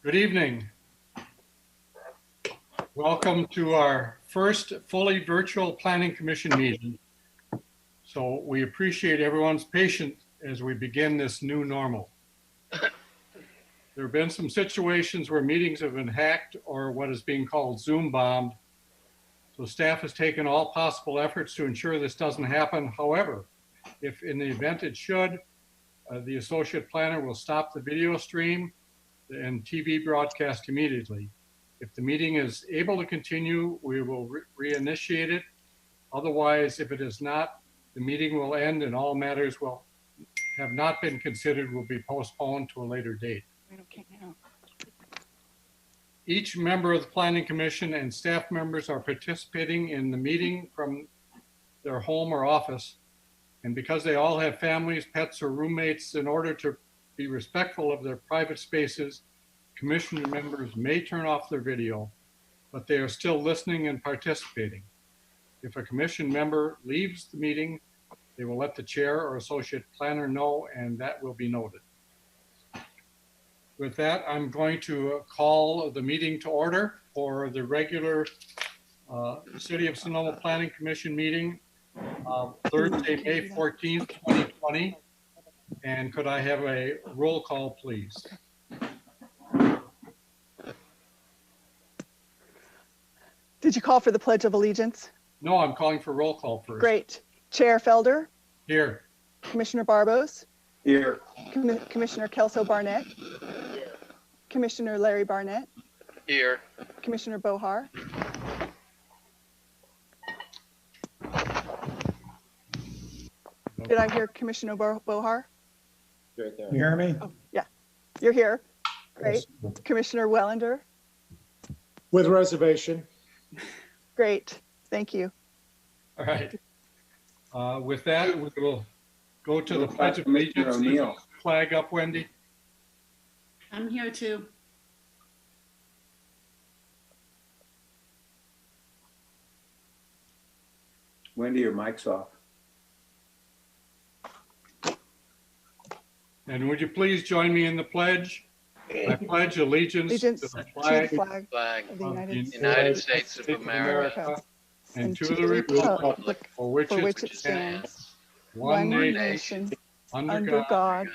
Good evening. Welcome to our first fully virtual Planning Commission meeting. So we appreciate everyone's patience as we begin this new normal. There have been some situations where meetings have been hacked or what is being called Zoom bombed. So staff has taken all possible efforts to ensure this doesn't happen. However, if in the event it should, the associate planner will stop the video stream and TV broadcast immediately. If the meeting is able to continue, we will reinitiate it. Otherwise, if it is not, the meeting will end and all matters will have not been considered will be postponed to a later date. Okay, now. Each member of the Planning Commission and staff members are participating in the meeting from their home or office. And because they all have families, pets, or roommates, in order to be respectful of their private spaces, commission members may turn off their video, but they are still listening and participating. If a commission member leaves the meeting, they will let the chair or associate planner know, and that will be noted. With that, I'm going to call the meeting to order for the regular City of Sonoma Planning Commission meeting, Thursday, May 14th, 2020. And could I have a roll call, please? Did you call for the Pledge of Allegiance? No, I'm calling for roll call first. Great. Chair Felder, Here. Commissioner Barbos, Here. Commissioner Kelso Barnett, Commissioner Larry Barnett, Here. Commissioner Bohar, did I hear Commissioner Bohar? Right there. You hear me? Oh, yeah, you're here. Great. Commissioner Wellender, With reservation. great. Thank you. All right. With that, we will go to the Pledge of Allegiance. O'Neill. Flag up, Wendy. I'm here too. Wendy, your mic's off. And would you please join me in the pledge? I pledge allegiance to Allegiance the to the flag flag Flag of the of United United States of America and to the republic for which it stands, one nation, under God,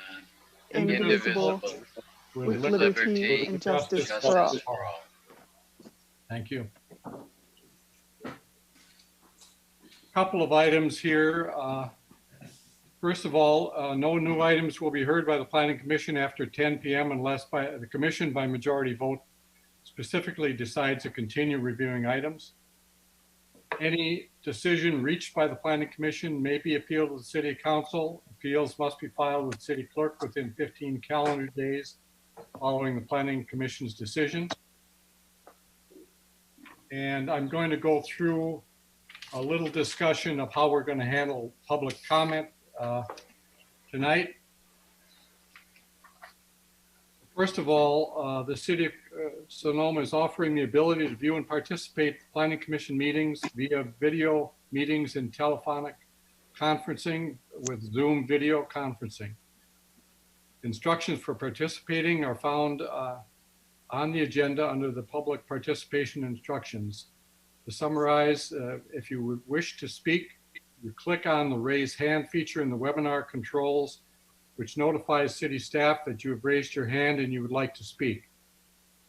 indivisible, with liberty and justice for all. Thank you. Couple of items here. First of all, no new items will be heard by the Planning Commission after 10 p.m. unless the Commission by majority vote specifically decides to continue reviewing items. Any decision reached by the Planning Commission may be appealed to the City Council. Appeals must be filed with City Clerk within 15 calendar days following the Planning Commission's decision. And I'm going to go through a little discussion of how we're going to handle public comment tonight. First of all, the City of Sonoma is offering the ability to view and participate in Planning Commission meetings via video meetings and telephonic conferencing with Zoom video conferencing. Instructions for participating are found on the agenda under the public participation instructions. To summarize, if you would wish to speak, you click on the raise hand feature in the webinar controls, which notifies city staff that you have raised your hand and you would like to speak.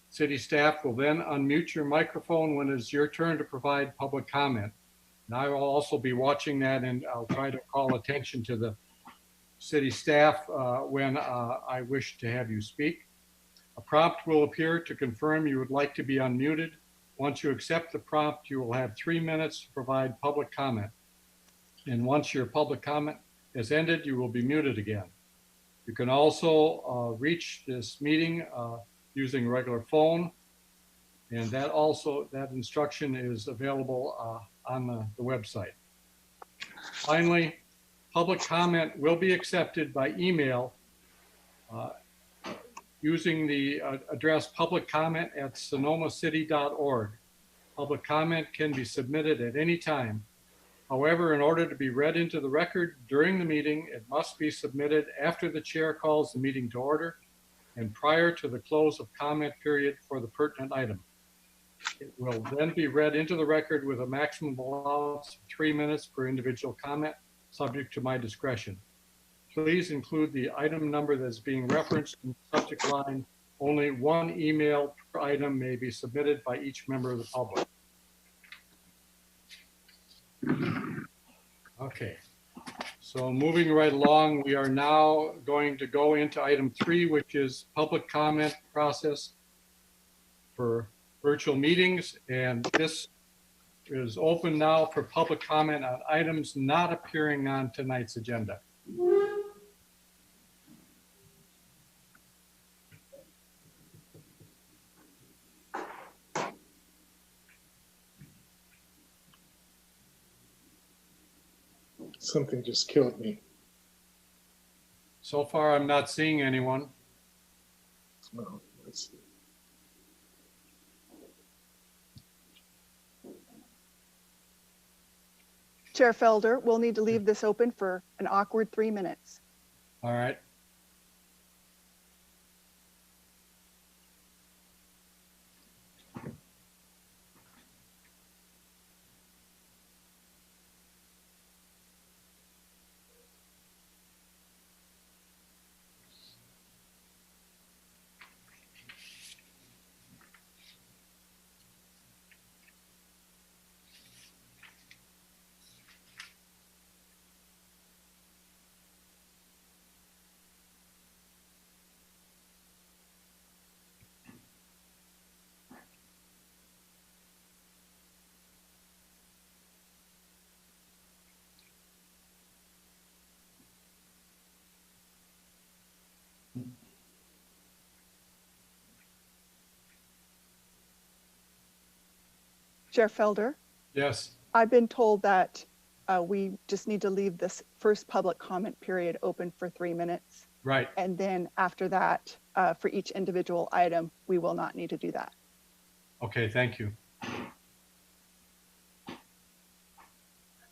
City staff will then unmute your microphone when it's your turn to provide public comment. And I will also be watching that, and I'll try to call attention to the city staff when I wish to have you speak. A prompt will appear to confirm you would like to be unmuted. Once you accept the prompt, you will have 3 minutes to provide public comment. And once your public comment is ended, you will be muted again. You can also reach this meeting using a regular phone. And that instruction is available on the website. Finally, public comment will be accepted by email using the address publiccomment@sonomacity.org. Public comment can be submitted at any time. However, in order to be read into the record during the meeting, it must be submitted after the chair calls the meeting to order. and prior to the close of comment period for the pertinent item. It will then be read into the record with a maximum allowance of 3 minutes per individual comment, subject to my discretion. Please include the item number that's being referenced in the subject line. Only one email per item may be submitted by each member of the public. Okay, so moving right along, we are now going to go into item 3, which is public comment process for virtual meetings. And this is open now for public comment on items not appearing on tonight's agenda. Something just killed me. So far, I'm not seeing anyone. Well, let's see. Chair Felder, we'll need to leave this open for an awkward 3 minutes. All right. Chair Felder, Yes. I've been told that we just need to leave this first public comment period open for 3 minutes. Right. And then after that, for each individual item, we will not need to do that. Okay, thank you.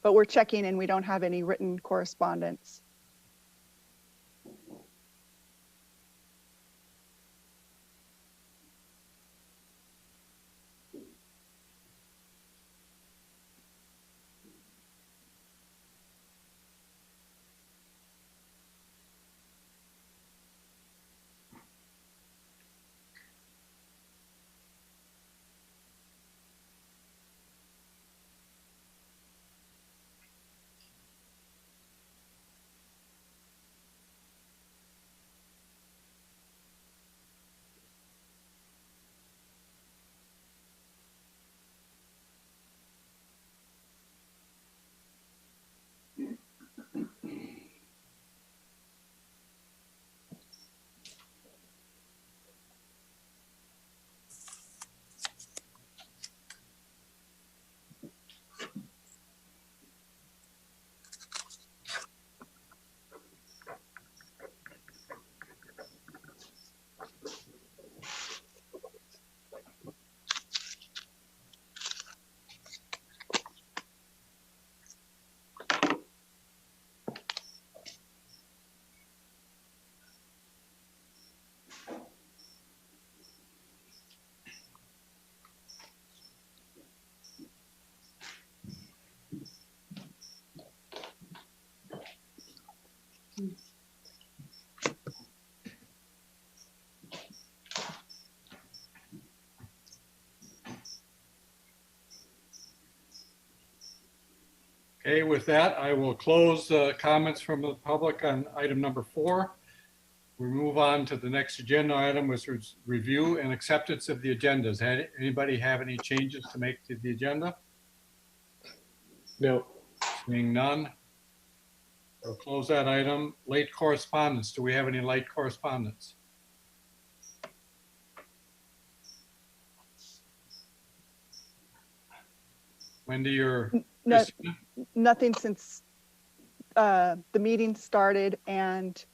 But we're checking and we don't have any written correspondence. Okay, with that, I will close comments from the public on item number 4. We move on to the next agenda item, which is review and acceptance of the agendas. Anybody have any changes to make to the agenda? No. Seeing none. I'll close that item. Late correspondence. Do we have any late correspondence? Wendy or No, Christina? nothing since the meeting started, and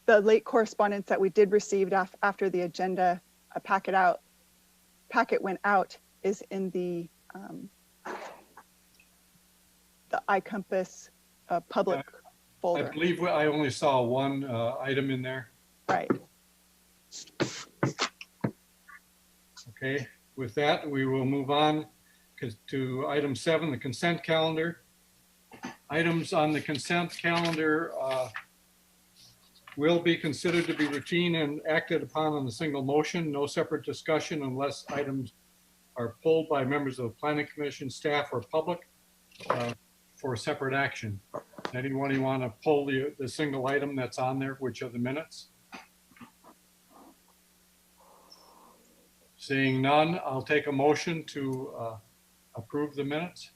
the late correspondence that we did receive after the agenda packet went out is in the iCompass public I folder. believe I only saw one item in there. Right. Okay, with that, we will move on to item 7, the consent calendar. Items on the consent calendar will be considered to be routine and acted upon on a single motion. No separate discussion unless items are pulled by members of the Planning Commission, staff, or public for separate action. Anyone want to pull the single item that's on there, which are the minutes? Seeing none, I'll take a motion to approve the minutes.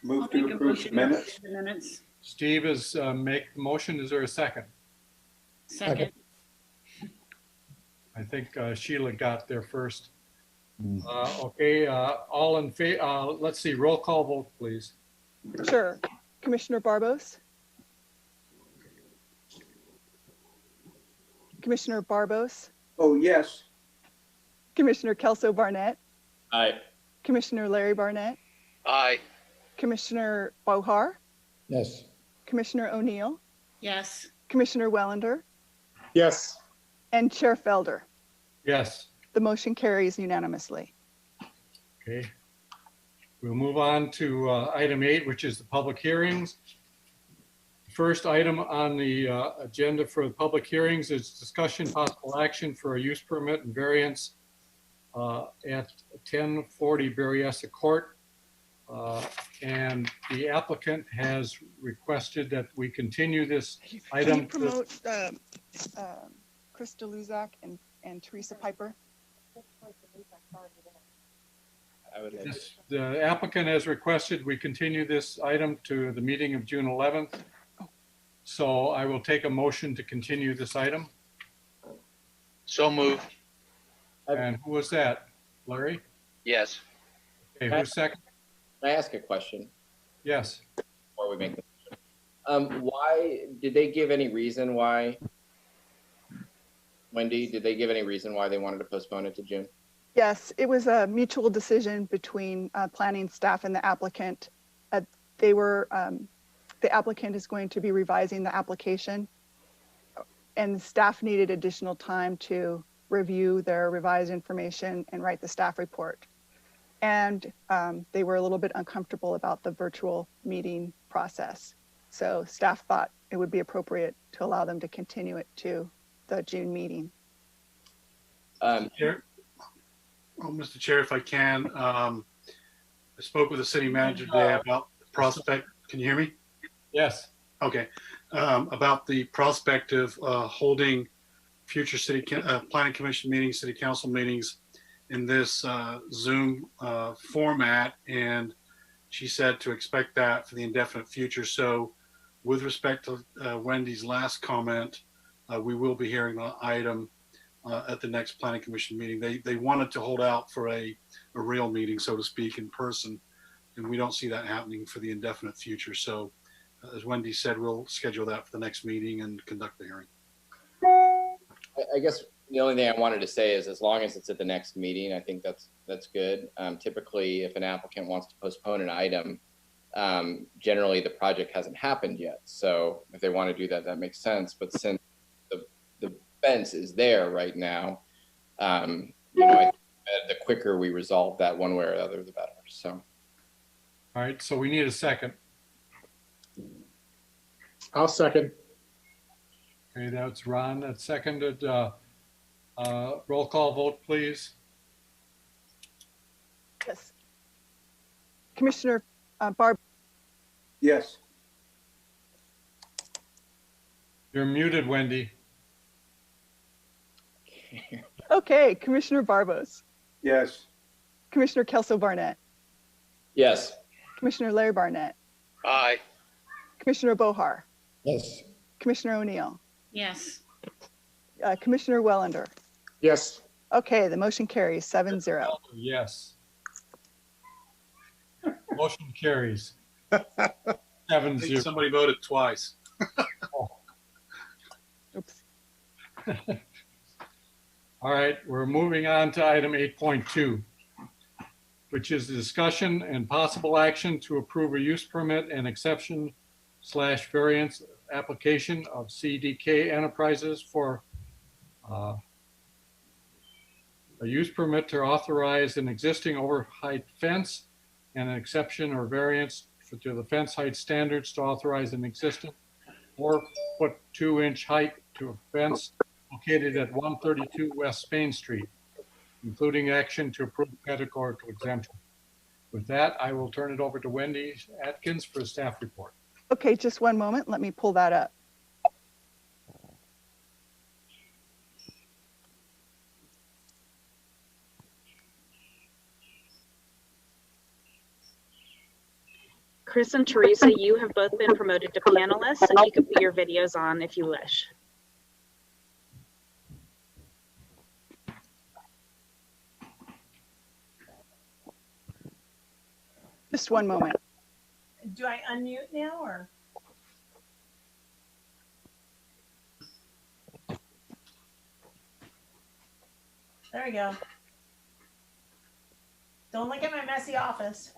Move I'll to make a approve motion the to minutes. approve the minutes. Steve is make the motion. Is there a second? Second. I think Sheila got there first. Okay, all in favor, let's see, roll call vote, please. Sure. Commissioner Barbos? Commissioner Barbos? Oh, yes. Commissioner Kelso Barnett? Aye. Commissioner Larry Barnett? Aye. Commissioner Bohar? Yes. Commissioner O'Neill? Yes. Commissioner Wellender? Yes. And Chair Felder. Yes, The motion carries unanimously. okay. We'll move on to item 8, which is the public hearings. First item on the agenda for the public hearings is discussion possible action for a use permit and variance at 1040 Berryessa Court. And the applicant has requested that we continue this Can item. you promote Krista Luzak and Theresa Piper? The applicant has requested we continue this item to the meeting of June 11th. So I will take a motion to continue this item. So moved. And who was that? Larry? Yes. Okay, who's second? Can I ask a question Yes. before we make the motion? Why did they give any reason why? Wendy, did they give any reason why they wanted to postpone it to June? Yes, it was a mutual decision between planning staff and the applicant. The applicant is going to be revising the application, and staff needed additional time to review their revised information and write the staff report. And they were a little bit uncomfortable about the virtual meeting process. So staff thought it would be appropriate to allow them to continue it to the June meeting. Chair. Well, Mr. Chair, if I can, I spoke with the city manager today about the prospect. Can you hear me? Yes. Okay. About the prospect of holding future city planning commission meetings, city council meetings in this Zoom format. And she said to expect that for the indefinite future. So with respect to Wendy's last comment, we will be hearing the item at the next planning commission meeting. They wanted to hold out for a real meeting, so to speak, in person, and we don't see that happening for the indefinite future. So as Wendy said, we'll schedule that for the next meeting and conduct the hearing. I guess the only thing I wanted to say is as long as it's at the next meeting, I think that's good. Typically, if an applicant wants to postpone an item, generally the project hasn't happened yet. So if they want to do that, that makes sense. But since the fence is there right now, I think the quicker we resolve that one way or the other, the better. So. All right, so we need a second. I'll second. Okay, that's Ron. That's seconded. Roll call vote, please. Yes. Commissioner Barb. Yes. You're muted, Wendy. Okay, Commissioner Barbos. Yes. Commissioner Kelso Barnett. Yes. Commissioner Larry Barnett. Aye. Commissioner Bohar. Yes. Commissioner O'Neill. Yes. Commissioner Wellender. Yes. Okay, the motion carries 7-0. Yes. Motion carries. I 7-0. think somebody voted twice. Oops. All right, we're moving on to item 8.2, which is the discussion and possible action to approve a use permit and exception variance application of CDK Enterprises for a use permit to authorize an existing overheight fence and an exception or variance to the fence height standards to authorize an existing 4-foot 2-inch height to a fence located at 132 West Spain Street, including action to approve categorical exemption. With that, I will turn it over to Wendy Atkins for a staff report. Okay, just one moment. Let me pull that up. Chris and Theresa, you have both been promoted to panelists, and you can put your videos on if you wish. Just one moment. Do I unmute now or? There we go. Don't look at my messy office.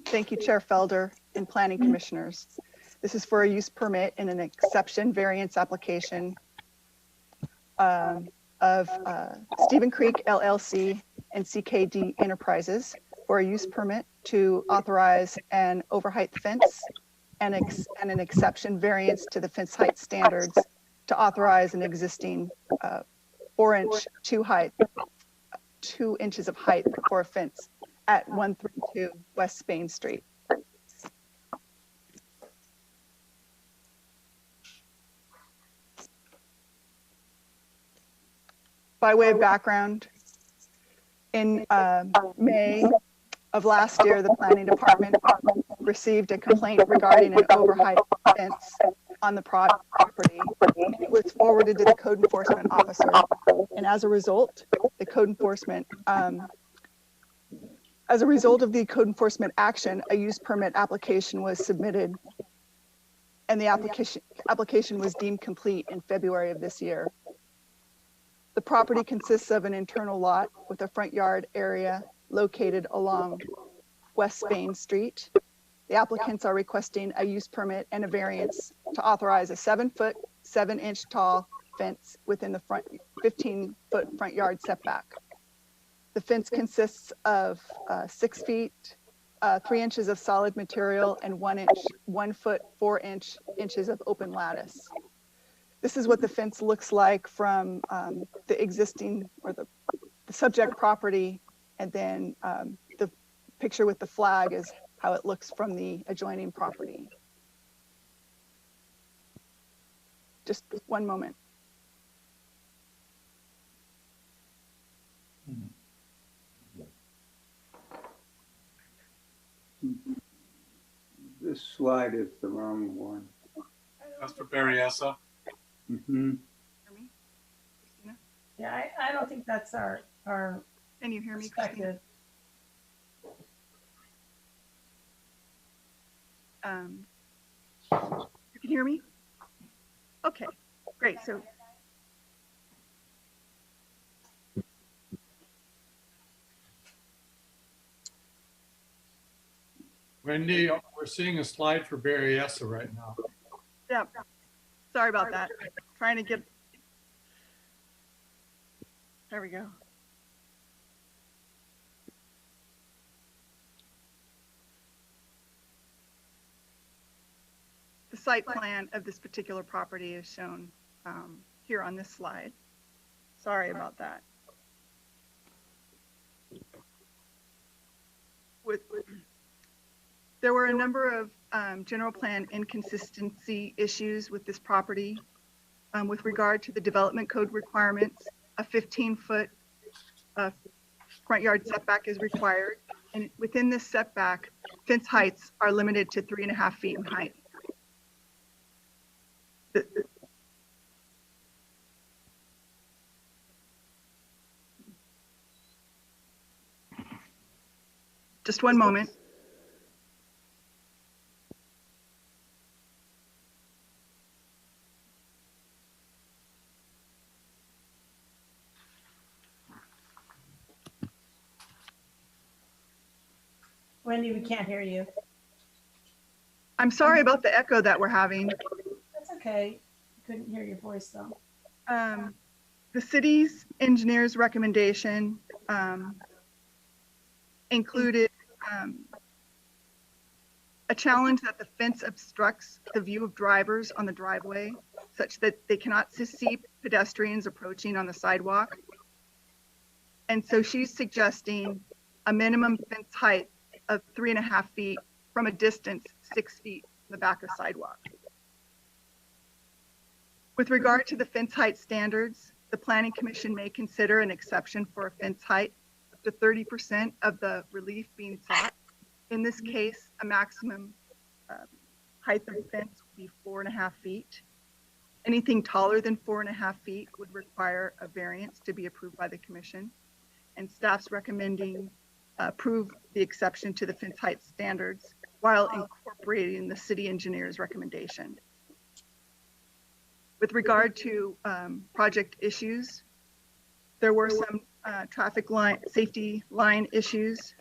Thank you, Chair Felder and Planning Commissioners. This is for a use permit and an exception variance application of Stephen Creek LLC and CDK Enterprises for a use permit to authorize an overheight fence and an exception variance to the fence height standards to authorize an existing 4-inch 2 inches of height for a fence at 132 West Spain Street. By way of background, in May of last year, the Planning Department received a complaint regarding an overheight fence on the property. It was forwarded to the code enforcement officer, and as a result, the code enforcement as a result of the code enforcement action, a use permit application was submitted, and the application was deemed complete in February of this year. The property consists of an internal lot with a front yard area located along West Spain Street. The applicants are requesting a use permit and a variance to authorize a 7-foot, 7-inch tall fence within the 15-foot front yard setback. The fence consists of 6 feet, 3 inches of solid material and 1 foot, 4 inches of open lattice. This is what the fence looks like from the existing or the subject property, and then the picture with the flag is how it looks from the adjoining property. Just one moment. This slide is the wrong one. That's for Berryessa. Mm-hmm. Hear me, Christina? Yeah, I don't think that's our Can you hear me, Christina? perspective. You can hear me? Okay, great. So Wendy, we're seeing a slide for Berryessa right now. yeah, sorry about that. Trying to get, there we go. The site plan of this particular property is shown here on this slide. Sorry about that. There were a number of general plan inconsistency issues with this property. With regard to the development code requirements, a 15-foot front yard setback is required. And within this setback, fence heights are limited to 3.5 feet in height. Just one moment. Wendy, we can't hear you. I'm sorry about the echo that we're having. That's okay. Couldn't hear your voice though. The city's engineer's recommendation included a challenge that the fence obstructs the view of drivers on the driveway such that they cannot see pedestrians approaching on the sidewalk. And so she's suggesting a minimum fence height of 3.5 feet from a distance 6 feet from the back of sidewalk. With regard to the fence height standards, the Planning Commission may consider an exception for a fence height up to 30% of the relief being sought. In this case, a maximum height of fence would be 4.5 feet. Anything taller than 4.5 feet would require a variance to be approved by the commission. And staff's recommending approve the exception to the fence height standards while incorporating the city engineer's recommendation. With regard to project issues, there were some traffic line, safety line issues,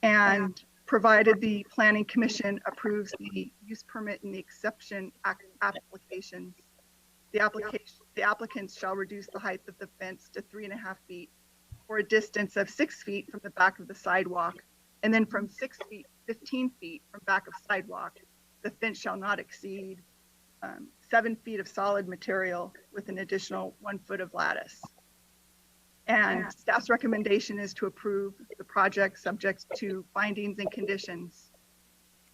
and provided the Planning Commission approves the use permit and the exception applications, the applicants shall reduce the height of the fence to 3.5 feet for a distance of 6 feet from the back of the sidewalk, and then from 6 feet, 15 feet from back of sidewalk, the fence shall not exceed 7 feet of solid material with an additional 1 foot of lattice. And staff's recommendation is to approve the project subject to findings and conditions.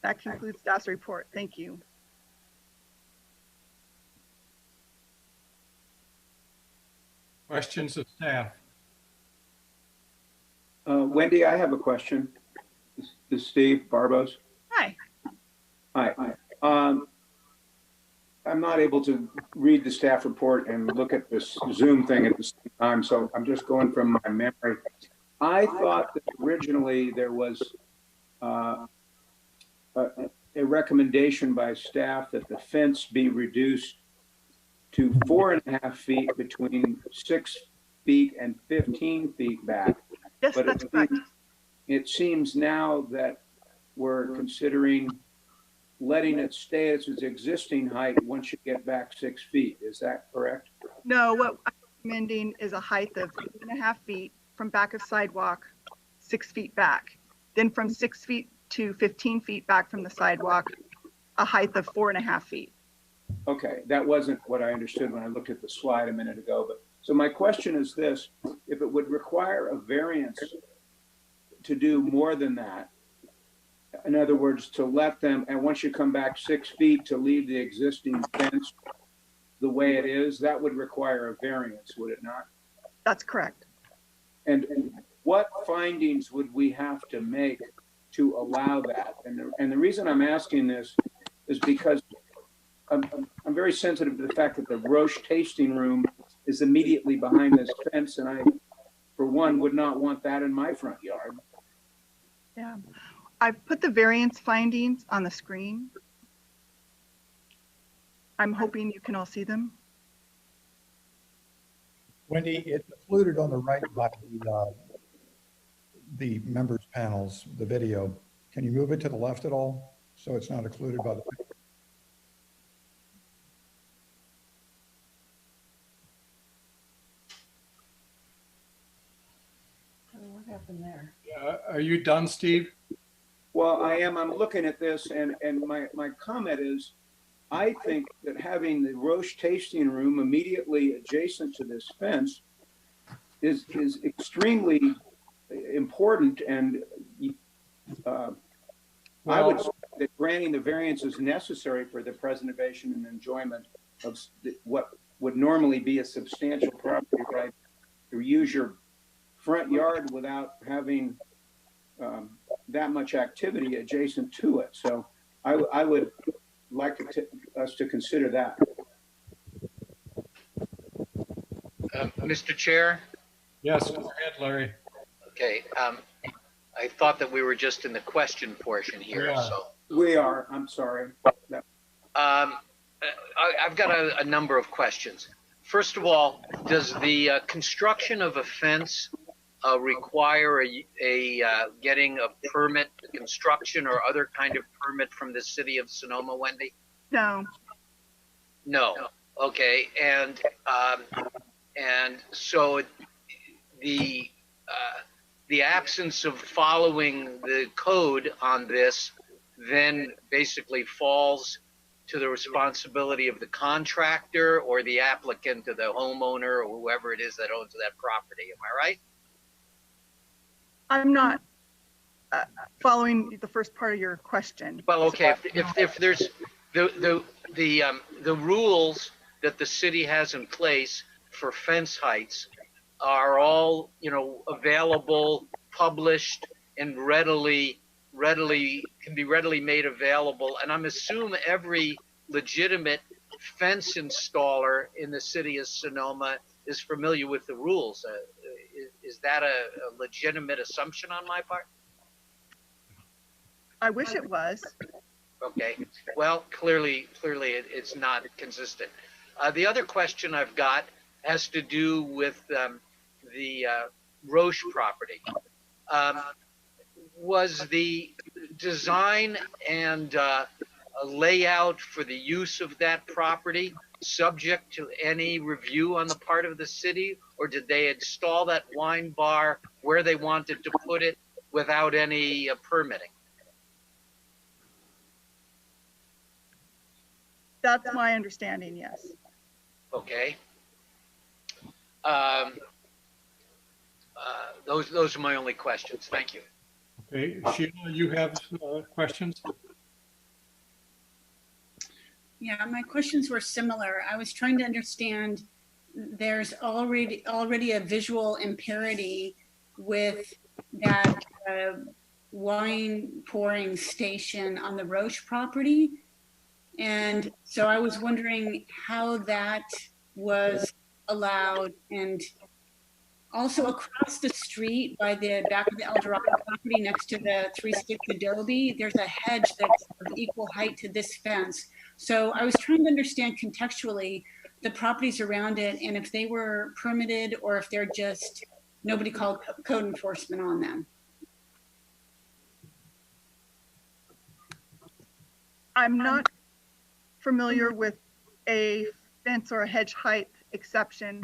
That concludes staff's report. Thank you. Questions of staff? Wendy, I have a question. This is Steve Barbos. Hi. Hi. I'm not able to read the staff report and look at this Zoom thing at the same time, so I'm just going from my memory. I thought that originally there was a recommendation by staff that the fence be reduced to 4.5 feet between 6 feet and 15 feet back. Yes, But that's correct. It seems now that we're considering letting it stay at its existing height once you get back 6 feet. Is that correct? No, what I'm recommending is a height of 3.5 feet from back of sidewalk, 6 feet back. Then from 6 feet to 15 feet back from the sidewalk, a height of 4.5 feet. Okay, that wasn't what I understood when I looked at the slide a minute ago. But so my question is this: if it would require a variance to do more than that, in other words, to let them, and once you come back 6 feet to leave the existing fence the way it is, that would require a variance, would it not? That's correct. And what findings would we have to make to allow that? And the reason I'm asking this is because I'm very sensitive to the fact that the Roche tasting room is immediately behind this fence, and I, for one, would not want that in my front yard. Yeah. I've put the variance findings on the screen. I'm hoping you can all see them. Wendy, it's occluded on the right by the members panels, the video. Can you move it to the left at all so it's not occluded by the picture? What happened there? Are you done, Steve? Well, I am. I'm looking at this, and my comment is, I think that having the Roche tasting room immediately adjacent to this fence is extremely important, and I would say that granting the variance is necessary for the preservation and enjoyment of what would normally be a substantial property right to use your front yard without having that much activity adjacent to it. So I would like us to consider that. Mr. Chair? Yes, go ahead, Larry. Okay, I thought that we were just in the question portion here, Yeah. so. We are, I'm sorry. I've got a number of questions. First of all, does the construction of a fence require getting a permit, construction or other kind of permit from the city of Sonoma, Wendy? No, No. Okay, and so the absence of following the code on this then basically falls to the responsibility of the contractor or the applicant or the homeowner or whoever it is that owns that property. Am I right? I'm not following the first part of your question. Well, okay. If there's the rules that the city has in place for fence heights are all, available, published, and can be readily made available. And I'm assuming every legitimate fence installer in the city of Sonoma is familiar with the rules. Is that a legitimate assumption on my part? I wish it was. Okay. Well, clearly it's not consistent. The other question I've got has to do with the Roche property. Was the design and layout for the use of that property subject to any review on the part of the city, or did they install that wine bar where they wanted to put it without any permitting? That's my understanding, yes. Okay. Those are my only questions. Thank you. Okay, Sheila, you have questions? Yeah, my questions were similar. I was trying to understand, there's already a visual impurity with that wine pouring station on the Roche property. And so I was wondering how that was allowed, and also across the street by the back of the El Dorado property next to the 3 Sticks Adobe, there's a hedge that's of equal height to this fence. So I was trying to understand contextually the properties around it and if they were permitted or if they're just, nobody called code enforcement on them. I'm not familiar with a fence or a hedge height exception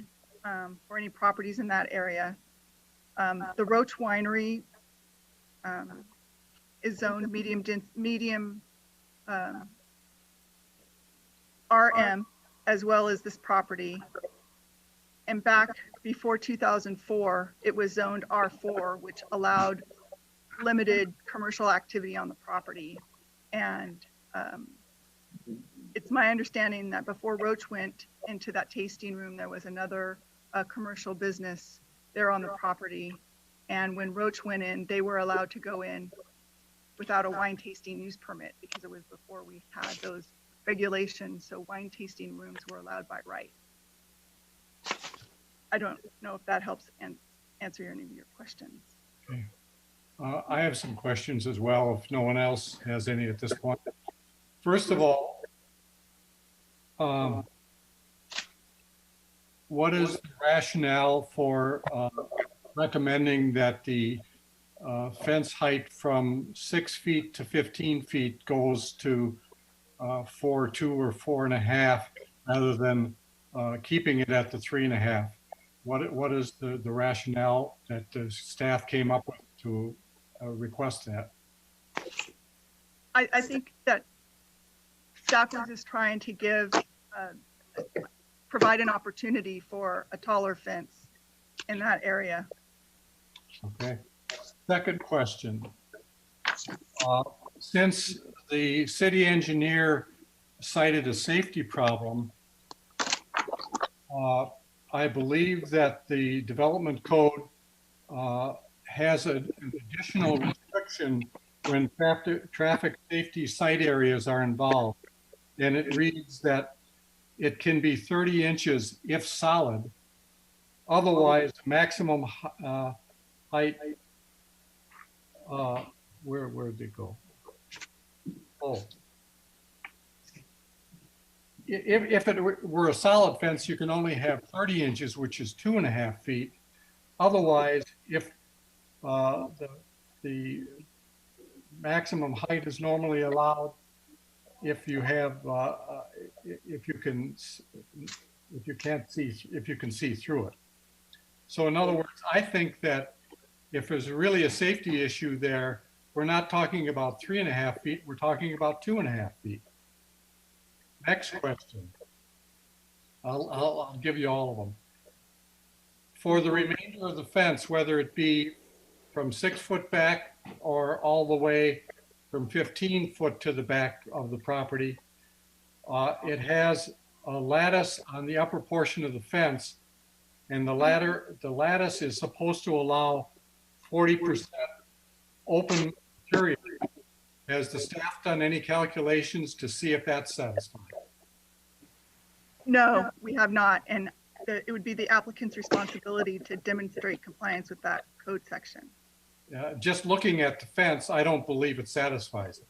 for any properties in that area. The Roche Winery is zoned medium RM, as well as this property. And back before 2004, it was zoned R4, which allowed limited commercial activity on the property. And it's my understanding that before Roche went into that tasting room, there was another commercial business there on the property. And when Roche went in, they were allowed to go in without a wine tasting use permit because it was before we had those regulations. So wine tasting rooms were allowed by right. I don't know if that helps answer any of your questions. Okay. I have some questions as well, if no one else has any at this point. First of all, what is the rationale for recommending that the fence height from 6 feet to 15 feet goes to 4.2 or 4.5 rather than keeping it at the 3.5? What is the rationale that the staff came up with to request that? I think that staff was just trying to give, provide an opportunity for a taller fence in that area. Okay. Second question. Since the city engineer cited a safety problem, I believe that the development code has an additional restriction when traffic safety site areas are involved. And it reads that it can be 30 inches if solid. Otherwise, maximum height, where did it go? Oh. If it were a solid fence, you can only have 30 inches, which is 2.5 feet. Otherwise, if the maximum height is normally allowed, if you have, if you can see through it. So in other words, I think that if there's really a safety issue there, we're not talking about 3.5 feet, we're talking about 2.5 feet. Next question. I'll give you all of them. For the remainder of the fence, whether it be from 6 foot back or all the way from 15 foot to the back of the property, it has a lattice on the upper portion of the fence, and the lattice is supposed to allow 40% open interior. Has the staff done any calculations to see if that's satisfying? No, we have not. And it would be the applicant's responsibility to demonstrate compliance with that code section. Just looking at the fence, I don't believe it satisfies it.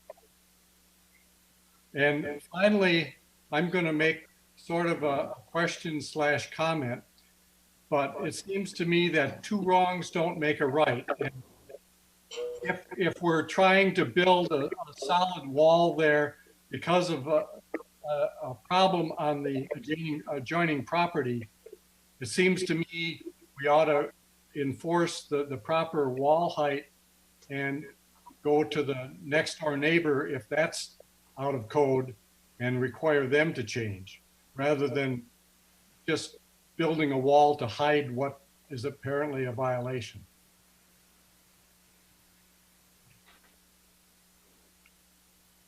And finally, I'm going to make sort of a question / comment, but it seems to me that 2 wrongs don't make a right. And if we're trying to build a solid wall there because of a problem on the adjoining property, it seems to me we ought to enforce the proper wall height and go to the next door neighbor if that's out of code and require them to change, rather than just building a wall to hide what is apparently a violation.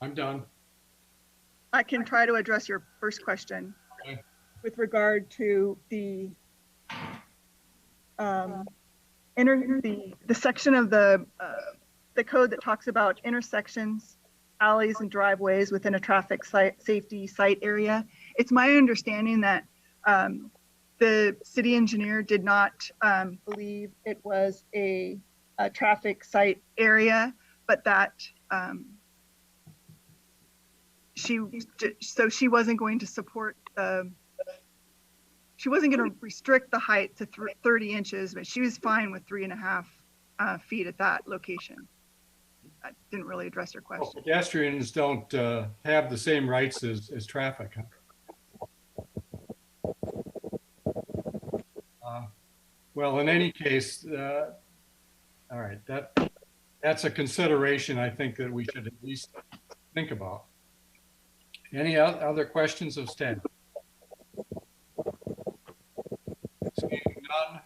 I'm done. I can try to address your first question. Okay. With regard to the section of the code that talks about intersections, alleys, and driveways within a traffic safety site area. It's my understanding that the city engineer did not believe it was a traffic site area, but that she wasn't going to support she wasn't going to restrict the height to 30 inches, but she was fine with 3.5 feet at that location. I didn't really address your question. Pedestrians don't have the same rights as traffic. Well, in any case, all right, that's a consideration I think that we should at least think about. Any other questions of staff? Seeing none,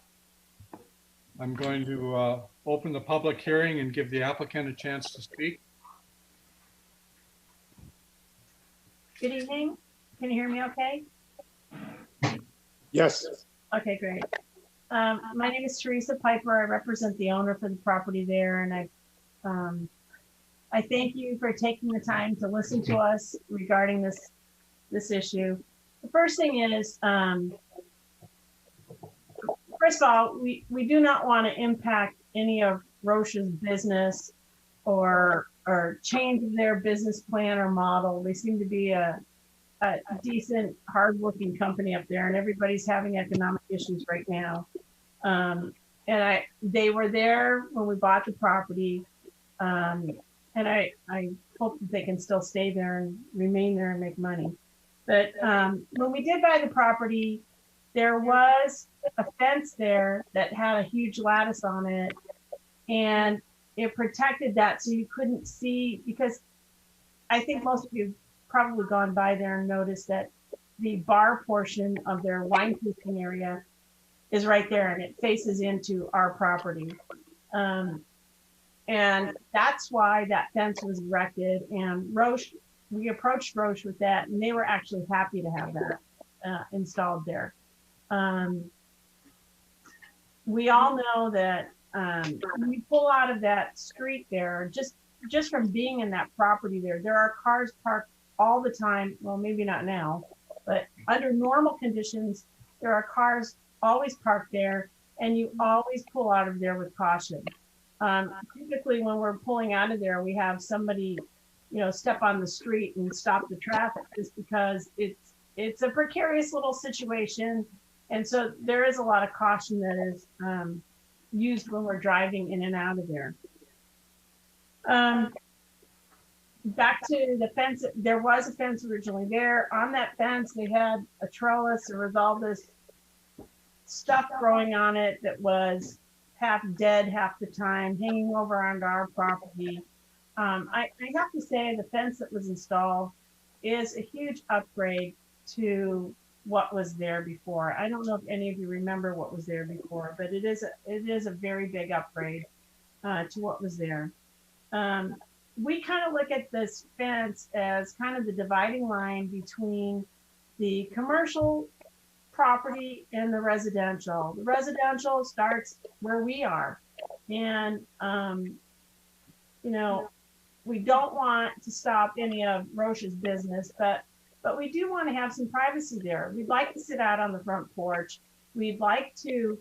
I'm going to open the public hearing and give the applicant a chance to speak. Good evening. Can you hear me okay? Yes. Okay, great. My name is Theresa Piper. I represent the owner for the property there, and I thank you for taking the time to listen to us regarding this issue. The first thing is, first of all, we do not want to impact any of Roche's business or change their business plan or model. They seem to be a decent, hardworking company up there, and everybody's having economic issues right now. And they were there when we bought the property, and I hope that they can still stay there and remain there and make money. But when we did buy the property, there was a fence there that had a huge lattice on it, and it protected that so you couldn't see, because I think most of you have probably gone by there and noticed that the bar portion of their wine tasting area is right there, and it faces into our property. And that's why that fence was erected. And Roche, we approached Roche with that, and they were actually happy to have that installed there. We all know that when you pull out of that street there, just from being in that property there are cars parked all the time. Well, maybe not now, but under normal conditions, there are cars always parked there, and you always pull out of there with caution. Typically, when we're pulling out of there, we have somebody, step on the street and stop the traffic, just because it's a precarious little situation. And so there is a lot of caution that is used when we're driving in and out of there. Back to the fence, there was a fence originally there. On that fence, they had a trellis. There was all this stuff growing on it that was half dead half the time, hanging over onto our property. I have to say the fence that was installed is a huge upgrade to what was there before. I don't know if any of you remember what was there before, but it is a very big upgrade to what was there. We kind of look at this fence as kind of the dividing line between the commercial property and the residential. The residential starts where we are, and we don't want to stop any of Roche's business, but we do want to have some privacy there. We'd like to sit out on the front porch. We'd like to,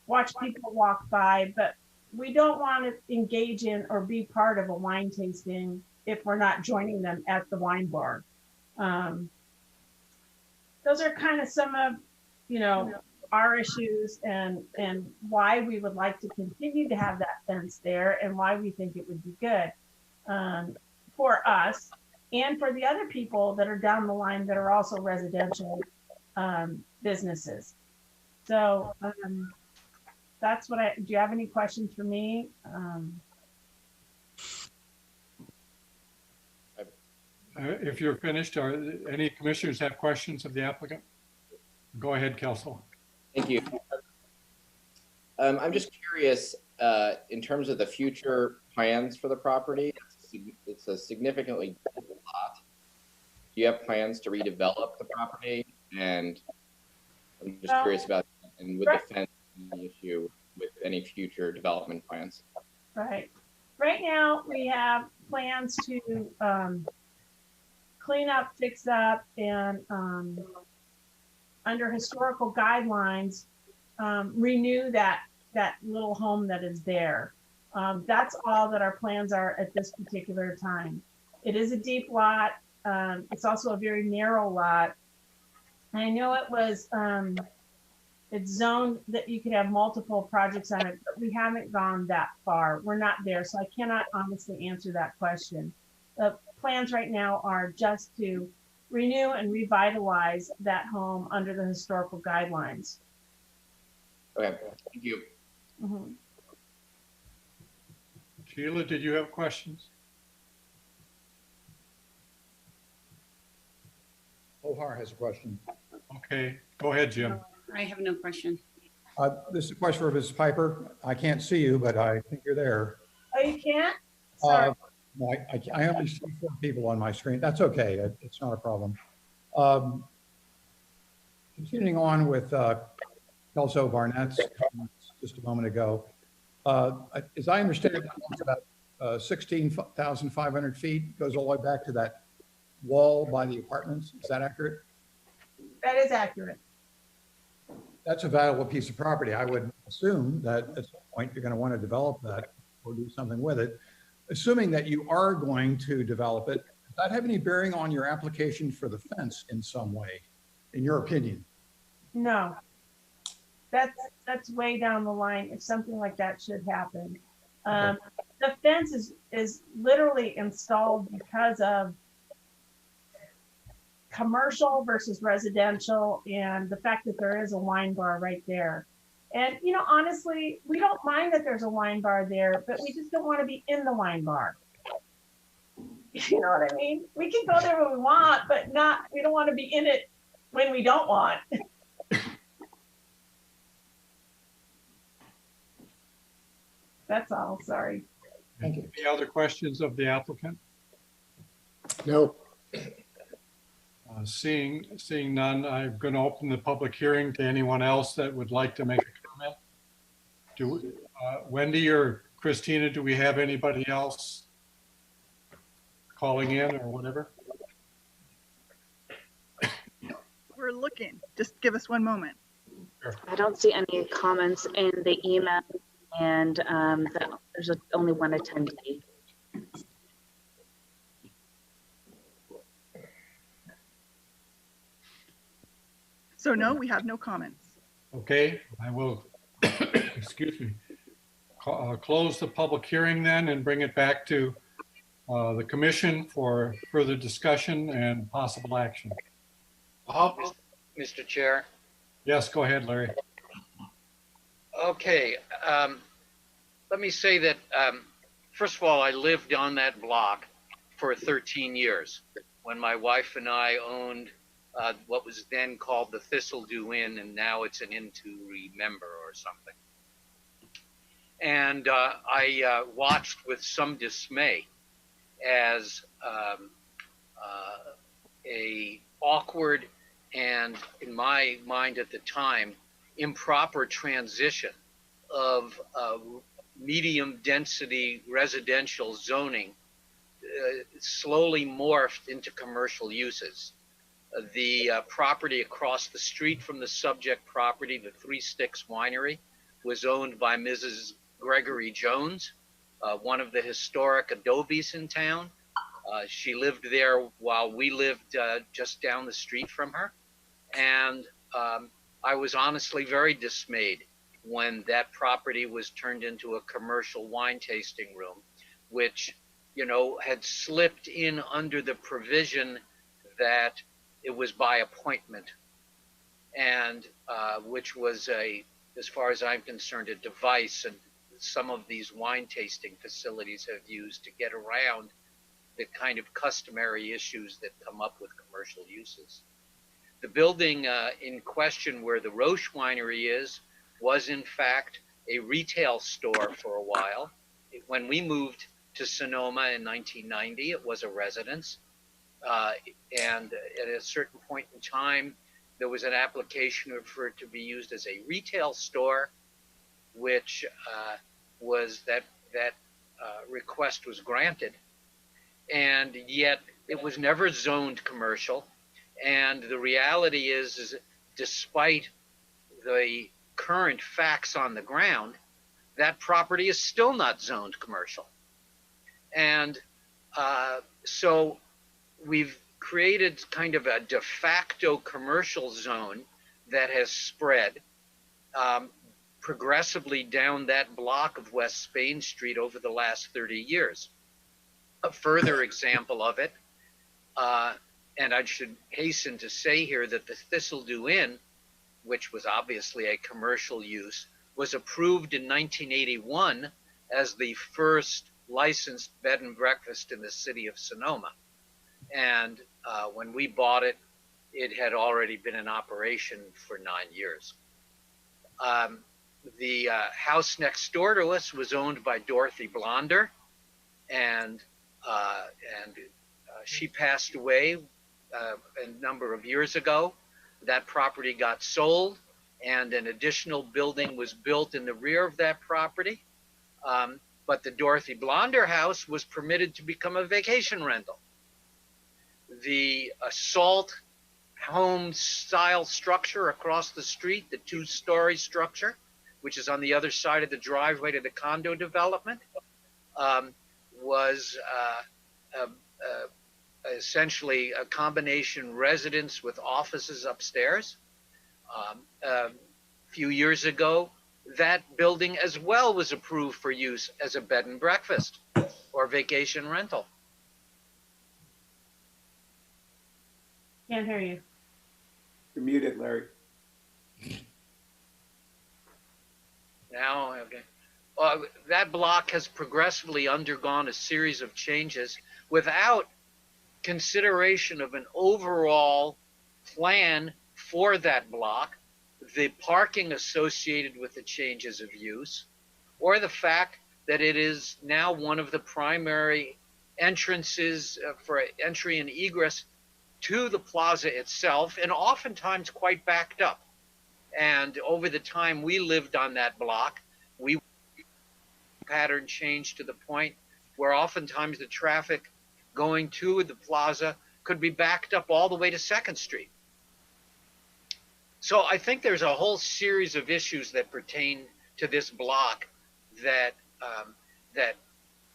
watch people walk by, but we don't want to engage in or be part of a wine tasting if we're not joining them at the wine bar. Those are kind of some of, our issues and why we would like to continue to have that fence there, and why we think it would be good for us and for the other people that are down the line that are also residential businesses. So that's what do you have any questions for me? If you're finished, or any commissioners have questions of the applicant? Go ahead, Kelsel. Thank you. I'm just curious, in terms of the future plans for the property, it's a significantly big lot. Do you have plans to redevelop the property? And I'm just curious about, and with the fence issue, with any future development plans. Right. Right now, we have plans to clean up, fix up, and under historical guidelines, renew that little home that is there. That's all that our plans are at this particular time. It is a deep lot. It's also a very narrow lot. I know it was, it's zoned that you could have multiple projects on it, but we haven't gone that far. We're not there, so I cannot honestly answer that question. The plans right now are just to renew and revitalize that home under the historical guidelines. Okay, thank you. Mm-hmm. Sheila, did you have questions? Ohar has a question. Okay, go ahead, Jim. I have no question. This is a question for Ms. Piper. I can't see you, but I think you're there. Oh, you can't? Sorry. No, I only see 4 people on my screen. That's okay. It's not a problem. Continuing on with Kelso Barnett's comments just a moment ago, as I understand it, it's about 16,500 feet, goes all the way back to that wall by the apartments. Is that accurate? That is accurate. That's a valuable piece of property. I would assume that at some point you're going to want to develop that or do something with it. Assuming that you are going to develop it, does that have any bearing on your application for the fence in some way, in your opinion? No. That's way down the line if something like that should happen. Okay. The fence is literally installed because of commercial versus residential and the fact that there is a wine bar right there. And, honestly, we don't mind that there's a wine bar there, but we just don't want to be in the wine bar. You know what I mean? We can go there when we want, but we don't want to be in it when we don't want. That's all, sorry. Thank you. Any other questions of the applicant? No. Seeing none, I'm going to open the public hearing to anyone else that would like to make a comment. Wendy or Christina, do we have anybody else calling in or whatever? We're looking. Just give us one moment. I don't see any comments in the email, and there's only one attendee. So no, we have no comments. Okay, I will, excuse me, close the public hearing then and bring it back to the commission for further discussion and possible action. Mr. Chair. Yes, go ahead, Larry. Okay, let me say that, first of all, I lived on that block for 13 years when my wife and I owned what was then called the Thistledew Inn, and now it's an Inn to Remember or something. And I watched with some dismay as a awkward and, in my mind at the time, improper transition of medium density residential zoning slowly morphed into commercial uses. The property across the street from the subject property, the Three Sticks Winery, was owned by Mrs. Gregory Jones, one of the historic adobes in town. She lived there while we lived just down the street from her. And I was honestly very dismayed when that property was turned into a commercial wine tasting room, which, you know, had slipped in under the provision that it was by appointment, and which was as far as I'm concerned, a device and some of these wine tasting facilities have used to get around the kind of customary issues that come up with commercial uses. The building in question where the Roche Winery is was in fact a retail store for a while. When we moved to Sonoma in 1990, it was a residence. And at a certain point in time, there was an application for it to be used as a retail store, which was that request was granted. And yet it was never zoned commercial. And the reality is despite the current facts on the ground, that property is still not zoned commercial. And so we've created kind of a de facto commercial zone that has spread progressively down that block of West Spain Street over the last 30 years. A further example of it, and I should hasten to say here that the Thistledew Inn, which was obviously a commercial use, was approved in 1981 as the first licensed bed and breakfast in the city of Sonoma. And when we bought it, it had already been in operation for 9 years. The house next door to us was owned by Dorothy Blonder, and she passed away a number of years ago. That property got sold, and an additional building was built in the rear of that property. But the Dorothy Blonder house was permitted to become a vacation rental. The Salt home style structure across the street, the 2-story structure, which is on the other side of the driveway to the condo development, was essentially a combination residence with offices upstairs. A few years ago, that building as well was approved for use as a bed and breakfast or vacation rental. Can't hear you. You're muted, Larry. Now, okay. That block has progressively undergone a series of changes without consideration of an overall plan for that block, the parking associated with the changes of use, or the fact that it is now one of the primary entrances for entry and egress to the plaza itself, and oftentimes quite backed up. And over the time we lived on that block, we pattern changed to the point where oftentimes the traffic going to the plaza could be backed up all the way to 2nd Street. So I think there's a whole series of issues that pertain to this block that that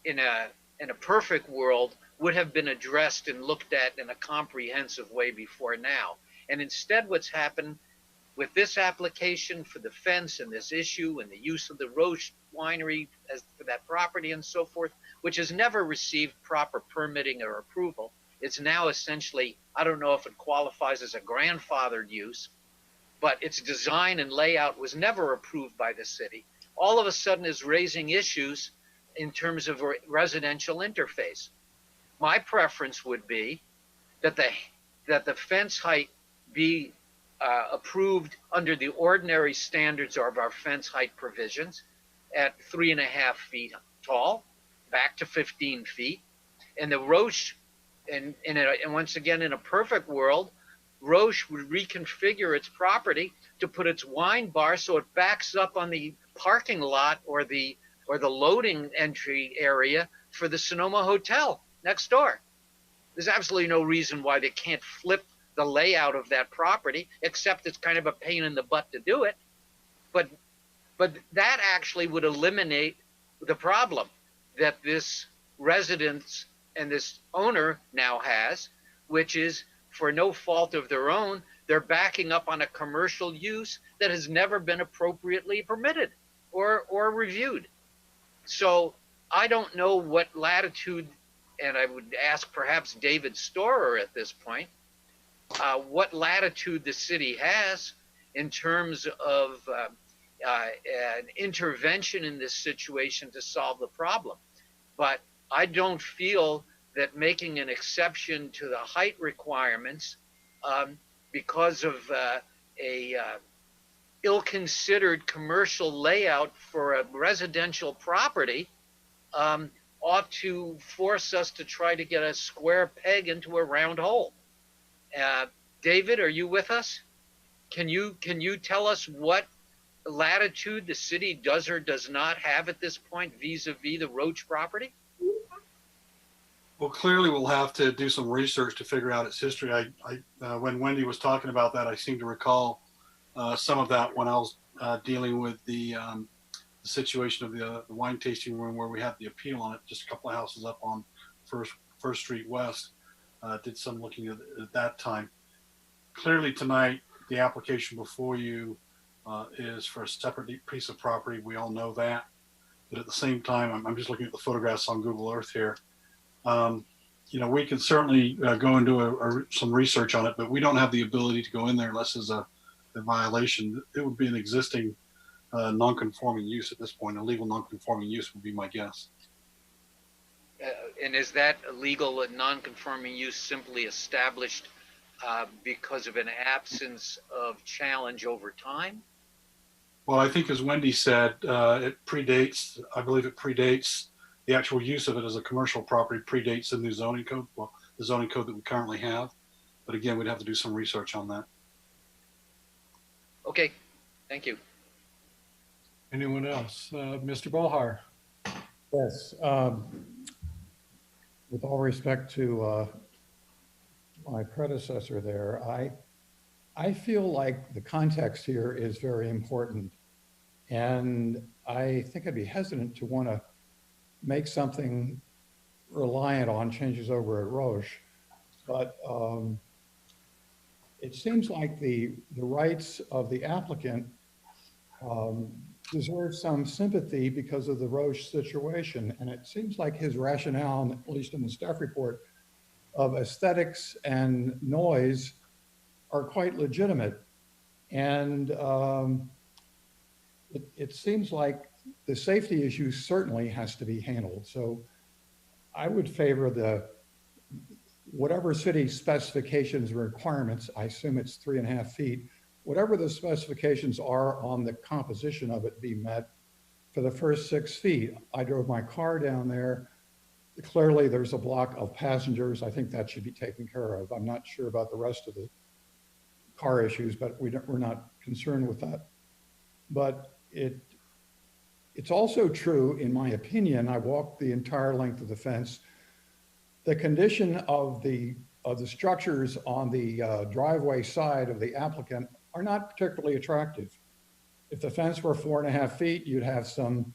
in a perfect world would have been addressed and looked at in a comprehensive way before now. And instead, what's happened with this application for the fence and this issue and the use of the Roche winery as for that property and so forth, which has never received proper permitting or approval, it's now essentially, I don't know if it qualifies as a grandfathered use, but its design and layout was never approved by the city, all of a sudden is raising issues in terms of residential interface. My preference would be that the fence height be approved under the ordinary standards of our fence height provisions at 3.5 feet tall, back to 15 feet. And the Roche, and once again, in a perfect world, Roche would reconfigure its property to put its wine bar so it backs up on the parking lot or the loading entry area for the Sonoma Hotel next door. There's absolutely no reason why they can't flip the layout of that property, except it's kind of a pain in the butt to do it. But that actually would eliminate the problem that this residence and this owner now has, which is, for no fault of their own, they're backing up on a commercial use that has never been appropriately permitted or reviewed. So I don't know what latitude, and I would ask perhaps David Storer at this point, what latitude the city has in terms of an intervention in this situation to solve the problem. But I don't feel that making an exception to the height requirements because of a ill-considered commercial layout for a residential property ought to force us to try to get a square peg into a round hole. David, are you with us? Can you tell us what latitude the city does or does not have at this point vis-a-vis the Roche property? Well, clearly we'll have to do some research to figure out its history. When Wendy was talking about that, I seem to recall some of that when I was dealing with the situation of the wine tasting room where we had the appeal on it, just a couple of houses up on First Street West. Did some looking at that time. Clearly tonight, the application before you is for a separate piece of property. We all know that. But at the same time, I'm just looking at the photographs on Google Earth here. We can certainly go and do some research on it, but we don't have the ability to go in there unless there's a violation. It would be an existing non-conforming use at this point. A legal non-conforming use would be my guess. And is that illegal and non-conforming use simply established because of an absence of challenge over time? Well, I think as Wendy said, it predates, I believe it predates the actual use of it as a commercial property, predates the new zoning code, well, the zoning code that we currently have. But again, we'd have to do some research on that. Okay, thank you. Anyone else? Mr. Bohar. Yes. With all respect to my predecessor there, I feel like the context here is very important. And I think I'd be hesitant to want to make something reliant on changes over at Roche. But it seems like the rights of the applicant deserve some sympathy because of the Roche situation. And it seems like his rationale, at least in the staff report, of aesthetics and noise are quite legitimate. And it seems like the safety issue certainly has to be handled. So I would favor whatever city specifications and requirements, I assume it's 3.5 feet, whatever the specifications are on the composition of it be met for the first 6 feet. I drove my car down there. Clearly, there's a block of passengers. I think that should be taken care of. I'm not sure about the rest of the car issues, but we're not concerned with that. But it's also true, in my opinion, I walked the entire length of the fence. The condition of the structures on the driveway side of the applicant are not particularly attractive. If the fence were 4.5 feet, you'd have some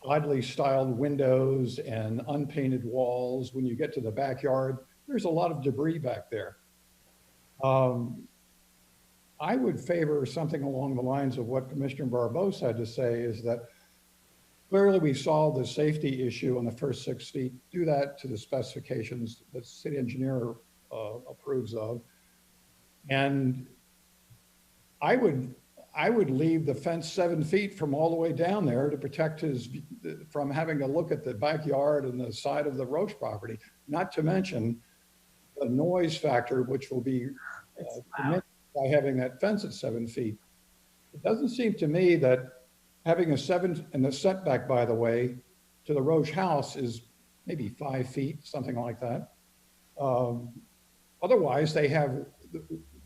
oddly styled windows and unpainted walls. When you get to the backyard, there's a lot of debris back there. I would favor something along the lines of what Commissioner Barbeau had to say, is that clearly we solved the safety issue on the first 6 feet. Do that to the specifications that the city engineer approves of. And I would leave the fence 7 feet from all the way down there to protect from having to look at the backyard and the side of the Roche property, not to mention the noise factor, which will be diminished by having that fence at 7 feet. It doesn't seem to me that having a 7, and the setback, by the way, to the Roche house is maybe 5 feet, something like that. Otherwise, they have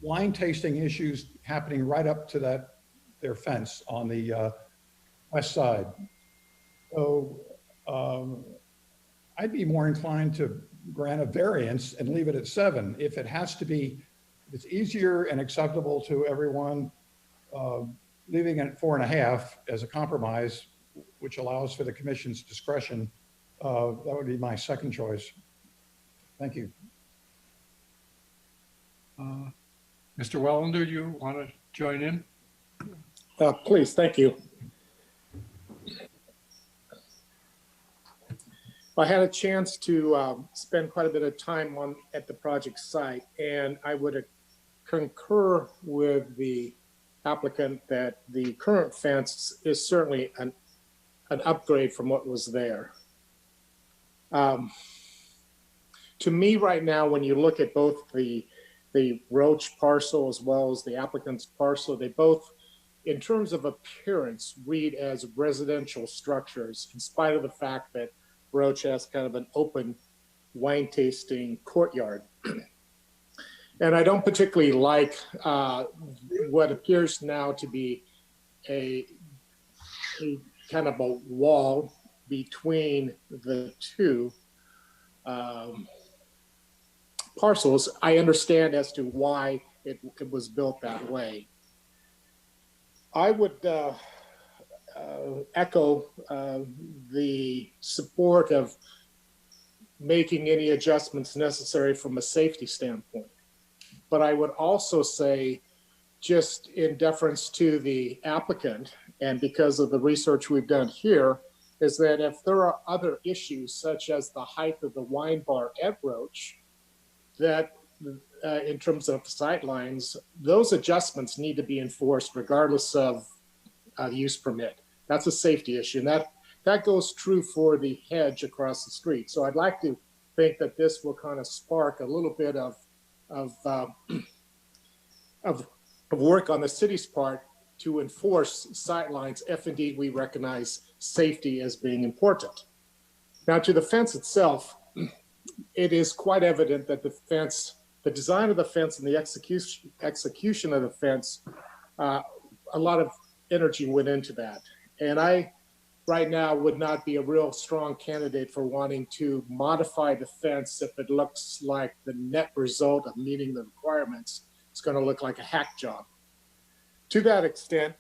wine tasting issues happening right up to their fence on the west side. So I'd be more inclined to grant a variance and leave it at 7. If it has to be, if it's easier and acceptable to everyone, leaving it at 4.5 as a compromise, which allows for the commission's discretion, that would be my second choice. Thank you. Mr. Wellender, you want to join in? Please, thank you. I had a chance to spend quite a bit of time at the project site, and I would concur with the applicant that the current fence is certainly an upgrade from what was there. To me right now, when you look at both the Roche parcel as well as the applicant's parcel, they both, in terms of appearance, read as residential structures, in spite of the fact that Roche has kind of an open wine tasting courtyard. And I don't particularly like what appears now to be a kind of a wall between the two parcels. I understand as to why it was built that way. I would echo the support of making any adjustments necessary from a safety standpoint. But I would also say, just in deference to the applicant, and because of the research we've done here, is that if there are other issues, such as the height of the wine bar at Roche, that in terms of sight lines, those adjustments need to be enforced regardless of the use permit. That's a safety issue, and that goes true for the hedge across the street. So I'd like to think that this will kind of spark a little bit of work on the city's part to enforce sight lines if indeed we recognize safety as being important. Now, to the fence itself, it is quite evident that the design of the fence and the execution of the fence, a lot of energy went into that. And I, right now, would not be a real strong candidate for wanting to modify the fence if it looks like the net result of meeting the requirements is going to look like a hack job. To that extent,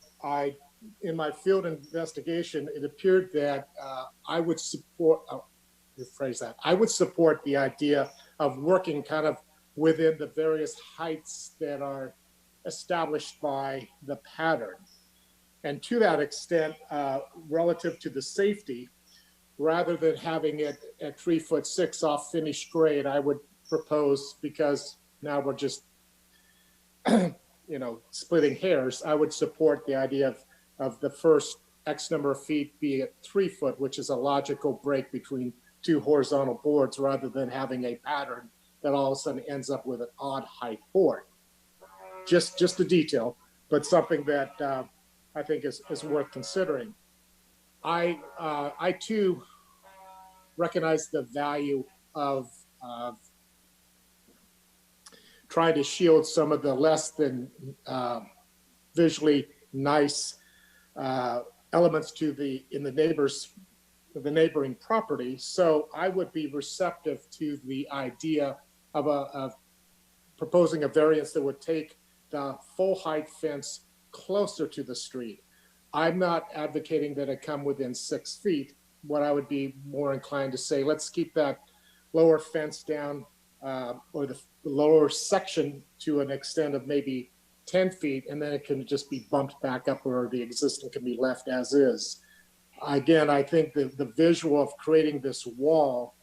in my field investigation, it appeared that I would support, rephrase that, I would support the idea of working kind of within the various heights that are established by the pattern. And to that extent, relative to the safety, rather than having it at 3'6" off finished grade, I would propose, because now we're just, splitting hairs, I would support the idea of the first X number of feet be at 3 foot, which is a logical break between two horizontal boards, rather than having a pattern that all of a sudden ends up with an odd height board. Just a detail, but something that I think is worth considering. I too recognize the value of trying to shield some of the less than visually nice elements to the neighboring property. So I would be receptive to the idea of proposing a variance that would take the full height fence closer to the street. I'm not advocating that it come within 6 feet. What I would be more inclined to say, let's keep that lower fence down or the lower section to an extent of maybe 10 feet, and then it can just be bumped back up where the existing can be left as is. Again, I think the visual of creating this wall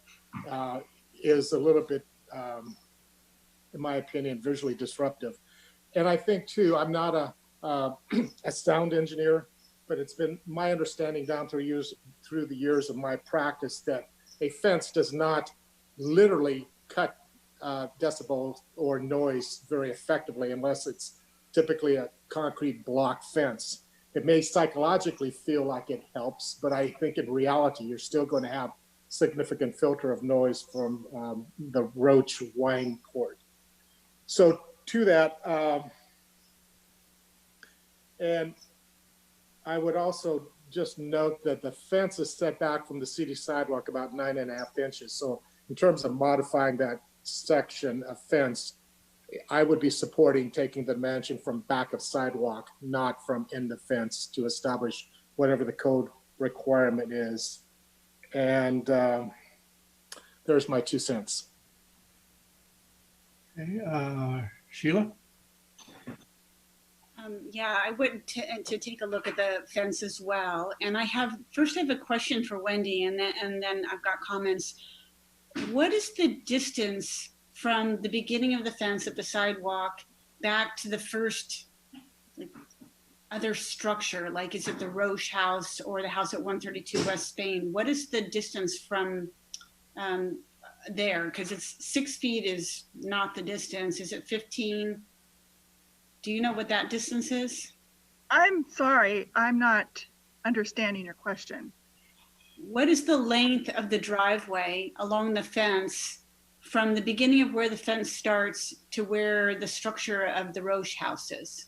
is a little bit, in my opinion, visually disruptive. And I think too, I'm not a sound engineer, but it's been my understanding down through the years of my practice that a fence does not literally cut decibels or noise very effectively unless it's typically a concrete block fence. It may psychologically feel like it helps, but I think in reality, you're still going to have significant filter of noise from the roach wine cord. So to that, and I would also just note that the fence is set back from the city sidewalk about 9.5 inches. So in terms of modifying that section of fence, I would be supporting taking the dimension from back of sidewalk, not from in the fence, to establish whatever the code requirement is. And there's my 2 cents. Okay, Sheila? Yeah, I would to take a look at the fence as well. And I have a question for Wendy, and then I've got comments. What is the distance from the beginning of the fence at the sidewalk back to the first other structure? Like, is it the Roche house or the house at 132 West Spain? What is the distance from there? Because it's 6 feet is not the distance. Is it 15? Do you know what that distance is? I'm sorry, I'm not understanding your question. What is the length of the driveway along the fence from the beginning of where the fence starts to where the structure of the Roche house is?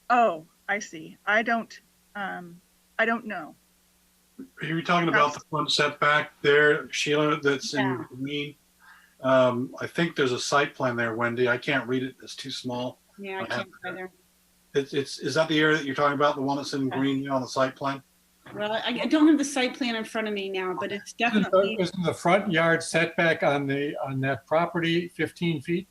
Oh, I see. I don't know. Are you talking about the front setback there, Sheila, that's in green? I think there's a site plan there, Wendy. I can't read it. It's too small. Yeah, I can't either. Is that the area that you're talking about, the one that's in green on the site plan? Well, I don't have the site plan in front of me now, but it's definitely. Isn't the front yard setback on that property 15 feet?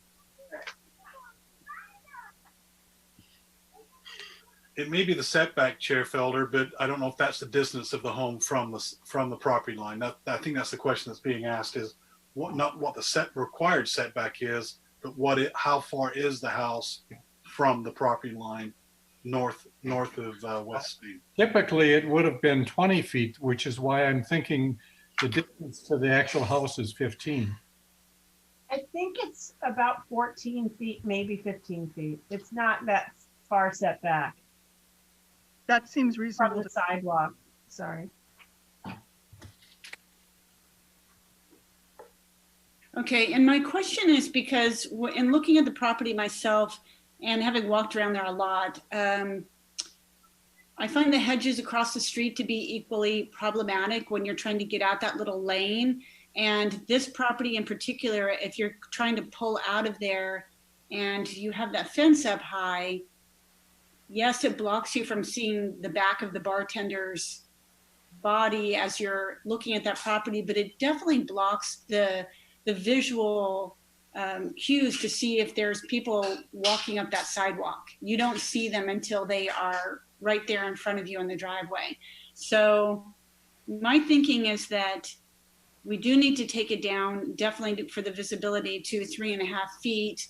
It may be the setback, Chair Felder, but I don't know if that's the distance of the home from the property line. I think that's the question that's being asked, is not what the required setback is, but how far is the house from the property line north of West Spain? Typically, it would have been 20 feet, which is why I'm thinking the distance to the actual house is 15. I think it's about 14 feet, maybe 15 feet. It's not that far set back. That seems reasonable. From the sidewalk, sorry. Okay, and my question is because in looking at the property myself and having walked around there a lot, I find the hedges across the street to be equally problematic when you're trying to get out that little lane. And this property in particular, if you're trying to pull out of there and you have that fence up high, yes, it blocks you from seeing the back of the bartender's body as you're looking at that property, but it definitely blocks the visual cues to see if there's people walking up that sidewalk. You don't see them until they are right there in front of you in the driveway. So my thinking is that we do need to take it down, definitely for the visibility, to 3.5 feet.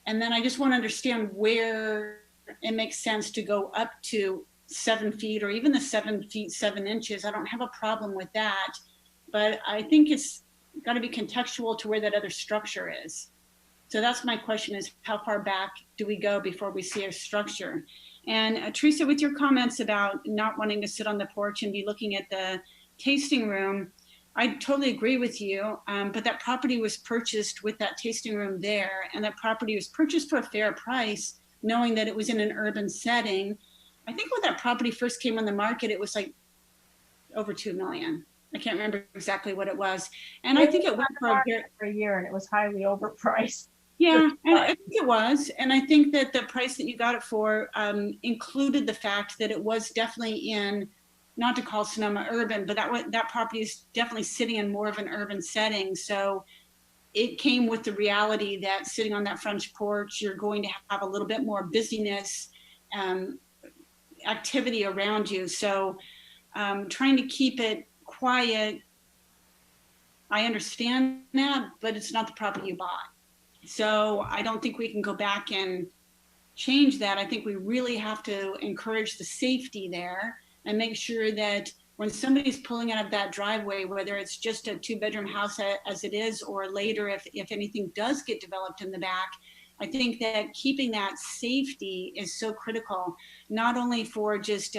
And then I just want to understand where it makes sense to go up to 7 feet or even the 7 feet, 7 inches. I don't have a problem with that, but I think it's got to be contextual to where that other structure is. So that's my question, is how far back do we go before we see a structure? And Theresa, with your comments about not wanting to sit on the porch and be looking at the tasting room, I totally agree with you. But that property was purchased with that tasting room there, and that property was purchased for a fair price, knowing that it was in an urban setting. I think when that property first came on the market, it was like over 2 million. I can't remember exactly what it was. And I think it went for a year and it was highly overpriced. yeah, and I think it was. And I think that the price that you got it for included the fact that it was definitely in, not to call Sonoma urban, but that property is definitely sitting in more of an urban setting. So it came with the reality that sitting on that front porch, you're going to have a little bit more busyness, activity around you. So trying to keep it quiet, I understand that, but it's not the property you bought. So I don't think we can go back and change that. I think we really have to encourage the safety there and make sure that when somebody's pulling out of that driveway, whether it's just a 2-bedroom house as it is, or later if anything does get developed in the back, I think that keeping that safety is so critical, not only for just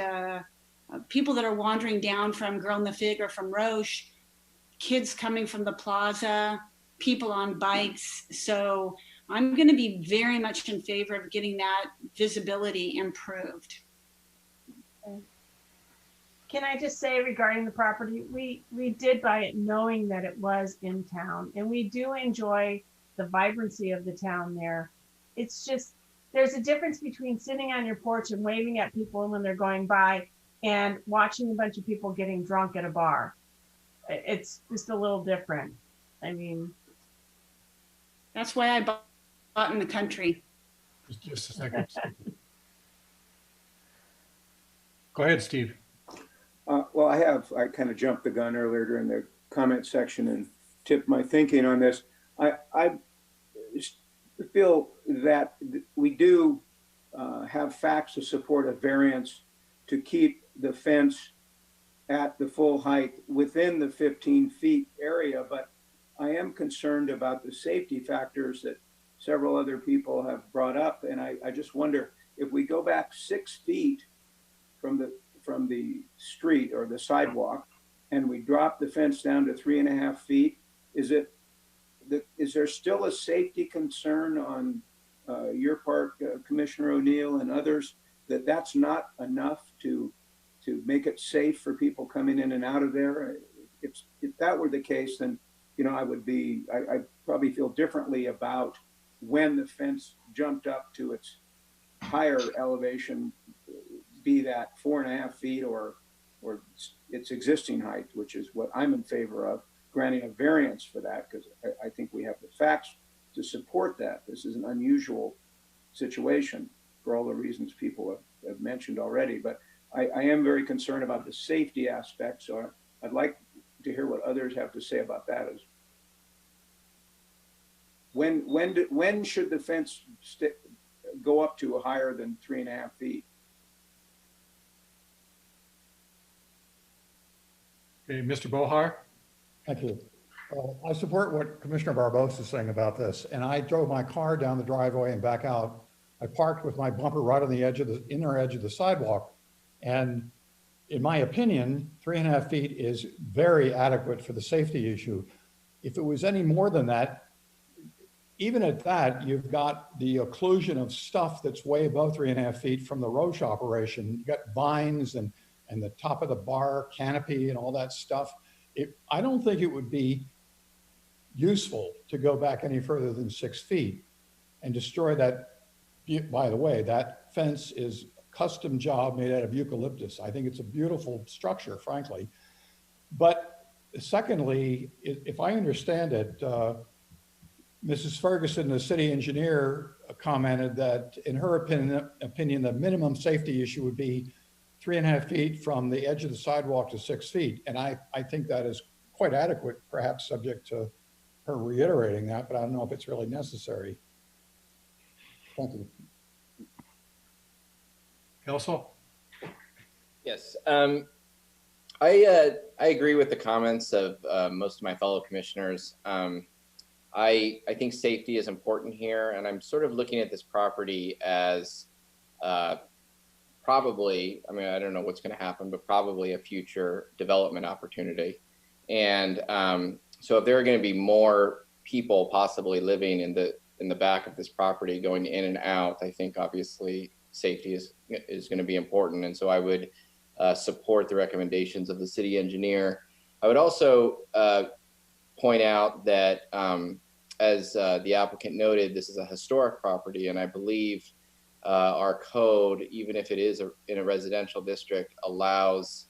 people that are wandering down from Girl in the Fig or from Roche, kids coming from the plaza, people on bikes. So I'm going to be very much in favor of getting that visibility improved. Can I just say regarding the property, we did buy it knowing that it was in town, and we do enjoy the vibrancy of the town there. It's just, there's a difference between sitting on your porch and waving at people when they're going by and watching a bunch of people getting drunk at a bar. It's just a little different. I mean, that's why I bought in the country. Just a second. Go ahead, Steve. Well, I kind of jumped the gun earlier during the comment section and tipped my thinking on this. I feel that we do have facts to support a variance to keep the fence at the full height within the 15 feet area, but I am concerned about the safety factors that several other people have brought up. And I just wonder if we go back 6 feet from the street or the sidewalk and we drop the fence down to 3.5 feet, is there still a safety concern on your part, Commissioner O'Neill and others, that that's not enough to make it safe for people coming in and out of there? If that were the case, then I probably feel differently about when the fence jumped up to its higher elevation, be that 4.5 feet or its existing height, which is what I'm in favor of, granting a variance for that, because I think we have the facts to support that. This is an unusual situation for all the reasons people have mentioned already, but I am very concerned about the safety aspect. So I'd like to hear what others have to say about that. Is when should the fence go up to a higher than 3.5 feet? Okay, Mr. Bohar. Thank you. I support what Commissioner Barbosa is saying about this. And I drove my car down the driveway and back out. I parked with my bumper right on the edge of the inner edge of the sidewalk. And in my opinion, 3.5 feet is very adequate for the safety issue. If it was any more than that, even at that, you've got the occlusion of stuff that's way above 3.5 feet from the Roche operation. You've got vines and the top of the bar canopy and all that stuff. I don't think it would be useful to go back any further than 6 feet and destroy that. By the way, that fence is a custom job made out of eucalyptus. I think it's a beautiful structure, frankly. But secondly, if I understand it, Mrs. Ferguson, the city engineer, commented that in her opinion, the minimum safety issue would be 3.5 feet from the edge of the sidewalk to 6 feet. And I think that is quite adequate, perhaps subject to her reiterating that, but I don't know if it's really necessary. Thank you. Council? Yes. I agree with the comments of most of my fellow commissioners. I think safety is important here, and I'm sort of looking at this property as probably, I mean, I don't know what's going to happen, but probably a future development opportunity. And so if there are going to be more people possibly living in the back of this property going in and out, I think obviously safety is going to be important. And so I would support the recommendations of the city engineer. I would also point out that as the applicant noted, this is a historic property, and I believe our code, even if it is in a residential district, allows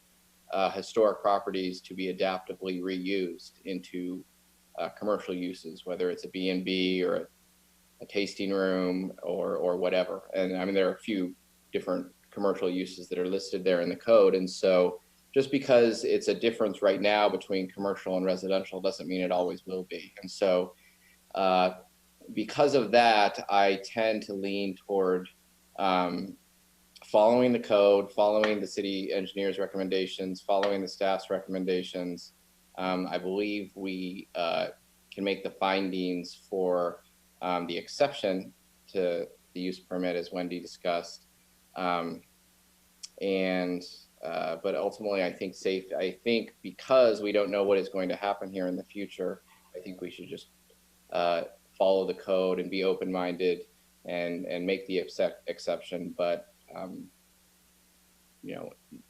historic properties to be adaptively reused into commercial uses, whether it's a B&B or a tasting room or whatever. And I mean, there are a few different commercial uses that are listed there in the code. And so just because it's a difference right now between commercial and residential doesn't mean it always will be. And so because of that, I tend to lean toward following the code, following the city engineer's recommendations, following the staff's recommendations. I believe we can make the findings for the exception to the use permit, as Wendy discussed. But ultimately, I think because we don't know what is going to happen here in the future, I think we should just follow the code and be open-minded and make the exception. But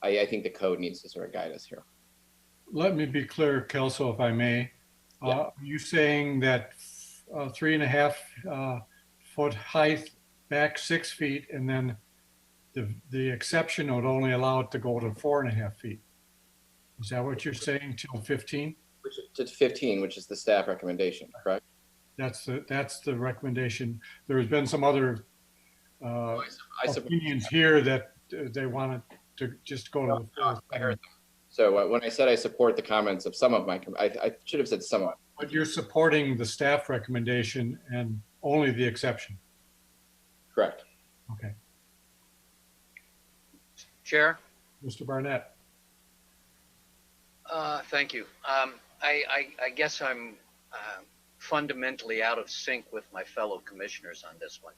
I think the code needs to sort of guide us here. Let me be clear, Kelso, if I may. Yeah. Are you saying that 3.5 foot height back 6 feet, and then the exception would only allow it to go to 4.5 feet? Is that what you're saying, till 15? To 15, which is the staff recommendation, correct? That's the recommendation. There's been some other opinions here that they wanted to just go to the 4. I heard them. So when I said I support the comments of some of my, I should have said some. But you're supporting the staff recommendation and only the exception. Correct. Okay. Chair? Mr. Barnett. Thank you. I guess I'm fundamentally out of sync with my fellow commissioners on this one.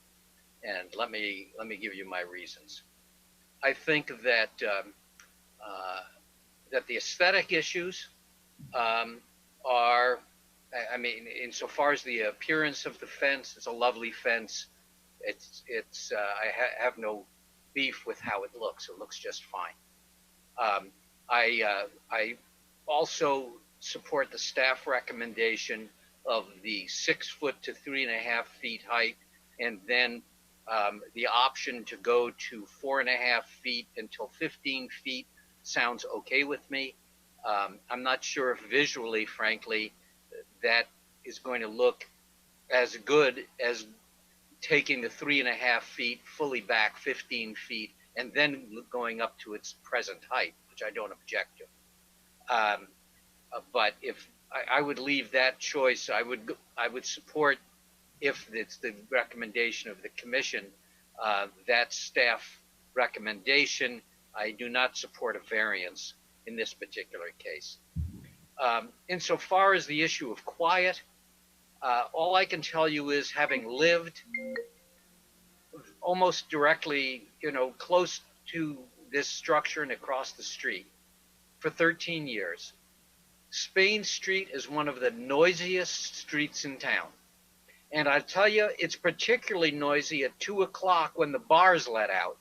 And let me give you my reasons. I think that that the aesthetic issues are, I mean, insofar as the appearance of the fence, it's a lovely fence. I have no beef with how it looks. It looks just fine. I also support the staff recommendation of the 6 foot to 3.5 feet height, and then the option to go to 4.5 feet until 15 feet sounds okay with me. I'm not sure if visually, frankly, that is going to look as good as taking the 3.5 feet fully back 15 feet and then going up to its present height, which I don't object to. But if I would leave that choice, I would support, if it's the recommendation of the commission, that staff recommendation. I do not support a variance in this particular case. Insofar as the issue of quiet, all I can tell you is, having lived almost directly, close to this structure and across the street for 13 years, Spain Street is one of the noisiest streets in town. And I tell you, it's particularly noisy at 2 o'clock when the bars let out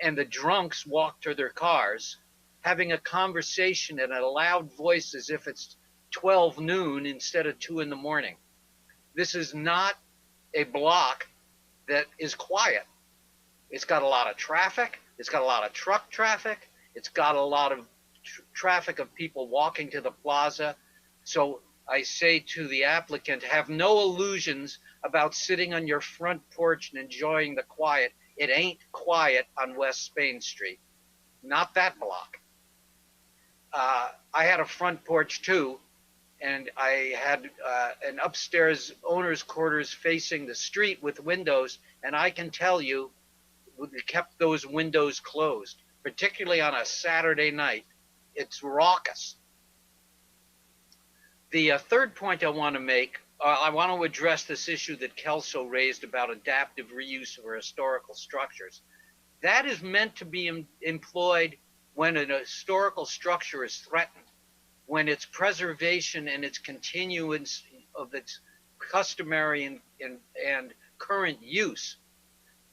and the drunks walk to their cars, having a conversation in a loud voice as if it's 12 noon instead of 2 in the morning. This is not a block that is quiet. It's got a lot of traffic. It's got a lot of truck traffic. It's got a lot of traffic of people walking to the plaza. So I say to the applicant, have no illusions about sitting on your front porch and enjoying the quiet. It ain't quiet on West Spain Street. Not that block. I had a front porch too, and I had an upstairs owner's quarters facing the street with windows, and I can tell you, we kept those windows closed, particularly on a Saturday night. It's raucous. The third point I want to make, I want to address this issue that Kelso raised about adaptive reuse of our historical structures. That is meant to be employed when a historical structure is threatened, when its preservation and its continuance of its customary and current use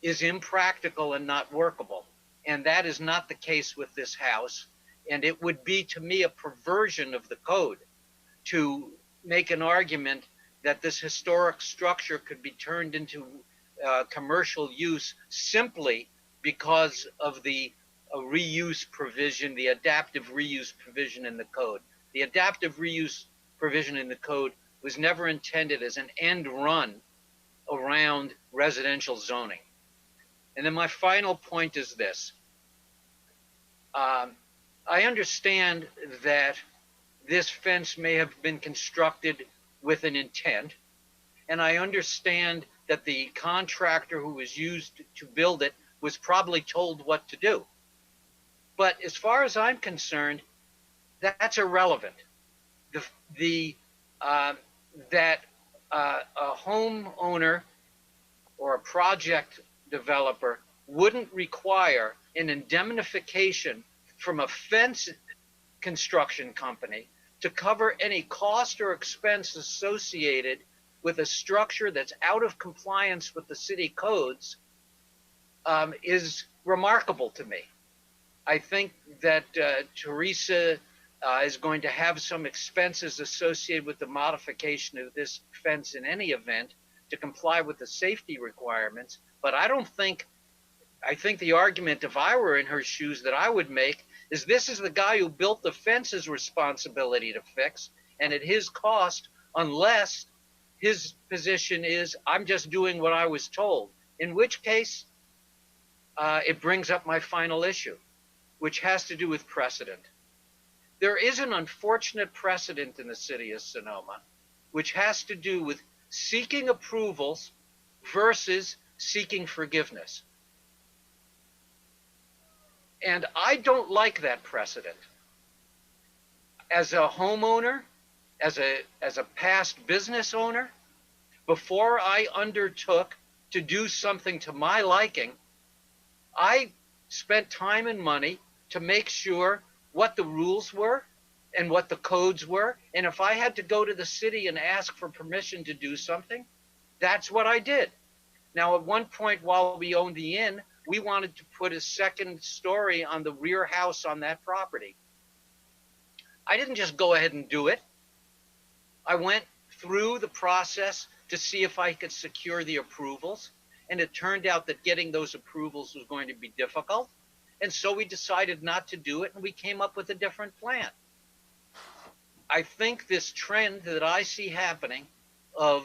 is impractical and not workable. And that is not the case with this house. And it would be, to me, a perversion of the code to make an argument that this historic structure could be turned into commercial use simply because of the reuse provision, the adaptive reuse provision in the code. The adaptive reuse provision in the code was never intended as an end run around residential zoning. And then my final point is this. I understand that this fence may have been constructed with an intent, and I understand that the contractor who was used to build it was probably told what to do. But as far as I'm concerned, that's irrelevant. That a homeowner or a project developer wouldn't require an indemnification from a fence construction company to cover any cost or expense associated with a structure that's out of compliance with the city codes is remarkable to me. I think that Theresa is going to have some expenses associated with the modification of this fence in any event to comply with the safety requirements, but I think the argument, if I were in her shoes, that I would make is this is the guy who built the fence's responsibility to fix, and at his cost, unless his position is, I'm just doing what I was told, in which case it brings up my final issue, which has to do with precedent. There is an unfortunate precedent in the city of Sonoma, which has to do with seeking approvals versus seeking forgiveness. And I don't like that precedent. As a homeowner, as a past business owner, before I undertook to do something to my liking, I spent time and money to make sure what the rules were and what the codes were. And if I had to go to the city and ask for permission to do something, that's what I did. Now, at one point while we owned the inn, we wanted to put a second story on the rear house on that property. I didn't just go ahead and do it. I went through the process to see if I could secure the approvals. And it turned out that getting those approvals was going to be difficult. And so we decided not to do it, and we came up with a different plan. I think this trend that I see happening of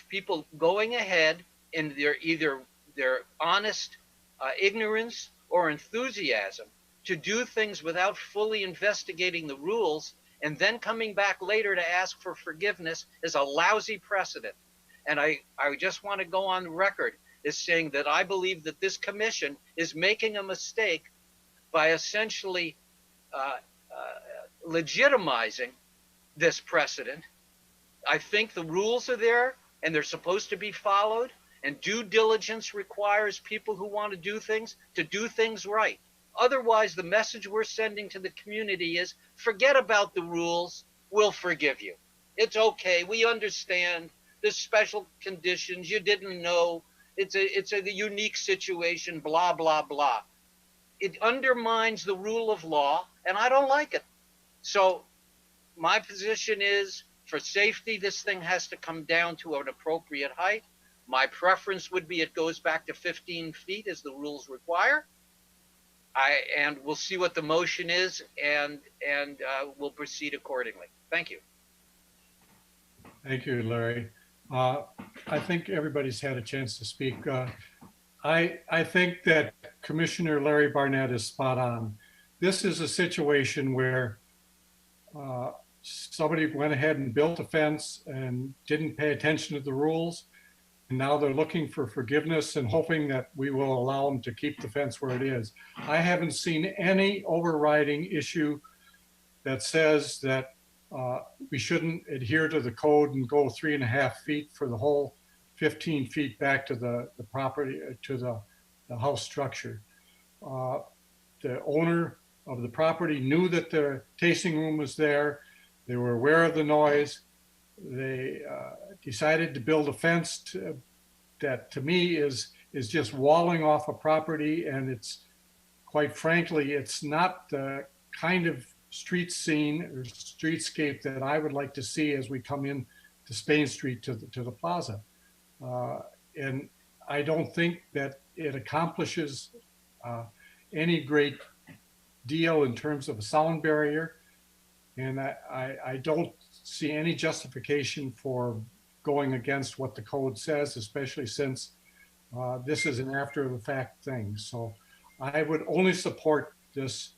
people going ahead in their honest ignorance or enthusiasm to do things without fully investigating the rules and then coming back later to ask for forgiveness is a lousy precedent. And I just want to go on record as saying that I believe that this commission is making a mistake by essentially legitimizing this precedent. I think the rules are there and they're supposed to be followed, and due diligence requires people who want to do things right. Otherwise, the message we're sending to the community is forget about the rules, we'll forgive you. It's okay, we understand there's special conditions, you didn't know, it's a unique situation, blah, blah, blah. It undermines the rule of law, and I don't like it. So my position is, for safety, this thing has to come down to an appropriate height. My preference would be it goes back to 15 feet as the rules require. And we'll see what the motion is, and we'll proceed accordingly. Thank you. Thank you, Larry. I think everybody's had a chance to speak. I think that Commissioner Larry Barnett is spot on. This is a situation where somebody went ahead and built a fence and didn't pay attention to the rules. And now they're looking for forgiveness and hoping that we will allow them to keep the fence where it is. I haven't seen any overriding issue that says that we shouldn't adhere to the code and go 3.5 feet for the whole 15 feet back to the property, to the the house structure. The owner of the property knew that the tasting room was there. They were aware of the noise. They decided to build a fence that to me is just walling off a property, and it's, quite frankly, it's not the kind of street scene or streetscape that I would like to see as we come in to Spain Street to the plaza. And I don't think that it accomplishes any great deal in terms of a sound barrier. And I don't see any justification for going against what the code says, especially since this is an after the fact thing. So I would only support this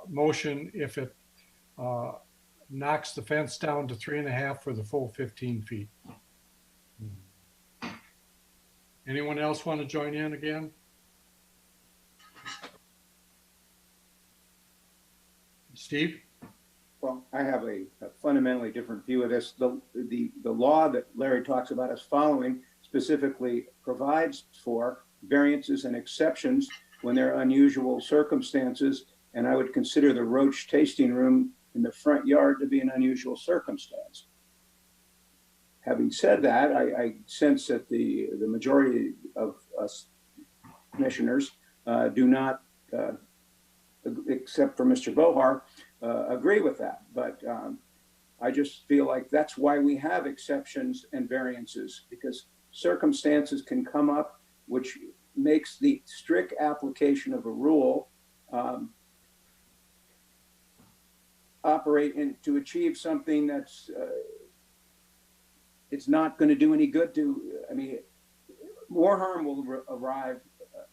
motion if it knocks the fence down to 3.5 for the full 15 feet. Anyone else want to join in again? Steve? Well, I have a fundamentally different view of this. The law that Larry talks about us following specifically provides for variances and exceptions when there are unusual circumstances, and I would consider the Roach tasting room in the front yard to be an unusual circumstance. Having said that, I sense that the majority of us commissioners do not, except for Mr. Bohar, agree with that. But I just feel like that's why we have exceptions and variances, because circumstances can come up which makes the strict application of a rule operate in, to achieve something that's it's not going to do any good to, I mean, more harm will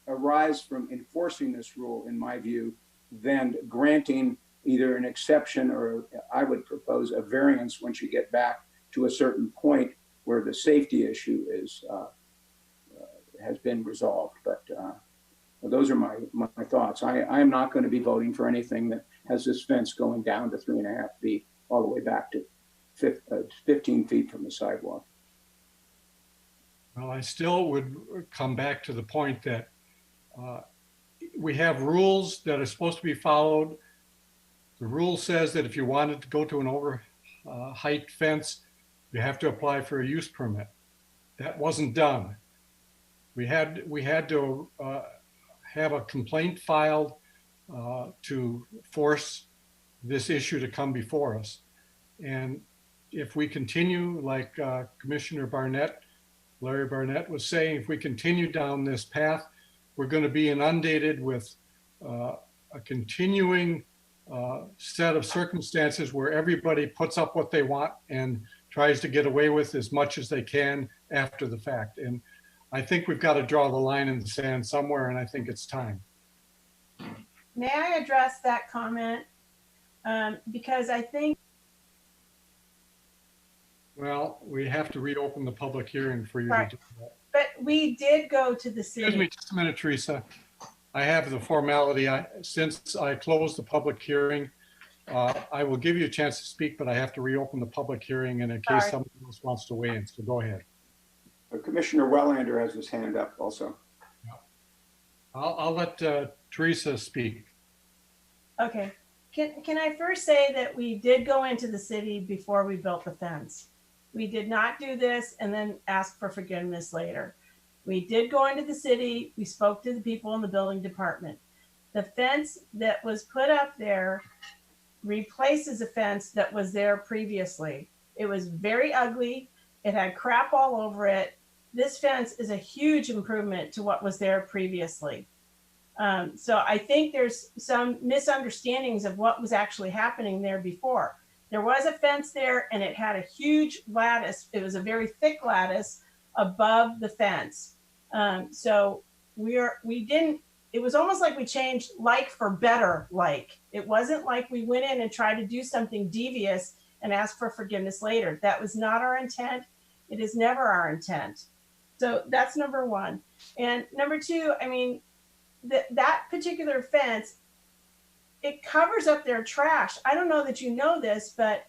arise from enforcing this rule, in my view, than granting either an exception or I would propose a variance once you get back to a certain point where the safety issue is has been resolved. But those are my thoughts. I am not going to be voting for anything that has this fence going down to 3.5 feet all the way back to 15 feet from the sidewalk. Well, I still would come back to the point that we have rules that are supposed to be followed. The rule says that if you wanted to go to an over height fence, you have to apply for a use permit. That wasn't done. We had to have a complaint filed to force this issue to come before us. And if we continue, like Commissioner Barnett, Larry Barnett was saying, if we continue down this path, we're going to be inundated with a continuing set of circumstances where everybody puts up what they want and tries to get away with as much as they can after the fact. And I think we've got to draw the line in the sand somewhere, and I think it's time. May I address that comment? Because I think. Well, we have to reopen the public hearing for you Right. to do that. But we did go to the city. Excuse me just a minute, Theresa. I have the formality. Since I closed the public hearing, I will give you a chance to speak, but I have to reopen the public hearing in case Sorry. someone else wants to weigh in. So go ahead. Commissioner Wellander has his hand up also. I'll let Theresa speak. Okay. Can I first say that we did go into the city before we built the fence? We did not do this and then ask for forgiveness later. We did go into the city. We spoke to the people in the building department. The fence that was put up there replaces a fence that was there previously. It was very ugly. It had crap all over it. This fence is a huge improvement to what was there previously. So I think there's some misunderstandings of what was actually happening there before. There was a fence there and it had a huge lattice. It was a very thick lattice above the fence. So it was almost like we changed like for better like. It wasn't like we went in and tried to do something devious and asked for forgiveness later. That was not our intent. It is never our intent. So that's number one. And number two, I mean, that particular fence, it covers up their trash. I don't know that you know this, but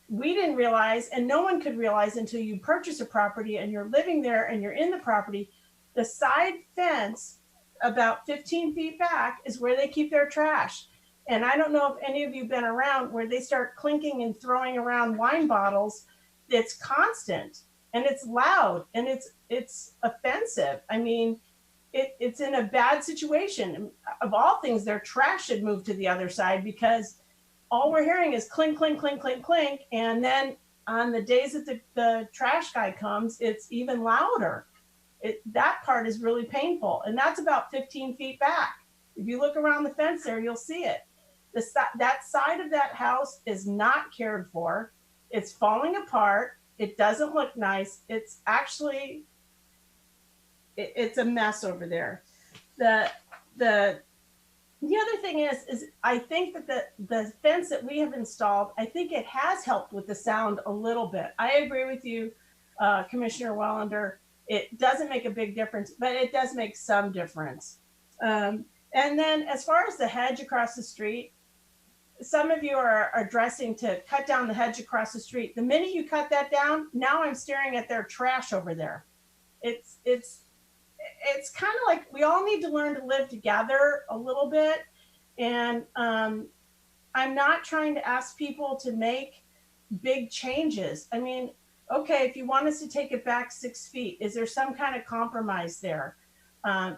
we didn't realize, and no one could realize until you purchase a property and you're living there and you're in the property, the side fence about 15 feet back is where they keep their trash. And I don't know if any of you have been around where they start clinking and throwing around wine bottles. It's constant and it's loud and it's offensive. I mean, it's in a bad situation. Of all things, their trash should move to the other side, because all we're hearing is clink, clink, clink, clink, clink. And then on the days that the trash guy comes, it's even louder. That part is really painful. And that's about 15 feet back. If you look around the fence there, you'll see it. That side of that house is not cared for. It's falling apart. It doesn't look nice. It's actually, it's a mess over there. The other thing is I think that the fence that we have installed, I think it has helped with the sound a little bit. I agree with you, Commissioner Wellender. It doesn't make a big difference, but it does make some difference. And then as far as the hedge across the street, some of you are addressing to cut down the hedge across the street. The minute you cut that down, now I'm staring at their trash over there. It's kind of like we all need to learn to live together a little bit. And I'm not trying to ask people to make big changes. I mean, okay, if you want us to take it back 6 feet, is there some kind of compromise there?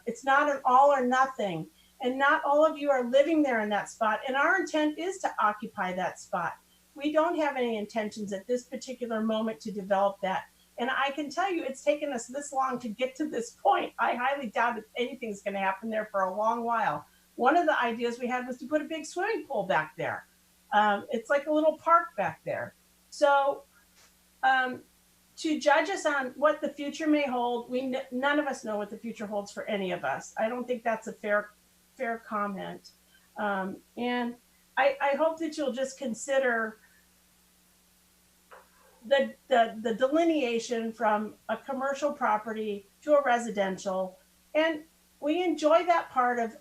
It's not an all or nothing. And not all of you are living there in that spot. And our intent is to occupy that spot. We don't have any intentions at this particular moment to develop that. And I can tell you, it's taken us this long to get to this point. I highly doubt if anything's going to happen there for a long while. One of the ideas we had was to put a big swimming pool back there. It's like a little park back there. So to judge us on what the future may hold, none of us know what the future holds for any of us. I don't think that's a fair comment. And I hope that you'll just consider the delineation from a commercial property to a residential. And we enjoy that part of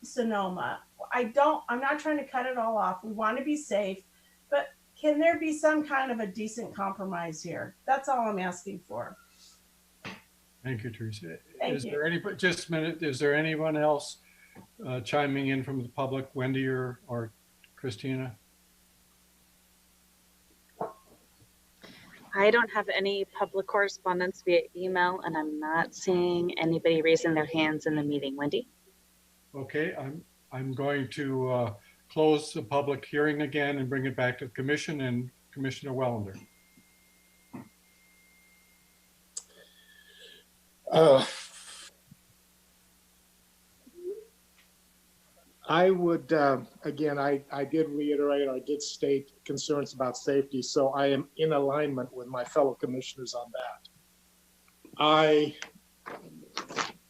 Sonoma. I'm not trying to cut it all off. We want to be safe, but can there be some kind of a decent compromise here? That's all I'm asking for. Thank you, Theresa. Thank you. Just a minute, is there anyone else chiming in from the public, Wendy or Christina? I don't have any public correspondence via email, and I'm not seeing anybody raising their hands in the meeting. Wendy? Okay, I'm going to close the public hearing again and bring it back to the commission and Commissioner Wellender. I would, again, I did reiterate, I did state concerns about safety, so I am in alignment with my fellow commissioners on that. I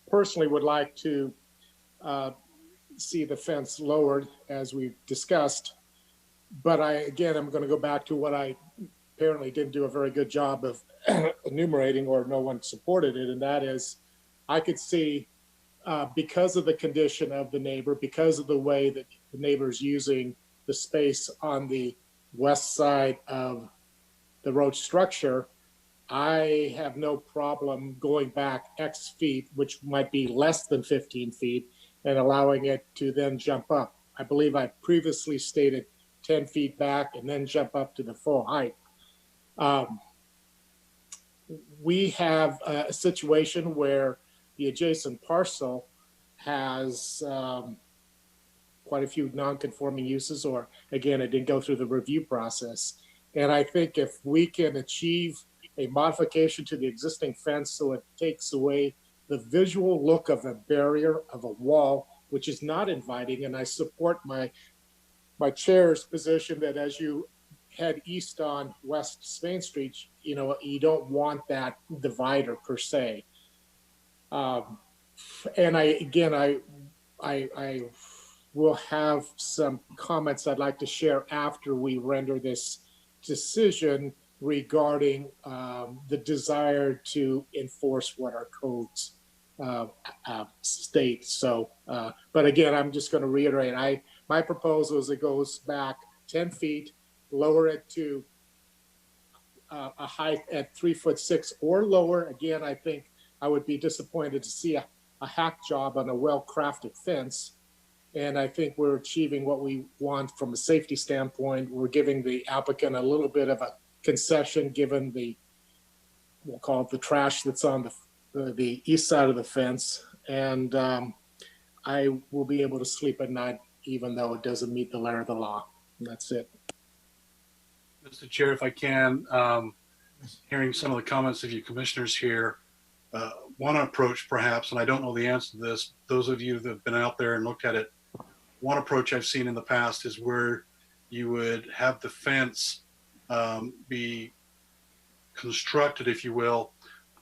personally would like to see the fence lowered, as we've discussed, but I'm going to go back to what I apparently didn't do a very good job of enumerating, or no one supported it, and that is, I could see because of the condition of the neighbor, because of the way that the neighbor's using the space on the west side of the road structure, I have no problem going back X feet, which might be less than 15 feet, and allowing it to then jump up. I believe I previously stated 10 feet back and then jump up to the full height. We have a situation where the adjacent parcel has quite a few non-conforming uses, or again, it didn't go through the review process. And I think if we can achieve a modification to the existing fence so it takes away the visual look of a barrier, of a wall, which is not inviting, and I support my chair's position that as you head east on West Spain Street, you don't want that divider per se. And I will have some comments I'd like to share after we render this decision regarding the desire to enforce what our codes state. So, but again, I'm just going to reiterate, my proposal is it goes back 10 feet, lower it to a height at 3'6" or lower. Again, I think I would be disappointed to see a a hack job on a well-crafted fence. And I think we're achieving what we want from a safety standpoint. We're giving the applicant a little bit of a concession given the, we'll call it the trash that's on the east side of the fence. And I will be able to sleep at night even though it doesn't meet the letter of the law. And that's it. Mr. Chair, if I can, hearing some of the comments of you commissioners here, one approach perhaps, and I don't know the answer to this, those of you that have been out there and looked at it, one approach I've seen in the past is where you would have the fence be constructed, if you will,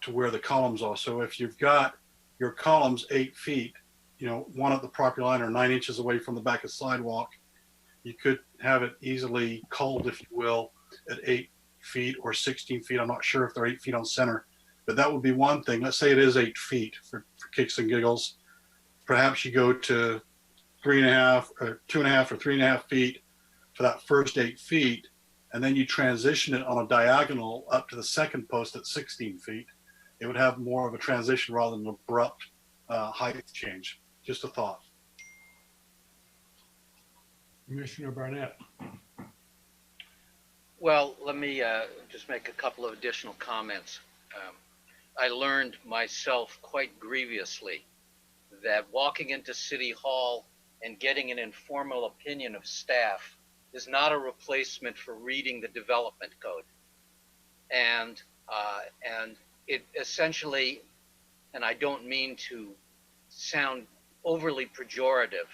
to where the columns are. So if you've got your columns 8 feet, you know, one at the property line or 9 inches away from the back of the sidewalk, you could have it easily culled, if you will, at 8 feet or 16 feet. I'm not sure if they're 8 feet on center, but that would be one thing. Let's say it is 8 feet for kicks and giggles. Perhaps you go to 3.5 or 2.5 or 3.5 feet for that first 8 feet, and then you transition it on a diagonal up to the second post at 16 feet. It would have more of a transition rather than an abrupt height change. Just a thought. Commissioner Barnett. Well, let me just make a couple of additional comments. I learned myself quite grievously that walking into City Hall and getting an informal opinion of staff is not a replacement for reading the development code. And it essentially, and I don't mean to sound overly pejorative,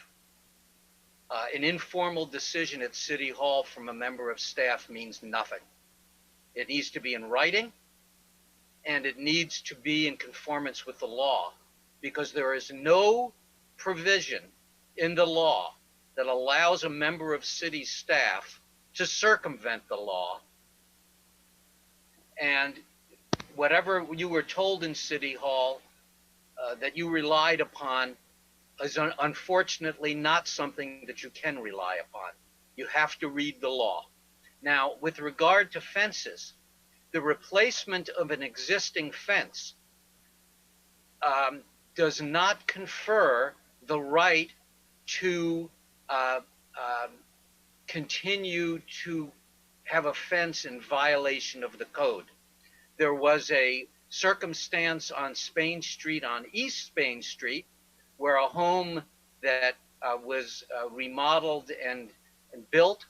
an informal decision at City Hall from a member of staff means nothing. It needs to be in writing, and it needs to be in conformance with the law, because there is no provision in the law that allows a member of city staff to circumvent the law. And whatever you were told in City Hall that you relied upon is unfortunately not something that you can rely upon. You have to read the law. Now, with regard to fences, the replacement of an existing fence does not confer the right to continue to have a fence in violation of the code. There was a circumstance on Spain Street, on East Spain Street, where a home that was remodeled and built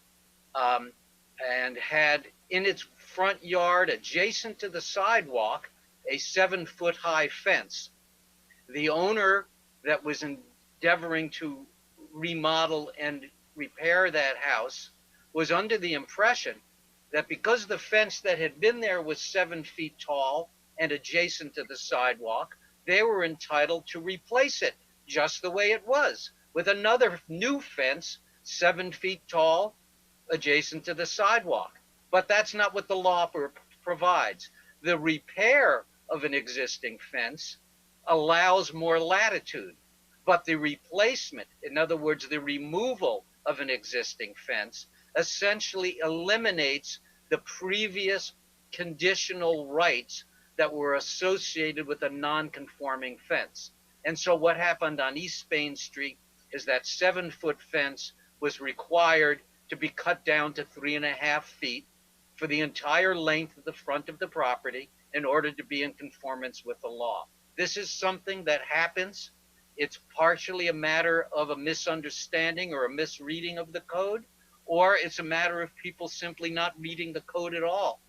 and had in its front yard, adjacent to the sidewalk, a 7-foot-high fence. The owner that was endeavoring to remodel and repair that house was under the impression that because the fence that had been there was 7 feet tall and adjacent to the sidewalk, they were entitled to replace it just the way it was, with another new fence 7 feet tall adjacent to the sidewalk. But that's not what the law provides. The repair of an existing fence allows more latitude, but the replacement, in other words, the removal of an existing fence, essentially eliminates the previous conditional rights that were associated with a non-conforming fence. And so what happened on East Spain Street is that 7-foot fence was required to be cut down to 3.5 feet for the entire length of the front of the property in order to be in conformance with the law. This is something that happens. It's partially a matter of a misunderstanding or a misreading of the code, or it's a matter of people simply not reading the code at all.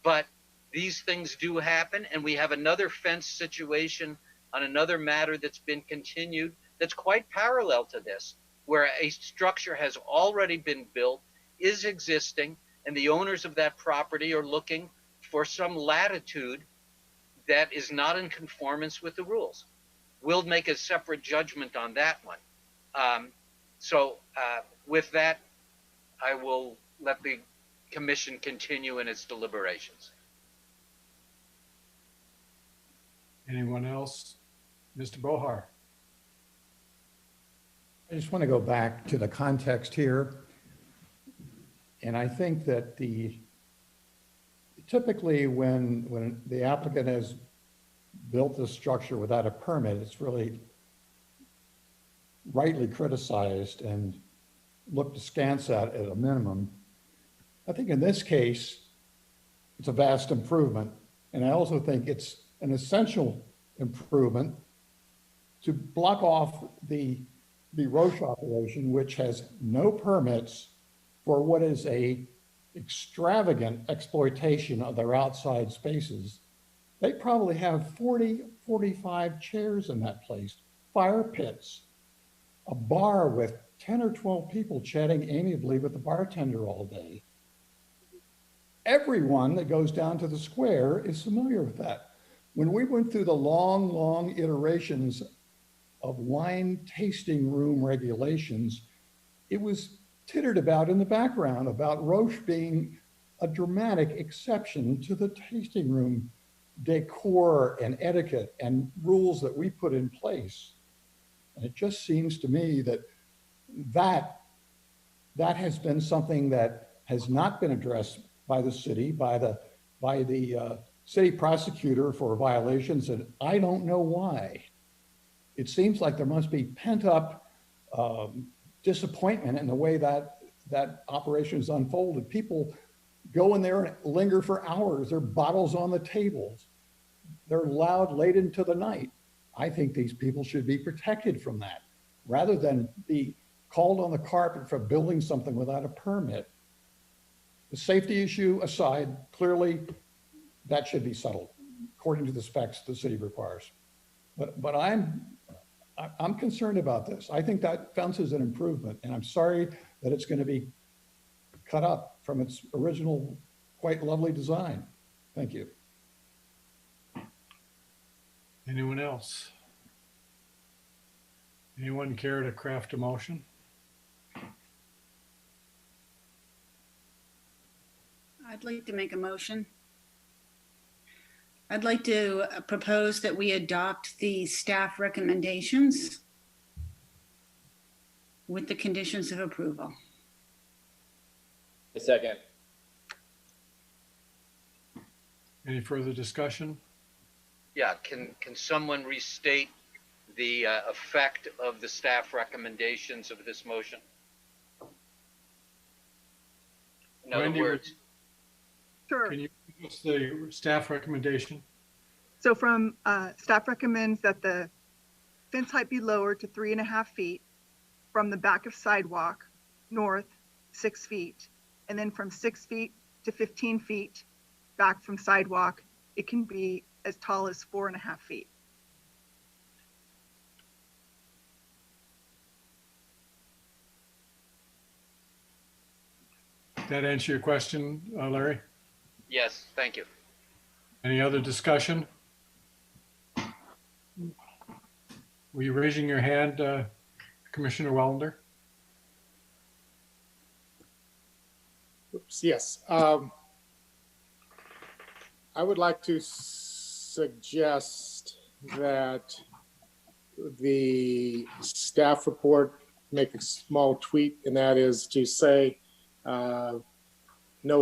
But these things do happen, and we have another fence situation on another matter that's been continued that's quite parallel to this, where a structure has already been built, is existing, and the owners of that property are looking for some latitude that is not in conformance with the rules. We'll make a separate judgment on that one. With that, I will let the commission continue in its deliberations. Anyone else? Mr. Bohar. I just want to go back to the context here. And I think that typically when the applicant has built this structure without a permit, it's really rightly criticized and looked askance at a minimum. I think in this case, it's a vast improvement. And I also think it's an essential improvement to block off the Roche operation, which has no permits for what is a extravagant exploitation of their outside spaces. They probably have 40, 45 chairs in that place, fire pits, a bar with 10 or 12 people chatting amiably with the bartender all day. Everyone that goes down to the square is familiar with that. When we went through the long, long iterations of wine tasting room regulations, it was tittered about in the background about Roche being a dramatic exception to the tasting room decor and etiquette and rules that we put in place. And it just seems to me that that has been something that has not been addressed by the city, by the city prosecutor for violations, and I don't know why. It seems like there must be pent up disappointment in the way that operation is unfolded. People go in there and linger for hours. There are bottles on the tables. They're loud late into the night. I think these people should be protected from that rather than be called on the carpet for building something without a permit. The safety issue aside, clearly that should be settled according to the specs the city requires. But I'm concerned about this. I think that fence is an improvement, and I'm sorry that it's going to be cut up from its original quite lovely design. Thank you. Anyone else? Anyone care to craft a motion? I'd like to make a motion. I'd like to propose that we adopt the staff recommendations with the conditions of approval. A second. Any further discussion? Yeah, can someone restate the effect of the staff recommendations of this motion? In other Wendy, words, Sure. can you give us the staff recommendation? So from staff recommends that the fence height be lowered to 3.5 feet from the back of sidewalk north 6 feet, and then from 6 feet to 15 feet back from sidewalk, it can be as tall as 4.5 feet. That answer your question, Larry? yes, thank you. Any other discussion? Were you raising your hand, Commissioner Wellender? Oops, yes. I would like to suggest that the staff report make a small tweak, and that is to say no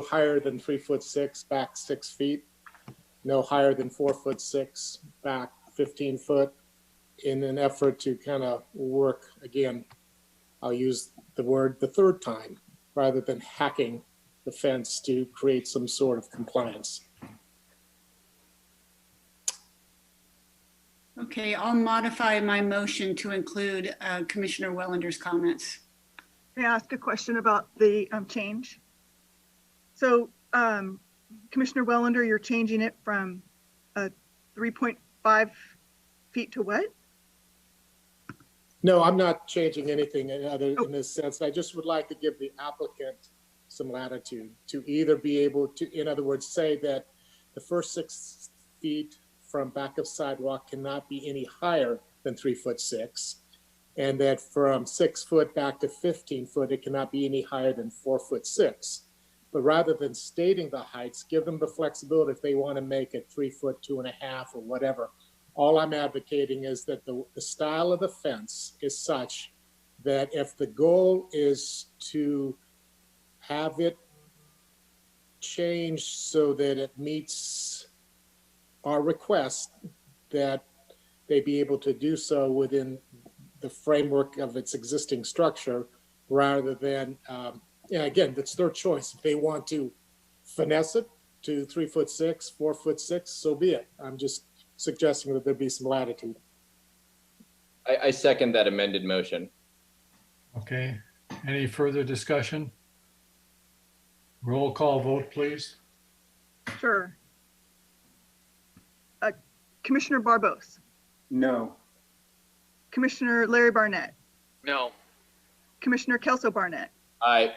higher than 3'6", back 6 feet, no higher than 4'6", back 15 foot, in an effort to kind of work, again, I'll use the word the third time, rather than hacking the fence to create some sort of compliance. Okay, I'll modify my motion to include Commissioner Wellender's comments. May I ask a question about the change? So Commissioner Wellender, you're changing it from 3.5 feet to what? No, I'm not changing anything in this sense. I just would like to give the applicant some latitude to either be able to, in other words, say that the first 6 feet from back of sidewalk cannot be any higher than 3'6", and that from 6 foot back to 15 foot, it cannot be any higher than 4'6". But rather than stating the heights, give them the flexibility if they want to make it 3 foot, 2.5 or whatever. All I'm advocating is that the style of the fence is such that if the goal is to have it changed so that it meets our request, that they be able to do so within the framework of its existing structure rather than, again, that's their choice. If they want to finesse it to 3'6", 4'6", so be it. I'm just suggesting that there be some latitude. I second that amended motion. Okay, any further discussion? Roll call vote, please. Sure. Commissioner Barbos, No. Commissioner Larry Barnett, No. Commissioner Kelso Barnett, Aye.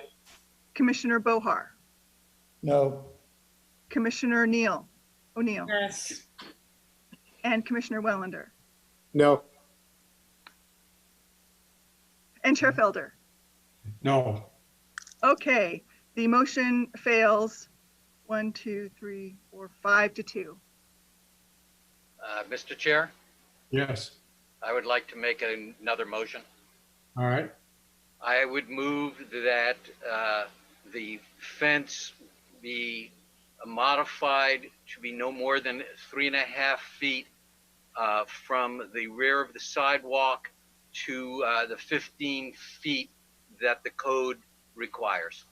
Commissioner Bohar, No. Commissioner O'Neill, Yes. and Commissioner Wellender, No. and Chair Felder. No. Okay, the motion fails 1, 2, 3, 4, 5-2. Mr. Chair, Yes. I would like to make another motion. All right. I would move that the fence be modified to be no more than 3.5 feet from the rear of the sidewalk to the 15 feet that the code requires.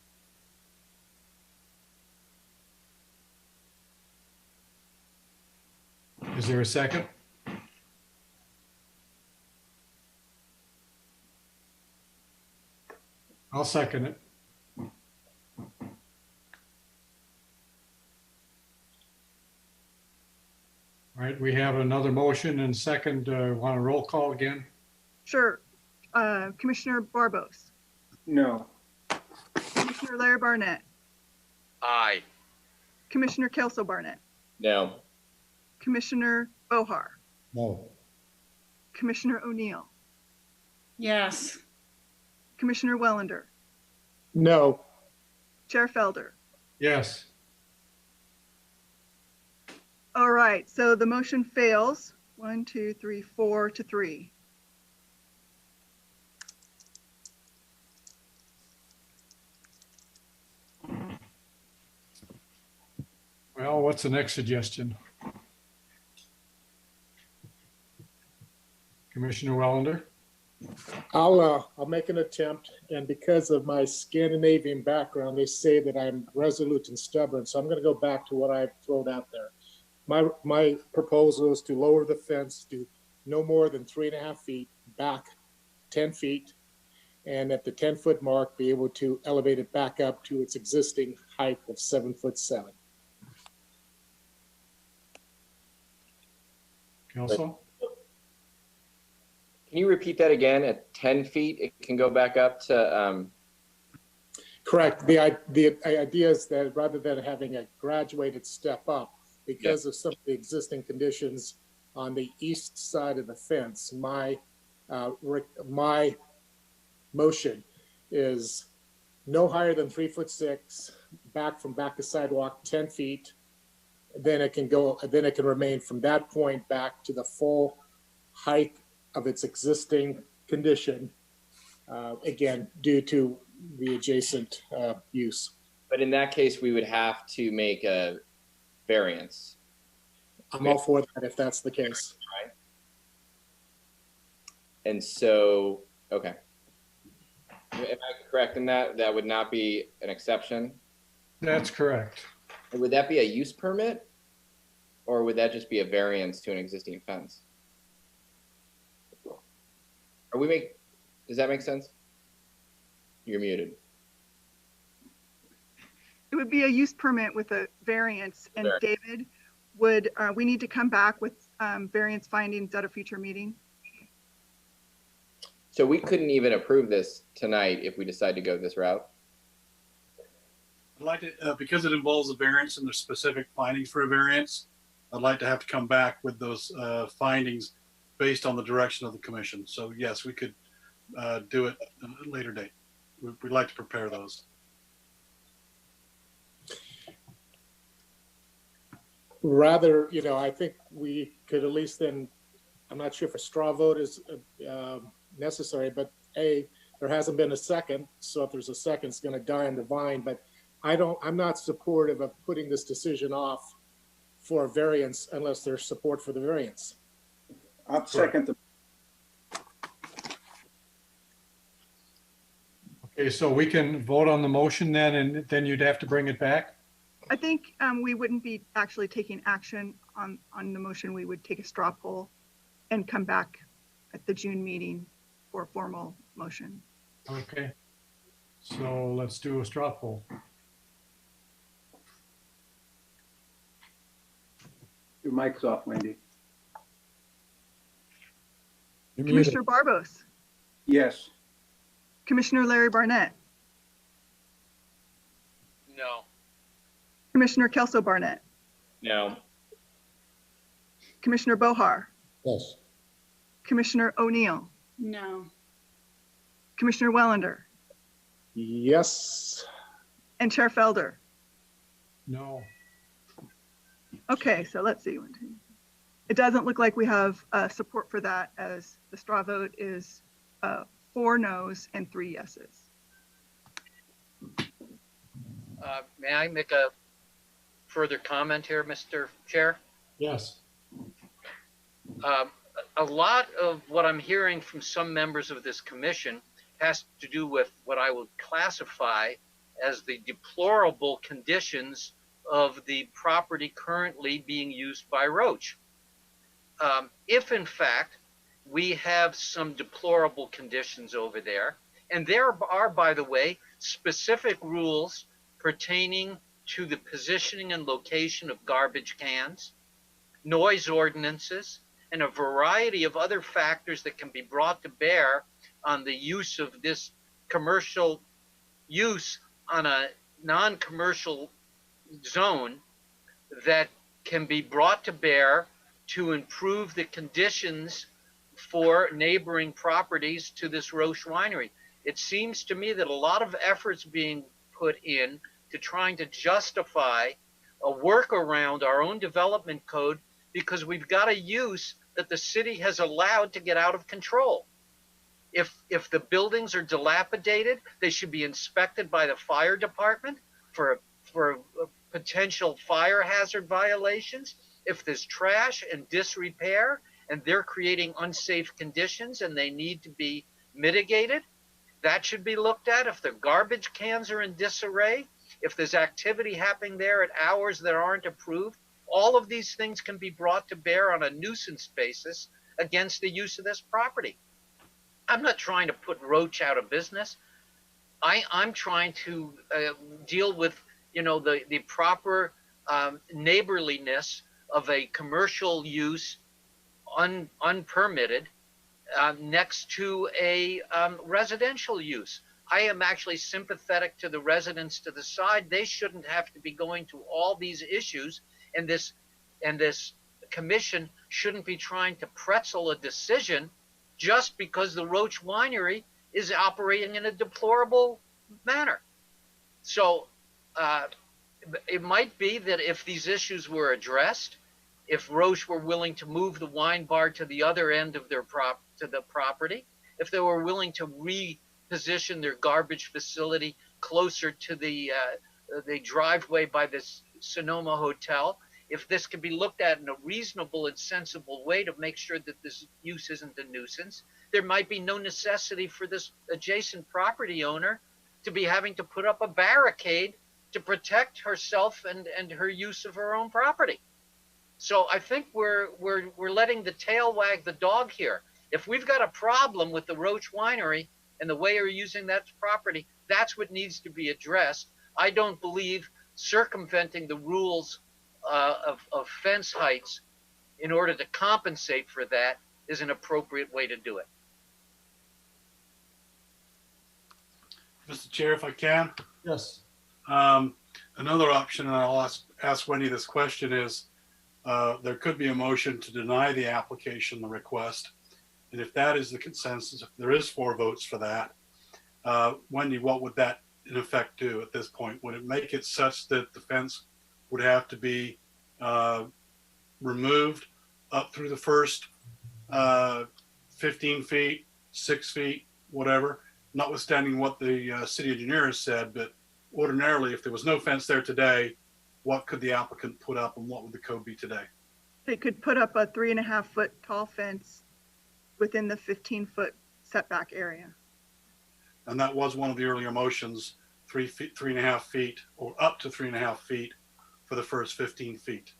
Is there a second? I'll second it. All right, we have another motion and second. Want a roll call again? Sure. Commissioner Barbos, No. Commissioner Larry Barnett, Aye. Commissioner Kelso Barnett, No. Commissioner Bohar, No. Commissioner O'Neill, Yes. Commissioner Wellender, No. Chair Felder. Yes. All right, so the motion fails 1, 2, 3, 4-3. Well, what's the next suggestion? Commissioner Wellender? I'll make an attempt, and because of my Scandinavian background, they say that I'm resolute and stubborn, so I'm going to go back to what I've thrown out there. My proposal is to lower the fence to no more than 3.5 feet back 10 feet, and at the 10-foot mark, be able to elevate it back up to its existing height of 7'7". Council? Can you repeat that again? At 10 feet, it can go back up to, Correct. The idea is that rather than having a graduated step up, because of some of the existing conditions on the east side of the fence, my motion is no higher than 3'6", back from back to sidewalk 10 feet. Then it can go. Then it can remain from that point back to the full height of its existing condition. Again, due to the adjacent use. but in that case, we would have to make a variance. I'm all for that if that's the case. And so, okay. Am I correct in that? That would not be an exception? That's correct. And would that be a use permit? Or would that just be a variance to an existing fence? Does that make sense? You're muted. It would be a use permit with a variance, and David, would we need to come back with variance findings at a future meeting? So we couldn't even approve this tonight if we decide to go this route? I'd like to, because it involves a variance and there's specific findings for a variance, I'd like to have to come back with those findings based on the direction of the commission. So yes, we could do it at a later date. We'd like to prepare those. Rather, I think we could at least then, I'm not sure if a straw vote is necessary, but there hasn't been a second. So if there's a second, it's going to die on the vine. But I'm not supportive of putting this decision off for a variance unless there's support for the variance. I'll second the, Okay, so we can vote on the motion then, and then you'd have to bring it back? I think we wouldn't be actually taking action on the motion. We would take a straw poll and come back at the June meeting for a formal motion. Okay. So let's do a straw poll. your mic's off, Wendy. You're muted. Commissioner Barbos, Yes. Commissioner Larry Barnett, No. Commissioner Kelso Barnett, No. Commissioner Bohar, Yes. Commissioner O'Neill, No. Commissioner Wellender, Yes. and Chair Felder. No. Okay, so let's see. It doesn't look like we have support for that, as the straw vote is 4 noes and 3 yeses. May I make a further comment here, Mr. Chair? Yes. A lot of what I'm hearing from some members of this commission has to do with what I would classify as the deplorable conditions of the property currently being used by Roach. If in fact we have some deplorable conditions over there, and there are, by the way, specific rules pertaining to the positioning and location of garbage cans, noise ordinances, and a variety of other factors that can be brought to bear on the use of this commercial use on a non-commercial zone that can be brought to bear to improve the conditions for neighboring properties to this Roche winery. It seems to me that a lot of efforts being put in to trying to justify a workaround our own development code because we've got a use that the city has allowed to get out of control. If the buildings are dilapidated, they should be inspected by the fire department for potential fire hazard violations. If there's trash and disrepair and they're creating unsafe conditions and they need to be mitigated, that should be looked at. If the garbage cans are in disarray, if there's activity happening there at hours that aren't approved, all of these things can be brought to bear on a nuisance basis against the use of this property. I'm not trying to put Roach out of business. I'm trying to deal with, the proper neighborliness of a commercial use unpermitted next to a residential use. I am actually sympathetic to the residents to the side. They shouldn't have to be going to all these issues, and this commission shouldn't be trying to pretzel a decision just because the Roach Winery is operating in a deplorable manner. So it might be that if these issues were addressed, if Roche were willing to move the wine bar to the other end of their property, if they were willing to reposition their garbage facility closer to the driveway by this Sonoma Hotel, if this could be looked at in a reasonable and sensible way to make sure that this use isn't a nuisance, there might be no necessity for this adjacent property owner to be having to put up a barricade to protect herself and her use of her own property. So I think we're letting the tail wag the dog here. If we've got a problem with the Roach Winery and the way you're using that property, that's what needs to be addressed. I don't believe circumventing the rules of fence heights in order to compensate for that is an appropriate way to do it. Mr. Chair, if I can. Yes. Another option, and I'll ask Wendy this question, is there could be a motion to deny the application, the request. And if that is the consensus, if there is 4 votes for that, Wendy, what would that in effect do at this point? Would it make it such that the fence would have to be removed up through the first 15 feet, 6 feet, whatever, notwithstanding what the city engineer has said, but ordinarily, if there was no fence there today, what could the applicant put up and what would the code be today? They could put up a 3.5-foot tall fence within the 15-foot setback area. And that was one of the earlier motions, 3 feet, 3.5 feet, or up to 3.5 feet for the first 15 feet.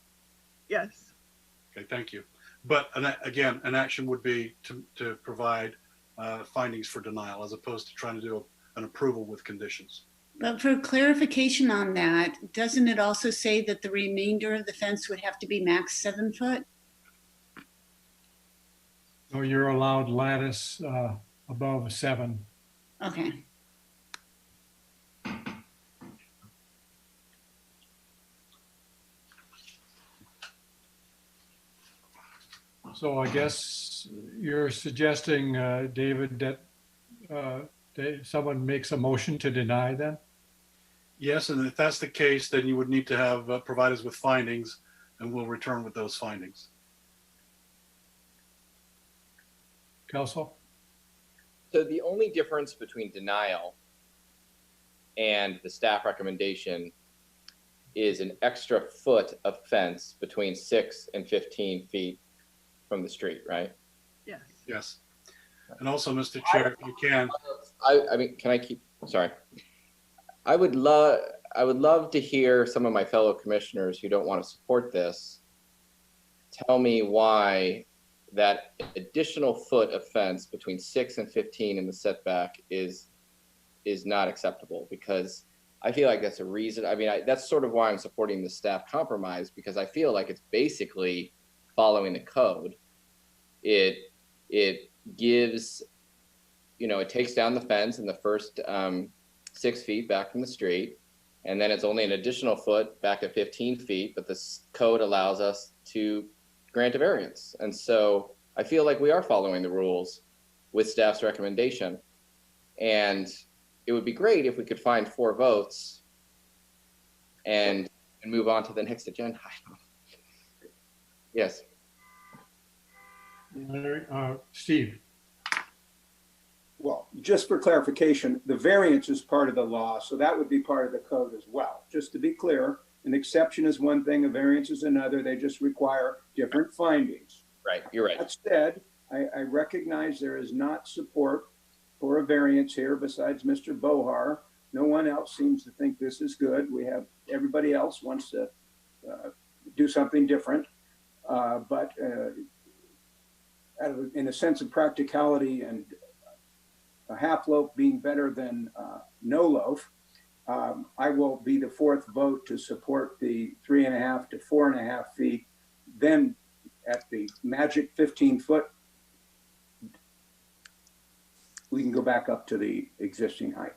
Yes. Okay, thank you. But again, an action would be to provide findings for denial as opposed to trying to do an approval with conditions. But for clarification on that, doesn't it also say that the remainder of the fence would have to be max 7 foot? So you're allowed lattice above 7. Okay. So I guess you're suggesting, David, that someone makes a motion to deny then? Yes, and if that's the case, then you would need to have provide us with findings, and we'll return with those findings. Kelso? So the only difference between denial and the staff recommendation is an extra foot of fence between 6 and 15 feet from the street, right? Yes. Yes. And also, Mr. Chair, if you can. I mean, can I keep, sorry. I would love to hear some of my fellow commissioners who don't want to support this tell me why that additional foot of fence between 6 and 15 in the setback is not acceptable, because I feel like that's a reason. I mean, that's sort of why I'm supporting the staff compromise, because I feel like it's basically following the code. It gives, it takes down the fence in the first 6 feet back from the street, and then it's only an additional foot back at 15 feet, but this code allows us to grant a variance. And so I feel like we are following the rules with staff's recommendation. And it would be great if we could find 4 votes and move on to the next agenda. Yes. Steve? Well, just for clarification, the variance is part of the law, so that would be part of the code as well. Just to be clear, an exception is one thing, a variance is another. They just require different findings. Right, you're right. That said, I recognize there is not support for a variance here besides Mr. Bohar. No one else seems to think this is good. Everybody else wants to do something different. But in a sense of practicality and a half loaf being better than no loaf, I will be the 4th vote to support the 3.5 to 4.5 feet. Then at the magic 15 foot, we can go back up to the existing height.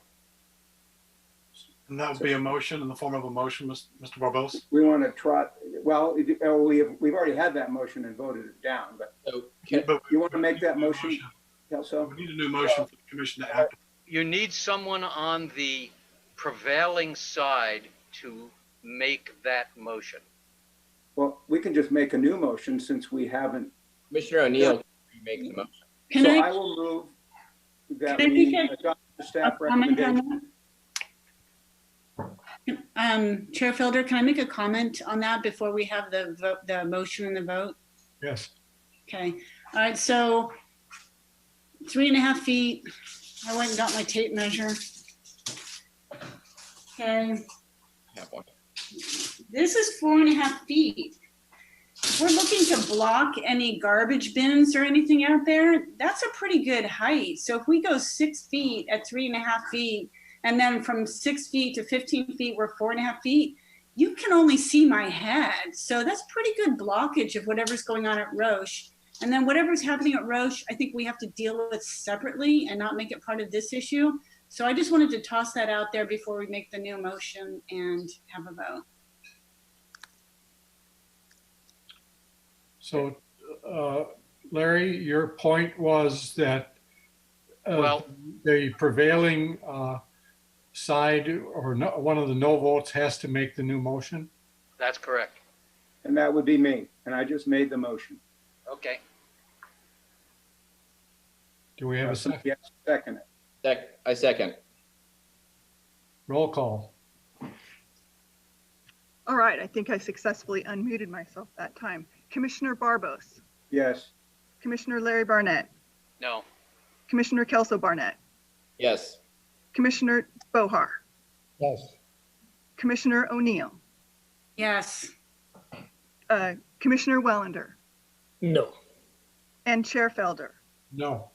And that would be a motion in the form of a motion, Mr. Barbos? We want to trot, well, we've already had that motion and voted it down, but you want to make that motion, Kelso? We need a new motion for the commission to act. You need someone on the prevailing side to make that motion. Well, we can just make a new motion since we haven't. Commissioner O'Neill, you make the motion. I will move that we adopt the staff recommendation. Chair Felder, can I make a comment on that before we have the motion and the vote? Yes. Okay. All right. So 3.5 feet. I went and got my tape measure. Okay. I have one. This is 4.5 feet. If we're looking to block any garbage bins or anything out there, that's a pretty good height. So if we go 6 feet at 3.5 feet, and then from 6 feet to 15 feet, we're 4.5 feet, you can only see my head. So that's pretty good blockage of whatever's going on at Roche. And then whatever's happening at Roche, I think we have to deal with separately and not make it part of this issue. So I just wanted to toss that out there before we make the new motion and have a vote. So, Larry, your point was that the prevailing side or no, one of the no votes has to make the new motion? That's correct. And that would be me. And I just made the motion. Okay. Do we have a second? Yes, second it. I second. Roll call. All right, I think I successfully unmuted myself that time. Commissioner Barbos, Yes. Commissioner Larry Barnett, No. Commissioner Kelso Barnett, Yes. Commissioner Bohar, Yes. Commissioner O'Neill, Yes. Commissioner Wellender, No. and Chair Felder. No.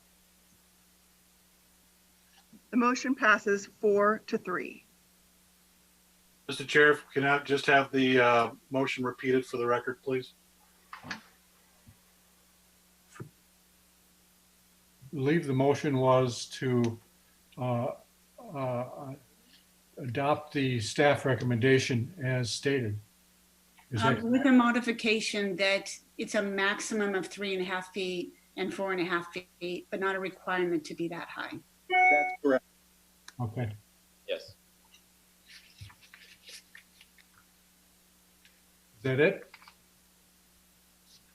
The motion passes 4-3. Mr. Chair, if we can just have the motion repeated for the record, please. I believe the motion was to adopt the staff recommendation as stated. Is that With a modification that it's a maximum of 3.5 feet and 4.5 feet, but not a requirement to be that high. That's correct. okay? Yes. Is that it?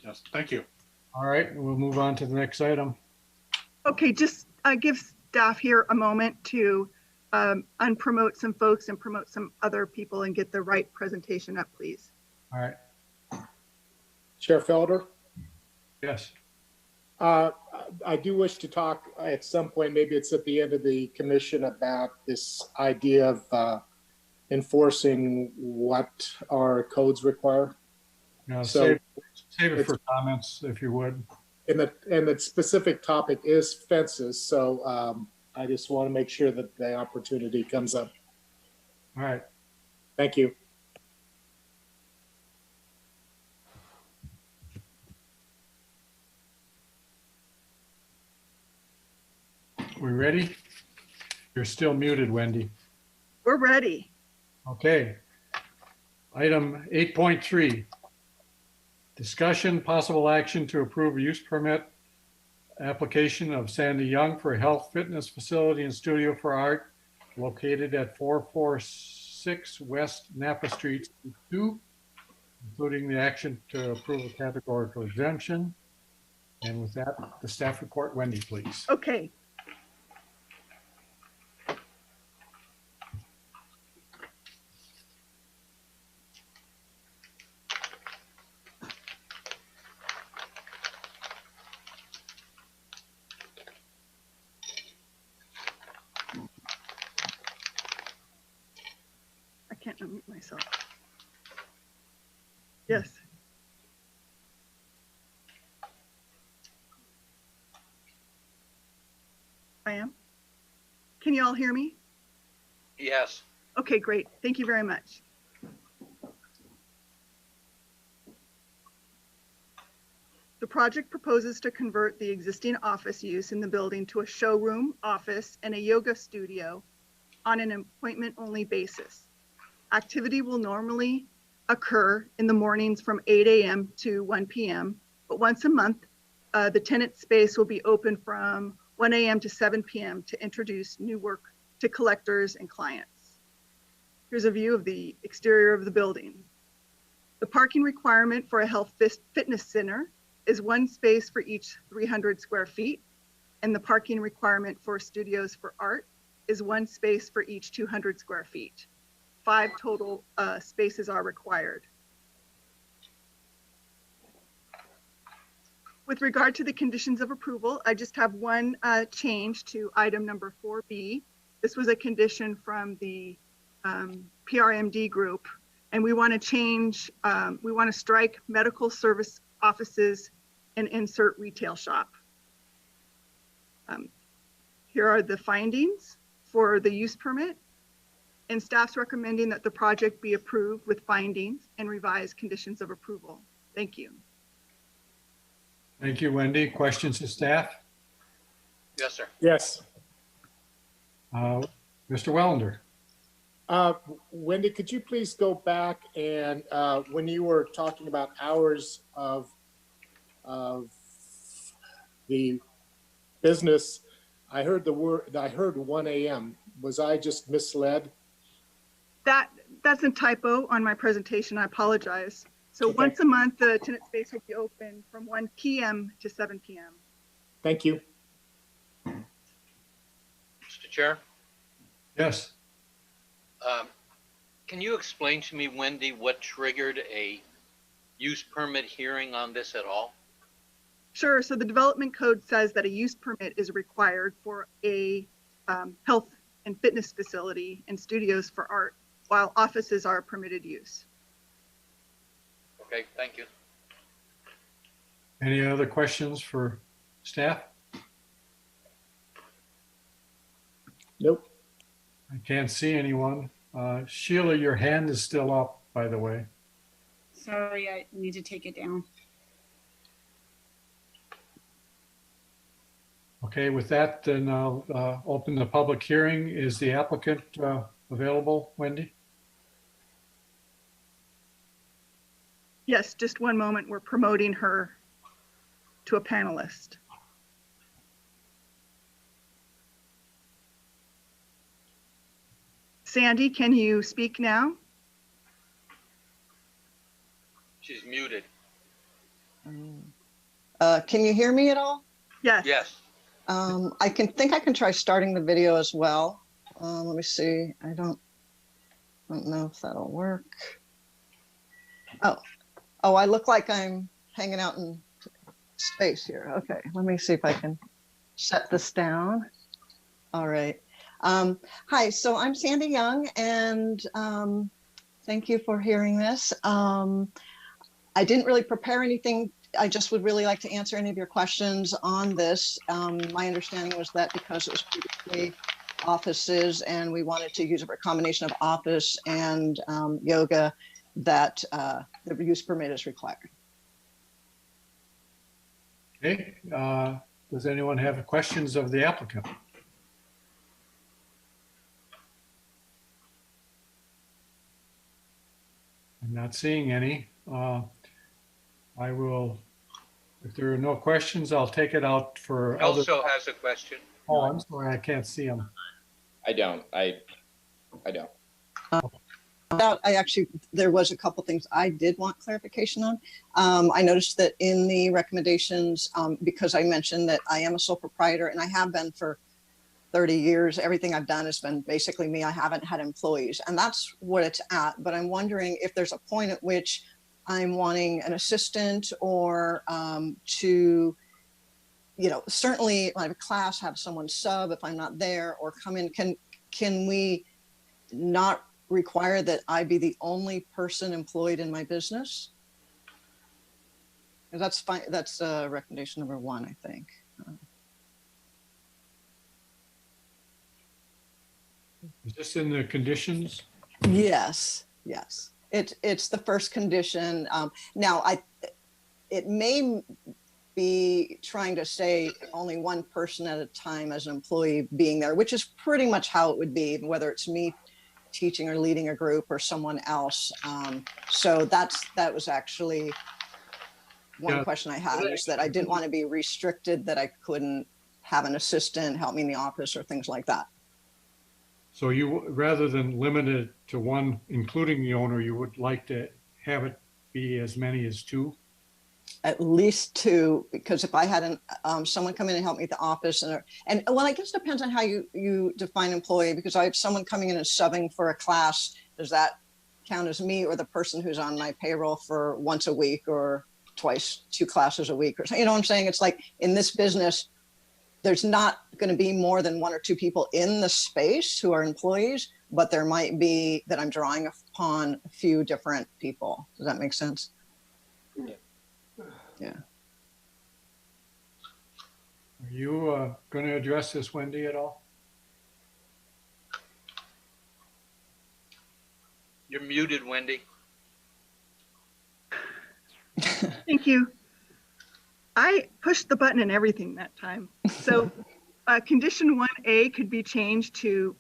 Yes, thank you. All right, we'll move on to the next item. Okay, just give staff here a moment to unpromote some folks and promote some other people and get the right presentation up, please. All right, Chair Felder, yes. I do wish to talk at some point, maybe it's at the end of the commission, about this idea of enforcing what our codes require. Yeah, So save it for comments if you would. And the specific topic is fences. So I just want to make sure that the opportunity comes up. All right. Thank you. We ready? You're still muted, Wendy. We're ready. Okay. Item 8.3. Discussion, possible action to approve a use permit application of Sandy Young for a health fitness facility and studio for art located at 446 West Napa Street, 2, including the action to approve a categorical exemption. And with that, the staff report, Wendy, please. Okay. I can't unmute myself. Yes. I am. Can you all hear me? Yes. Okay, great. Thank you very much. The project proposes to convert the existing office use in the building to a showroom, office, and a yoga studio on an appointment-only basis. Activity will normally occur in the mornings from 8 a.m. to 1 p.m., but once a month, the tenant space will be open from 1 a.m. to 7 p.m. to introduce new work to collectors and clients. Here's a view of the exterior of the building. The parking requirement for a health fitness center is 1 space for each 300 square feet, and the parking requirement for studios for art is 1 space for each 200 square feet. 5 total spaces are required. With regard to the conditions of approval, I just have one change to item number 4B. This was a condition from the PRMD group, and we want to change, we want to strike medical service offices and insert retail shop. Here are the findings for the use permit, and staff's recommending that the project be approved with findings and revised conditions of approval. Thank you. Thank you, Wendy. Questions to staff? Yes, sir. Yes. Mr. Wellender. Wendy, could you please go back and when you were talking about hours of the business, I heard the word, I heard 1 a.m. Was I just misled? That's a typo on my presentation. I apologize. So Okay. once a month, the tenant space will be open from 1 p.m. to 7 p.m. Thank you. Mr. Chair, Yes. can you explain to me, Wendy, what triggered a use permit hearing on this at all? Sure. So the development code says that a use permit is required for a health and fitness facility and studios for art, while offices are permitted use. Okay, thank you. Any other questions for staff? Nope. I can't see anyone. Sheila, your hand is still up, by the way. Sorry, I need to take it down. Okay, with that, then I'll open the public hearing. Is the applicant available, Wendy? Yes, just one moment. We're promoting her to a panelist. Sandy, can you speak now? She's muted. Can you hear me at all? Yes. Yes. I think I can try starting the video as well. Let me see. I don't know if that'll work. Oh, I look like I'm hanging out in space here. Okay, let me see if I can set this down. All right. Hi, so I'm Sandy Young, and thank you for hearing this. I didn't really prepare anything. I just would really like to answer any of your questions on this. My understanding was that because it was previously offices and we wanted to use it for a combination of office and yoga, that the use permit is required. Okay, does anyone have questions of the applicant? I'm not seeing any. I will, if there are no questions, I'll take it out for other. Also has a question. Oh, I'm sorry, I can't see him. I don't. I don't. There was a couple things I did want clarification on. I noticed that in the recommendations, because I mentioned that I am a sole proprietor and I have been for 30 years, everything I've done has been basically me. I haven't had employees, and that's what it's at. But I'm wondering if there's a point at which I'm wanting an assistant or to, certainly when I have a class, have someone sub if I'm not there or come in. Can we not require that I be the only person employed in my business? That's fine. That's recommendation number 1, I think. Is this in the conditions? Yes. It's the first condition. Now, it may be trying to say only one person at a time as an employee being there, which is pretty much how it would be, whether it's me teaching or leading a group or someone else. So that was actually one question I had, is that I didn't want to be restricted, that I couldn't have an assistant help me in the office or things like that. So you, rather than limit it to one, including the owner, you would like to have it be as many as 2? At least 2, because if I had someone come in and help me at the office, and well, I guess it depends on how you define employee, because I have someone coming in and subbing for a class. Does that count as me, or the person who's on my payroll for once a week or twice, 2 classes a week, or something? You know what I'm saying? It's like in this business, there's not going to be more than 1 or 2 people in the space who are employees, but there might be that I'm drawing upon a few different people. Does that make sense? Yeah. Are you going to address this, Wendy, at all? You're muted, Wendy. Thank you. I pushed the button and everything that time. So condition 1A could be changed to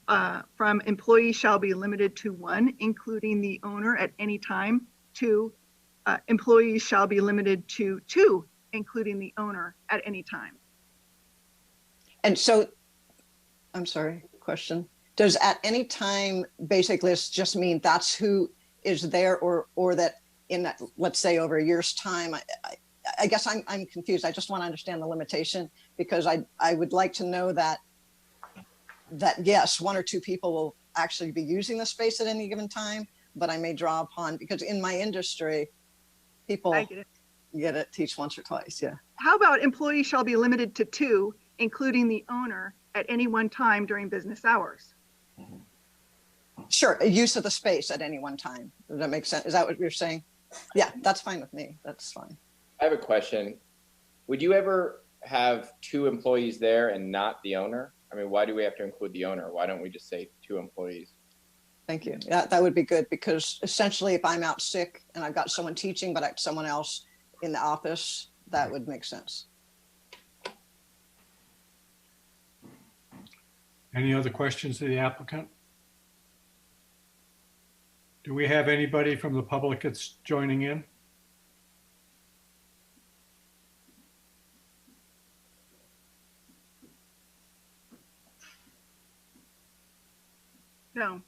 from employee shall be limited to 1, including the owner at any time, to employees shall be limited to 2, including the owner at any time. And so, I'm sorry, question. Does at any time basically just mean that's who is there, or that in that, let's say over a year's time? I guess I'm confused. I just want to understand the limitation, because I would like to know that yes, 1 or 2 people will actually be using the space at any given time, but I may draw upon, because in my industry, people I get it. get it, teach once or twice, yeah. How about employees shall be limited to 2, including the owner, at any one time during business hours? Sure, use of the space at any one time. Does that make sense? Is that what you're saying? Yeah, that's fine with me. That's fine. I have a question. Would you ever have 2 employees there and not the owner? I mean, why do we have to include the owner? Why don't we just say 2 employees? Thank you. Yeah, that would be good, because essentially if I'm out sick and I've got someone teaching, but I have someone else in the office, that would make sense. Any other questions to the applicant? Do we have anybody from the public that's joining in? No.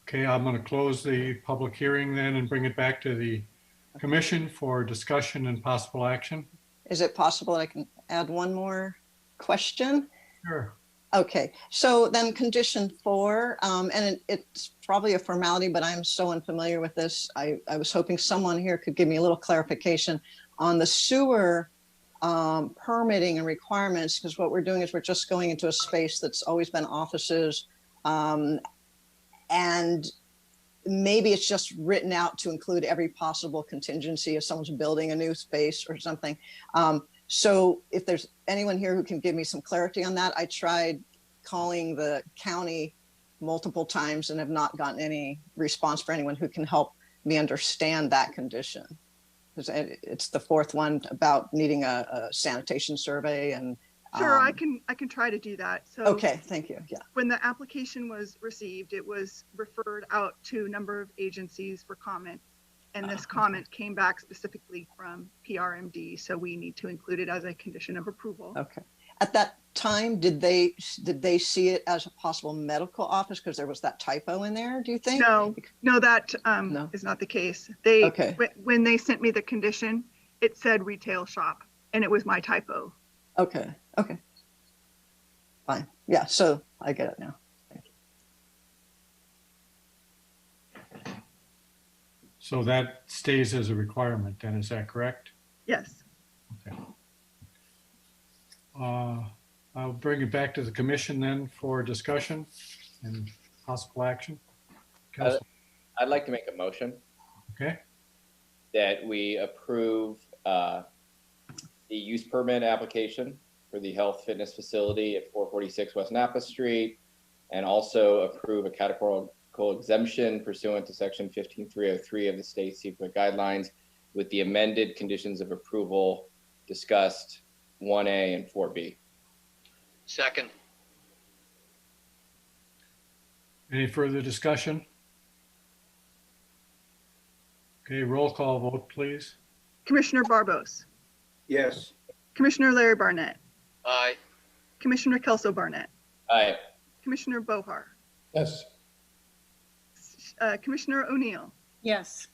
Okay, I'm going to close the public hearing then and bring it back to the commission for discussion and possible action. Is it possible I can add one more question? Sure. Okay, so then condition 4, and it's probably a formality, but I'm so unfamiliar with this. I was hoping someone here could give me a little clarification on the sewer permitting and requirements, because what we're doing is we're just going into a space that's always been offices, and maybe it's just written out to include every possible contingency if someone's building a new space or something. So if there's anyone here who can give me some clarity on that, I tried calling the county multiple times and have not gotten any response for anyone who can help me understand that condition. Because it's the 4th one about needing a sanitation survey and. Sure, I can try to do that. So Okay, thank you. Yeah. when the application was received, it was referred out to a number of agencies for comment. And this comment came back specifically from PRMD, so we need to include it as a condition of approval. Okay. At that time, did they see it as a possible medical office because there was that typo in there, do you think? No, that No. is not the case. They Okay. When they sent me the condition, it said retail shop, and it was my typo. Okay, okay. Fine. Yeah, so I get it now. Thank you. So that stays as a requirement then, is that correct? Yes. Okay. I'll bring it back to the commission then for discussion and possible action. Council. I'd like to make a motion Okay, that we approve the use permit application for the health fitness facility at 446 West Napa Street, and also approve a categorical exemption pursuant to section 15303 of the state secret guidelines with the amended conditions of approval discussed 1A and 4B. Second. any further discussion? Okay, roll call vote, please. Commissioner Barbos, Yes. Commissioner Larry Barnett, Aye. Commissioner Kelso Barnett, Aye. Commissioner Bohar, Yes. Commissioner O'Neill, Yes.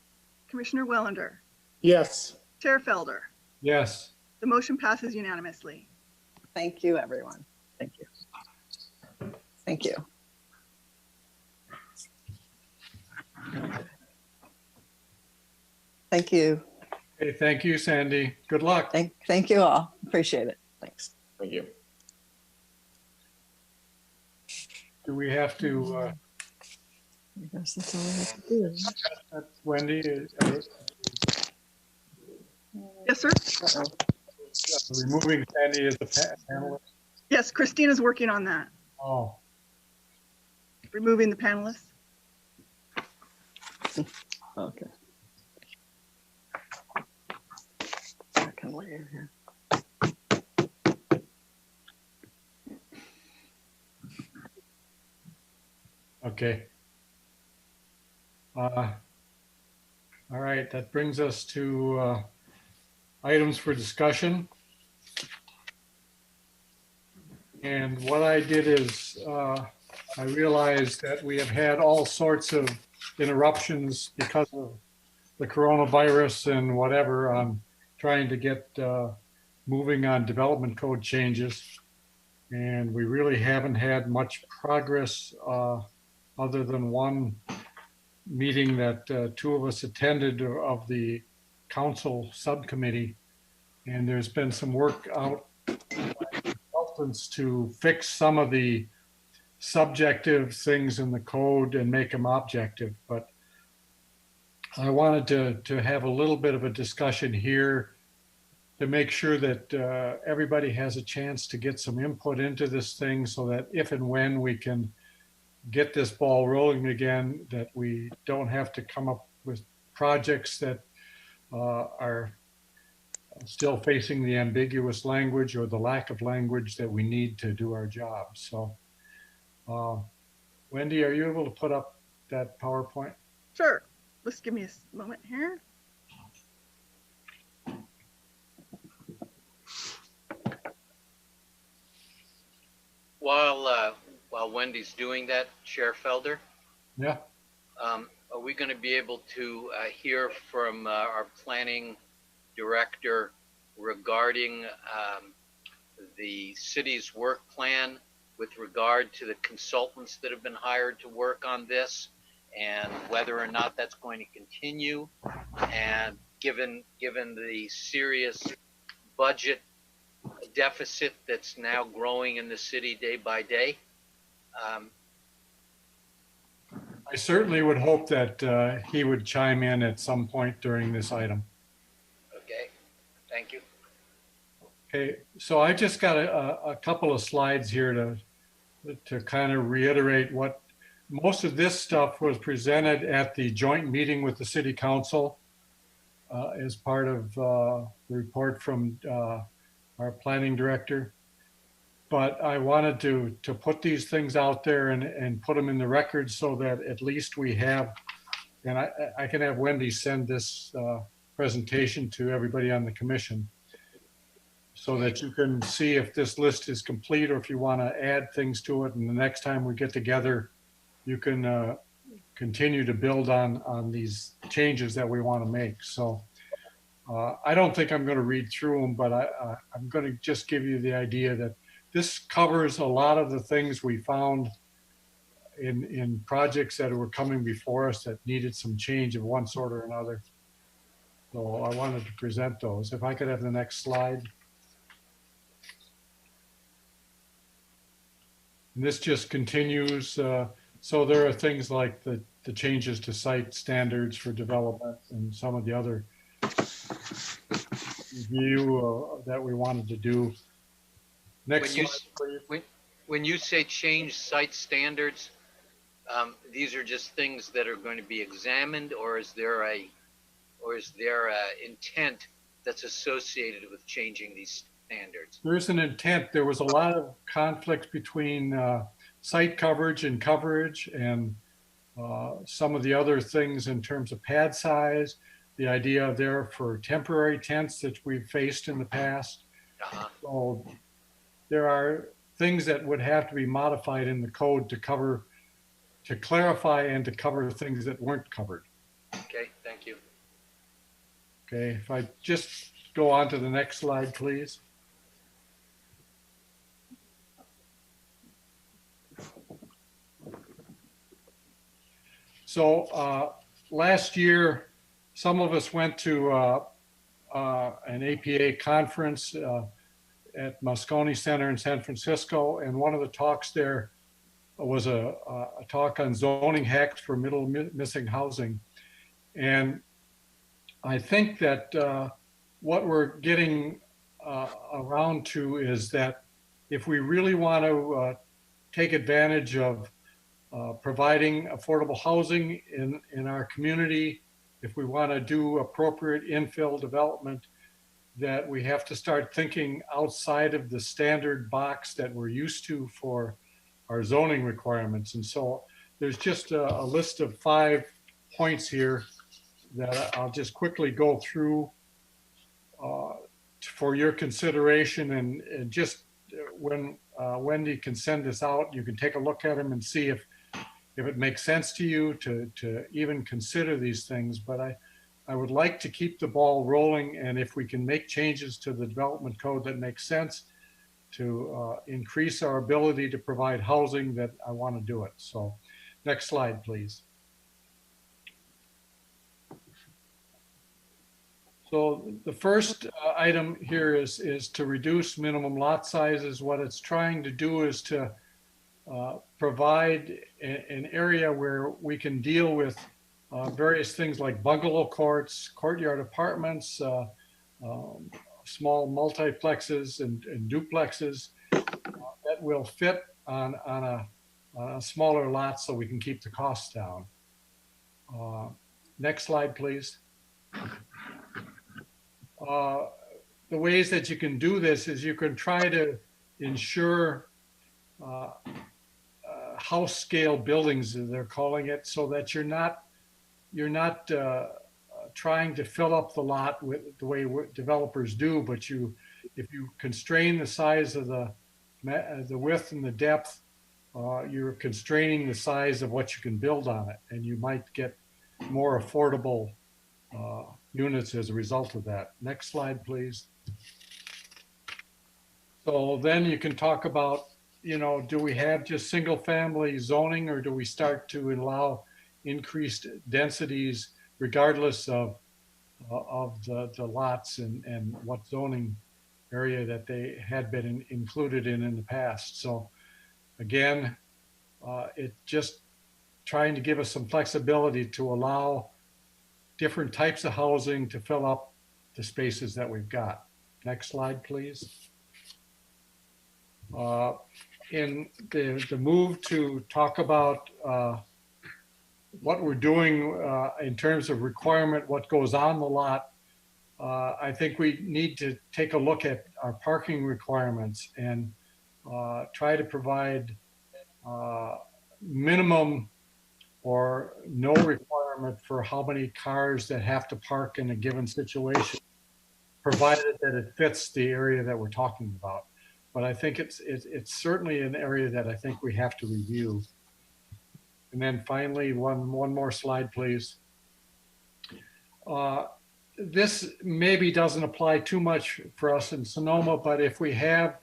Commissioner Wellender, Yes. Chair Felder. Yes, The motion passes unanimously. Thank you, everyone. Thank you. Thank you. Thank you. okay, thank you, Sandy. Good luck. Thank you all. Appreciate it. Thanks. Thank you. Do we have to, I guess that's all I have to do. Wendy, Yes, sir. removing Sandy as a panelist? Yes, Christina's working on that, Oh, removing the panelists. Okay. I can leave here. okay. All right, that brings us to items for discussion. And what I did is I realized that we have had all sorts of interruptions because of the coronavirus and whatever on trying to get moving on development code changes. And we really haven't had much progress other than one meeting that 2 of us attended of the council subcommittee, and there's been some work out by consultants to fix some of the subjective things in the code and make them objective. But I wanted to have a little bit of a discussion here to make sure that everybody has a chance to get some input into this thing, so that if and when we can get this ball rolling again, that we don't have to come up with projects that are still facing the ambiguous language or the lack of language that we need to do our job. So Wendy, are you able to put up that PowerPoint? Sure. Just give me a moment here. While Wendy's doing that, Chair Felder, Yeah. are we going to be able to hear from our planning director regarding the city's work plan with regard to the consultants that have been hired to work on this, and whether or not that's going to continue? And given the serious budget deficit that's now growing in the city day by day, I certainly would hope that he would chime in at some point during this item. okay, thank you. Okay, so I just got a couple of slides here to kind of reiterate what most of this stuff was presented at the joint meeting with the city council as part of the report from our planning director. But I wanted to put these things out there and put them in the record so that at least we have, and I can have Wendy send this presentation to everybody on the commission so that you can see if this list is complete or if you want to add things to it. And the next time we get together, you can continue to build on these changes that we want to make. So I don't think I'm going to read through them, but I'm going to just give you the idea that this covers a lot of the things we found in projects that were coming before us that needed some change of one sort or another. So I wanted to present those. If I could have the next slide. And this just continues. So there are things like the changes to site standards for development and some of the other review that we wanted to do. Next slide, please. When you say change site standards, these are just things that are going to be examined, or is there a intent that's associated with changing these standards? There's an intent. There was a lot of conflict between site coverage and some of the other things in terms of pad size, the idea there for temporary tents that we've faced in the past. So there are things that would have to be modified in the code to clarify and to cover things that weren't covered. Okay, thank you. Okay, if I just go on to the next slide, please. So last year, some of us went to an APA conference at Moscone Center in San Francisco, and one of the talks there was a talk on zoning hacks for middle missing housing. And I think that what we're getting around to is that if we really want to take advantage of providing affordable housing in our community, if we want to do appropriate infill development, that we have to start thinking outside of the standard box that we're used to for our zoning requirements. And so there's just a list of 5 points here that I'll just quickly go through for your consideration. And just when Wendy can send this out, you can take a look at them and see if it makes sense to you to even consider these things. But I would like to keep the ball rolling, and if we can make changes to the development code that makes sense to increase our ability to provide housing, that I want to do it. So next slide, please. So the first item here is to reduce minimum lot sizes. What it's trying to do is to provide an area where we can deal with various things like bungalow courts, courtyard apartments, small multiplexes and duplexes that will fit on a smaller lot so we can keep the costs down. Next slide, please. The ways that you can do this is you can try to ensure house scale buildings, as they're calling it, so that you're not trying to fill up the lot with the way developers do, but if you constrain the size of the width and the depth, you're constraining the size of what you can build on it, and you might get more affordable units as a result of that. Next slide, please. So then you can talk about, do we have just single family zoning, or do we start to allow increased densities regardless of the lots and what zoning area that they had been included in the past. So again, it just trying to give us some flexibility to allow different types of housing to fill up the spaces that we've got. Next slide, please. In the move to talk about what we're doing in terms of requirement, what goes on the lot, I think we need to take a look at our parking requirements and try to provide minimum or no requirement for how many cars that have to park in a given situation, provided that it fits the area that we're talking about. But I think it's certainly an area that I think we have to review. And then finally, one more slide, please. This maybe doesn't apply too much for us in Sonoma, but if we have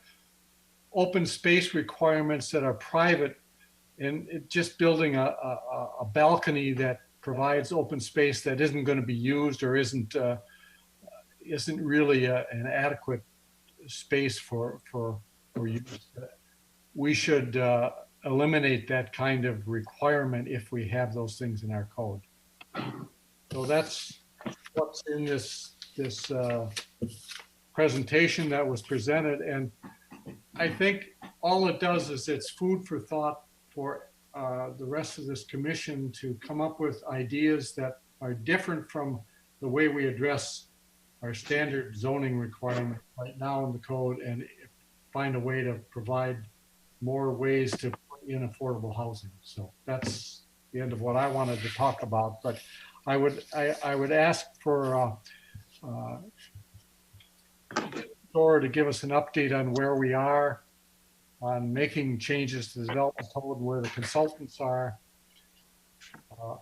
open space requirements that are private, and just building a balcony that provides open space that isn't going to be used or isn't really an adequate space for use, we should eliminate that kind of requirement if we have those things in our code. So that's what's in this presentation that was presented, and I think all it does is it's food for thought for the rest of this commission to come up with ideas that are different from the way we address our standard zoning requirement right now in the code, and find a way to provide more ways to put in affordable housing. So that's the end of what I wanted to talk about. But I would ask for Dora to give us an update on where we are on making changes to the development code, where the consultants are,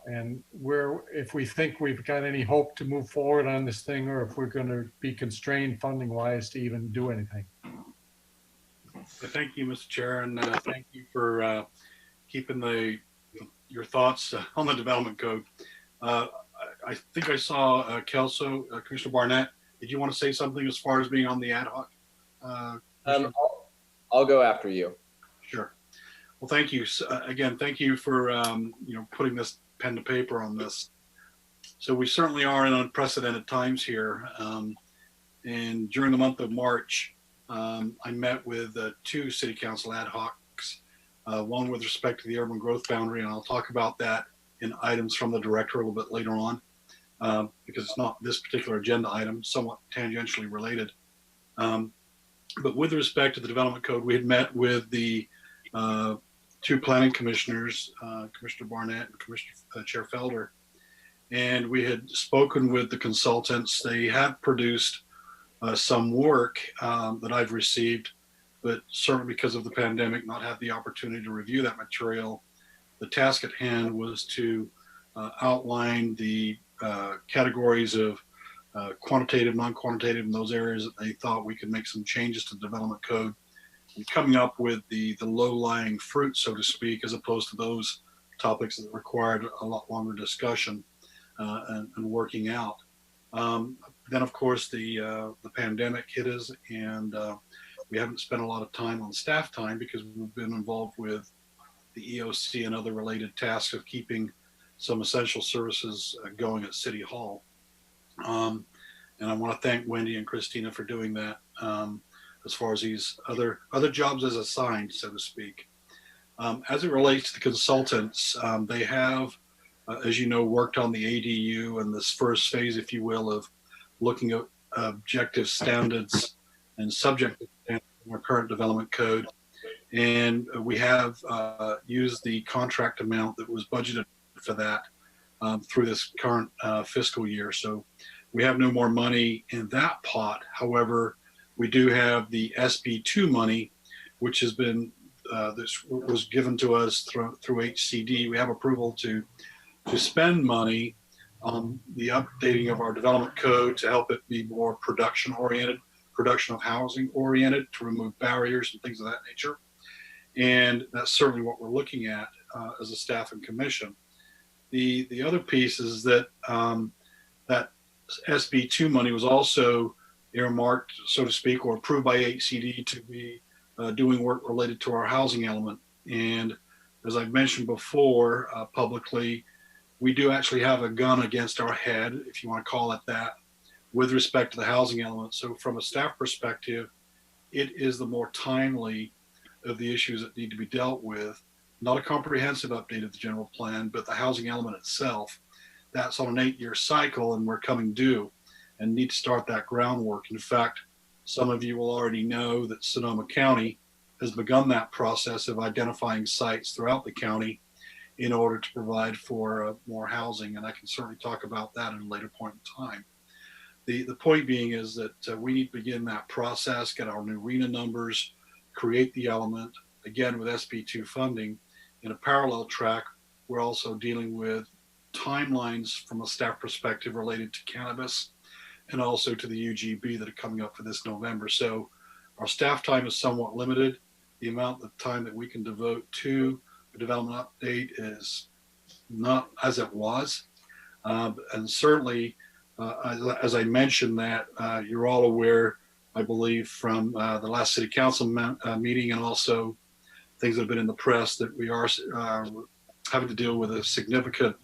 and where, if we think we've got any hope to move forward on this thing, or if we're going to be constrained funding wise to even do anything. Thank you, Mr. Chair, and thank you for keeping your thoughts on the development code. I think I saw Kelso, Commissioner Barnett. Did you want to say something as far as being on the ad hoc? I'll go after you. Sure. Well, thank you. Again, thank you for putting this pen to paper on this. So we certainly are in unprecedented times here. And during the month of March, I met with 2 city council ad hocs, one with respect to the urban growth boundary, and I'll talk about that in items from the director a little bit later on, because it's not this particular agenda item, somewhat tangentially related. But with respect to the development code, we had met with the 2 planning commissioners, Commissioner Barnett and Commissioner Chair Felder, and we had spoken with the consultants. They have produced some work that I've received, but certainly because of the pandemic, not had the opportunity to review that material. The task at hand was to outline the categories of quantitative, non-quantitative, in those areas that they thought we could make some changes to the development code, and coming up with the low-lying fruit, so to speak, as opposed to those topics that required a lot longer discussion and working out. Then, of course, the pandemic hit us, and we haven't spent a lot of time on staff time because we've been involved with the EOC and other related tasks of keeping some essential services going at City Hall. And I want to thank Wendy and Christina for doing that as far as these other jobs as assigned, so to speak. As it relates to the consultants, they have, as you know, worked on the ADU and this first phase, if you will, of looking at objective standards and subjective standards in our current development code. And we have used the contract amount that was budgeted for that through this current fiscal year. So we have no more money in that pot. However, we do have the SB2 money, which has been, this was given to us through HCD. We have approval to spend money on the updating of our development code to help it be more production oriented, production of housing oriented, to remove barriers and things of that nature. And that's certainly what we're looking at as a staff and commission. The other piece is that that SB2 money was also earmarked, so to speak, or approved by HCD to be doing work related to our housing element. And as I've mentioned before publicly, we do actually have a gun against our head, if you want to call it that, with respect to the housing element. So from a staff perspective, it is the more timely of the issues that need to be dealt with. Not a comprehensive update of the general plan, but the housing element itself. That's on an 8-year cycle, and we're coming due and need to start that groundwork. In fact, some of you will already know that Sonoma County has begun that process of identifying sites throughout the county in order to provide for more housing. And I can certainly talk about that at a later point in time. The point being is that we need to begin that process, get our new RENA numbers, create the element, again with SB2 funding. In a parallel track, we're also dealing with timelines from a staff perspective related to cannabis and also to the UGB that are coming up for this November. So our staff time is somewhat limited. The amount of time that we can devote to the development update is not as it was. And certainly, as I mentioned that, you're all aware, I believe, from the last city council meeting and also things that have been in the press, that we are having to deal with a significant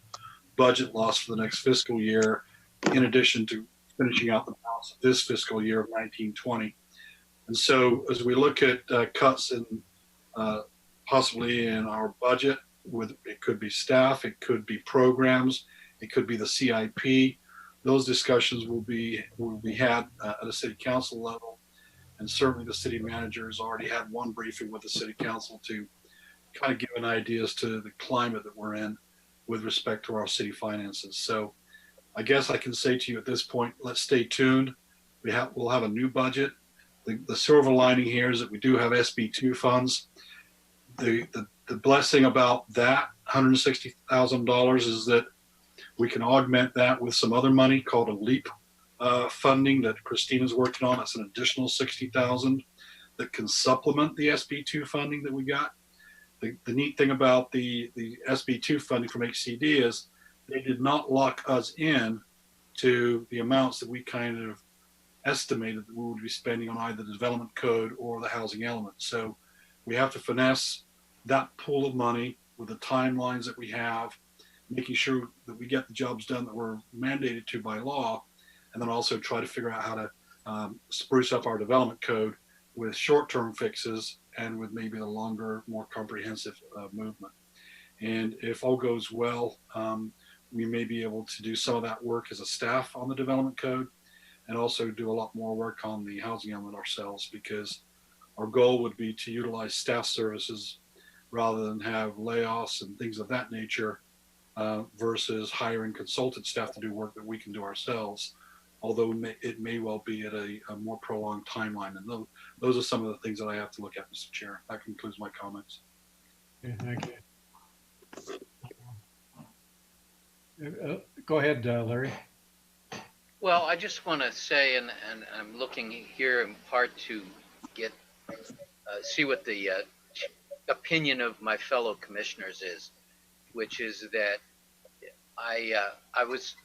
budget loss for the next fiscal year, in addition to finishing out the balance of this fiscal year of 1920. And so as we look at cuts in possibly in our budget, it could be staff, it could be programs, it could be the CIP. Those discussions will be had at a city council level. And certainly the city manager has already had one briefing with the city council to kind of give an idea as to the climate that we're in with respect to our city finances. So I guess I can say to you at this point, let's stay tuned. We'll have a new budget. The silver lining here is that we do have SB2 funds. The blessing about that $160,000 is that we can augment that with some other money called a LEAP funding that Christina's working on. That's an additional $60,000 that can supplement the SB2 funding that we got. The neat thing about the SB2 funding from HCD is they did not lock us in to the amounts that we kind of estimated that we would be spending on either the development code or the housing element. So we have to finesse that pool of money with the timelines that we have, making sure that we get the jobs done that we're mandated to by law, and then also try to figure out how to spruce up our development code with short-term fixes and with maybe a longer, more comprehensive movement. And if all goes well, we may be able to do some of that work as a staff on the development code and also do a lot more work on the housing element ourselves, because our goal would be to utilize staff services rather than have layoffs and things of that nature versus hiring consultant staff to do work that we can do ourselves, although it may well be at a more prolonged timeline. And those are some of the things that I have to look at, Mr. Chair. That concludes my comments. Okay, thank you. Go ahead, Larry. Well, I just want to say, and I'm looking here in part to get see what the opinion of my fellow commissioners is, which is that I was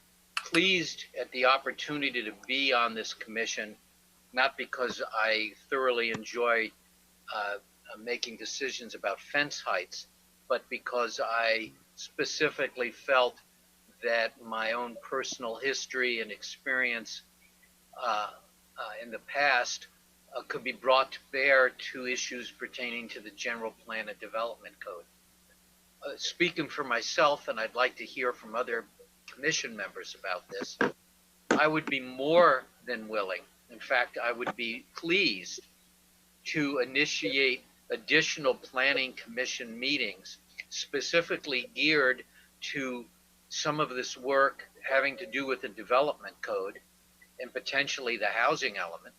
pleased at the opportunity to be on this commission, not because I thoroughly enjoy making decisions about fence heights, but because I specifically felt that my own personal history and experience in the past could be brought to bear to issues pertaining to the general plan and development code. Speaking for myself, and I'd like to hear from other commission members about this, I would be more than willing, in fact, I would be pleased to initiate additional planning commission meetings specifically geared to some of this work having to do with the development code and potentially the housing element,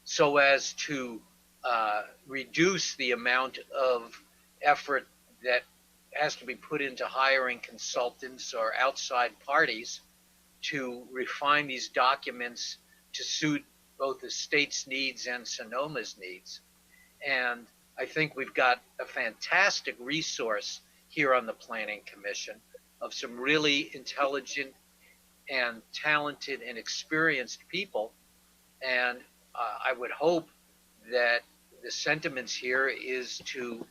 so as to reduce the amount of effort that has to be put into hiring consultants or outside parties to refine these documents to suit both the state's needs and Sonoma's needs. And I think we've got a fantastic resource here on the Planning Commission of some really intelligent and talented and experienced people. And I would hope that the sentiments here is to,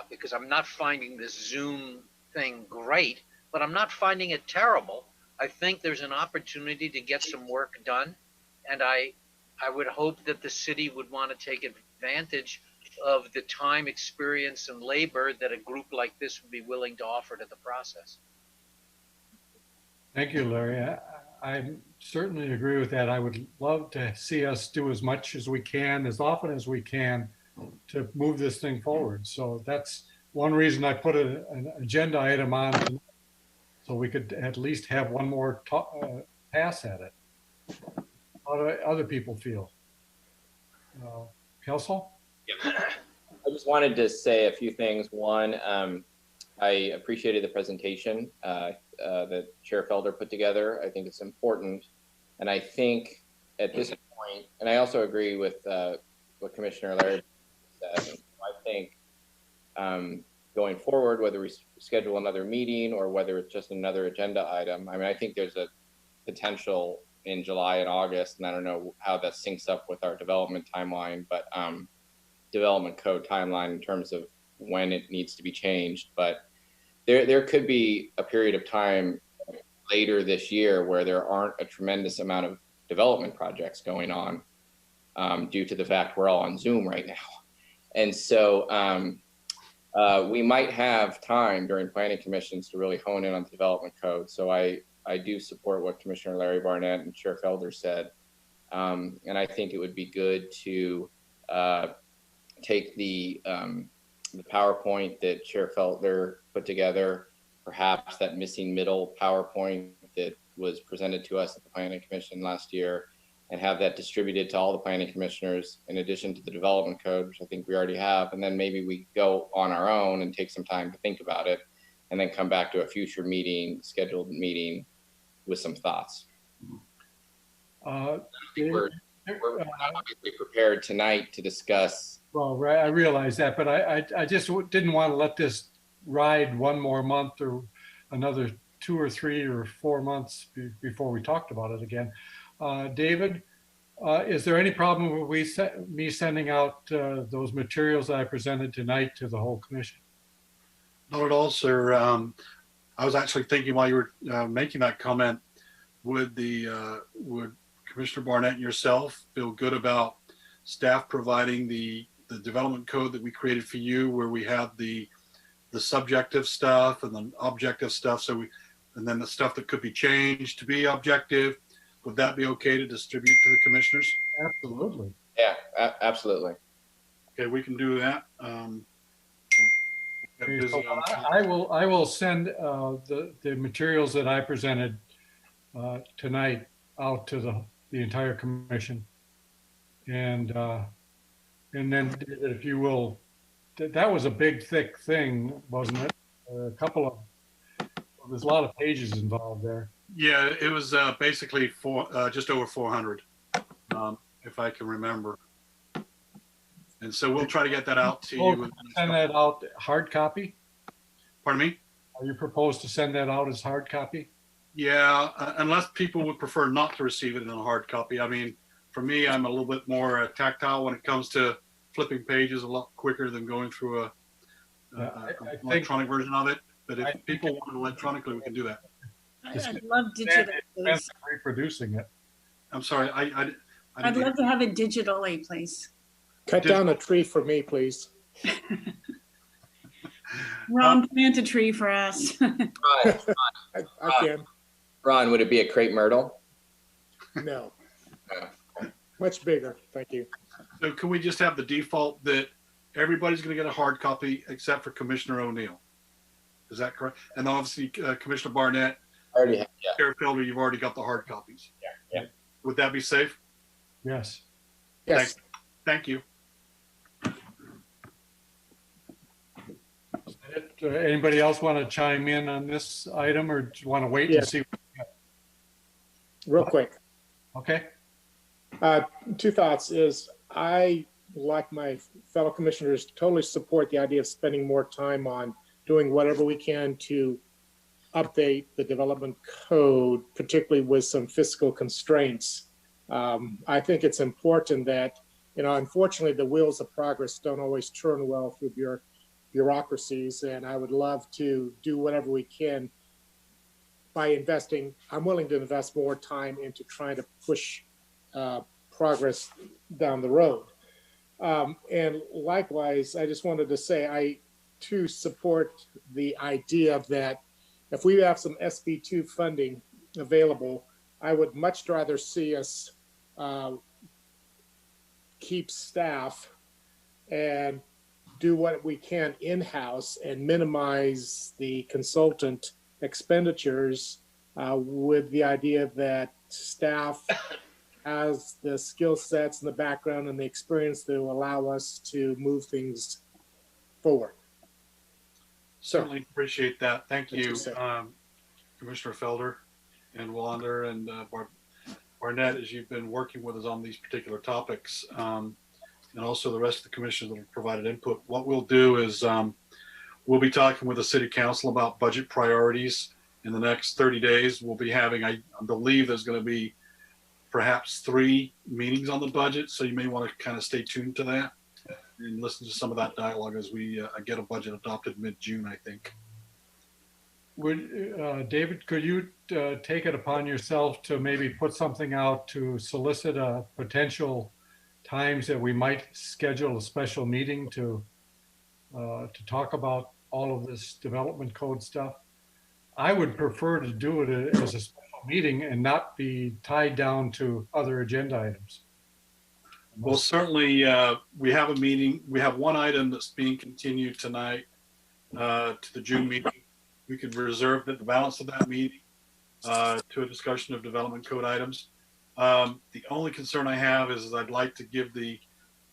because I'm not finding this Zoom thing great, but I'm not finding it terrible. I think there's an opportunity to get some work done. And I would hope that the city would want to take advantage of the time, experience, and labor that a group like this would be willing to offer to the process. Thank you, Larry. I certainly agree with that. I would love to see us do as much as we can, as often as we can, to move this thing forward. So that's one reason I put an agenda item on, so we could at least have one more pass at it. How do other people feel? Kelsall? I just wanted to say a few things. One, I appreciated the presentation that Chair Felder put together. I think it's important. And I think at this point, and I also agree with what Commissioner Larry said, I think going forward, whether we schedule another meeting or whether it's just another agenda item, I mean, I think there's a potential in July and August, and I don't know how that syncs up with our development timeline, but development code timeline in terms of when it needs to be changed. But there could be a period of time later this year where there aren't a tremendous amount of development projects going on due to the fact we're all on Zoom right now. And so we might have time during planning commissions to really hone in on the development code. So I do support what Commissioner Larry Barnett and Chair Felder said. And I think it would be good to take the PowerPoint that Chair Felder put together, perhaps that missing middle PowerPoint that was presented to us at the Planning Commission last year, and have that distributed to all the planning commissioners in addition to the development code, which I think we already have. And then maybe we go on our own and take some time to think about it and then come back to a future meeting, scheduled meeting with some thoughts. We're not obviously prepared tonight to discuss. Well, I realize that, but I just didn't want to let this ride one more month or another 2 or 3 or 4 months before we talked about it again. David, is there any problem with me sending out those materials that I presented tonight to the whole commission? Not at all, sir. I was actually thinking while you were making that comment, would Commissioner Barnett and yourself feel good about staff providing the development code that we created for you, where we have the subjective stuff and the objective stuff, and then the stuff that could be changed to be objective? Would that be okay to distribute to the commissioners? Absolutely. Yeah, absolutely. Okay, we can do that. I will send the materials that I presented tonight out to the entire commission, and then if you will, that was a big thick thing, wasn't it? There's a lot of pages involved there. Yeah, it was basically just over 400, if I can remember. And so we'll try to get that out to you. Send that out hard copy? Pardon me? Are you proposed to send that out as hard copy? Yeah, unless people would prefer not to receive it in a hard copy. I mean, for me, I'm a little bit more tactile when it comes to flipping pages, a lot quicker than going through a electronic version of it. But if people want it electronically, we can do that. I'd love digital, please. Reproducing it. I'm sorry, I'd love to have it digitally, please. Cut down a tree for me, please. Ron, plant a tree for us. I can. Ron, would it be a crepe myrtle? No. Much bigger. Thank you. So can we just have the default that everybody's going to get a hard copy except for Commissioner O'Neill? Is that correct? And obviously Commissioner Barnett, Already have, yeah. Chair Felder, you've already got the hard copies. Yeah. Would that be safe? Yes. Yes. Thank you. Anybody else want to chime in on this item, or do you want to wait and Yes. see? Real quick. Okay. Two thoughts is I, like my fellow commissioners, totally support the idea of spending more time on doing whatever we can to update the development code, particularly with some fiscal constraints. I think it's important that, unfortunately, the wheels of progress don't always turn well through bureaucracies, and I would love to do whatever we can by investing. I'm willing to invest more time into trying to push progress down the road. And likewise, I just wanted to say I too support the idea that if we have some SB2 funding available, I would much rather see us keep staff and do what we can in-house and minimize the consultant expenditures with the idea that staff has the skill sets and the background and the experience that will allow us to move things forward. Certainly appreciate that. Thank you, Thank Commissioner Felder and Wallander and Barnett, as you've been working with us on these particular topics, and also the rest of the commissioners that have provided input. What we'll do is we'll be talking with the City Council about budget priorities in the next 30 days. We'll be having, I believe there's going to be perhaps 3 meetings on the budget, so you may want to kind of stay tuned to that and listen to some of that dialogue as we get a budget adopted mid-June, I think. Would David, could you take it upon yourself to maybe put something out to solicit potential times that we might schedule a special meeting to talk about all of this development code stuff? I would prefer to do it as a special meeting and not be tied down to other agenda items. Well, certainly we have a meeting. We have one item that's being continued tonight to the June meeting. We could reserve the balance of that meeting to a discussion of development code items. The only concern I have is I'd like to give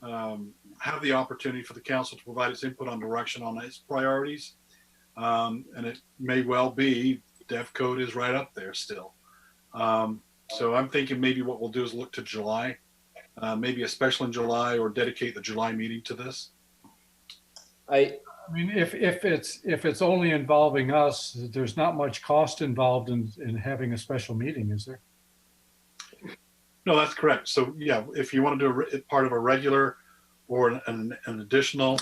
have the opportunity for the council to provide its input on direction on its priorities. And it may well be Dev Code is right up there still. So I'm thinking maybe what we'll do is look to July, maybe a special in July, or dedicate the July meeting to this. I mean, if it's only involving us, there's not much cost involved in having a special meeting, is there? No, that's correct. So yeah, if you want to do it part of a regular or an additional,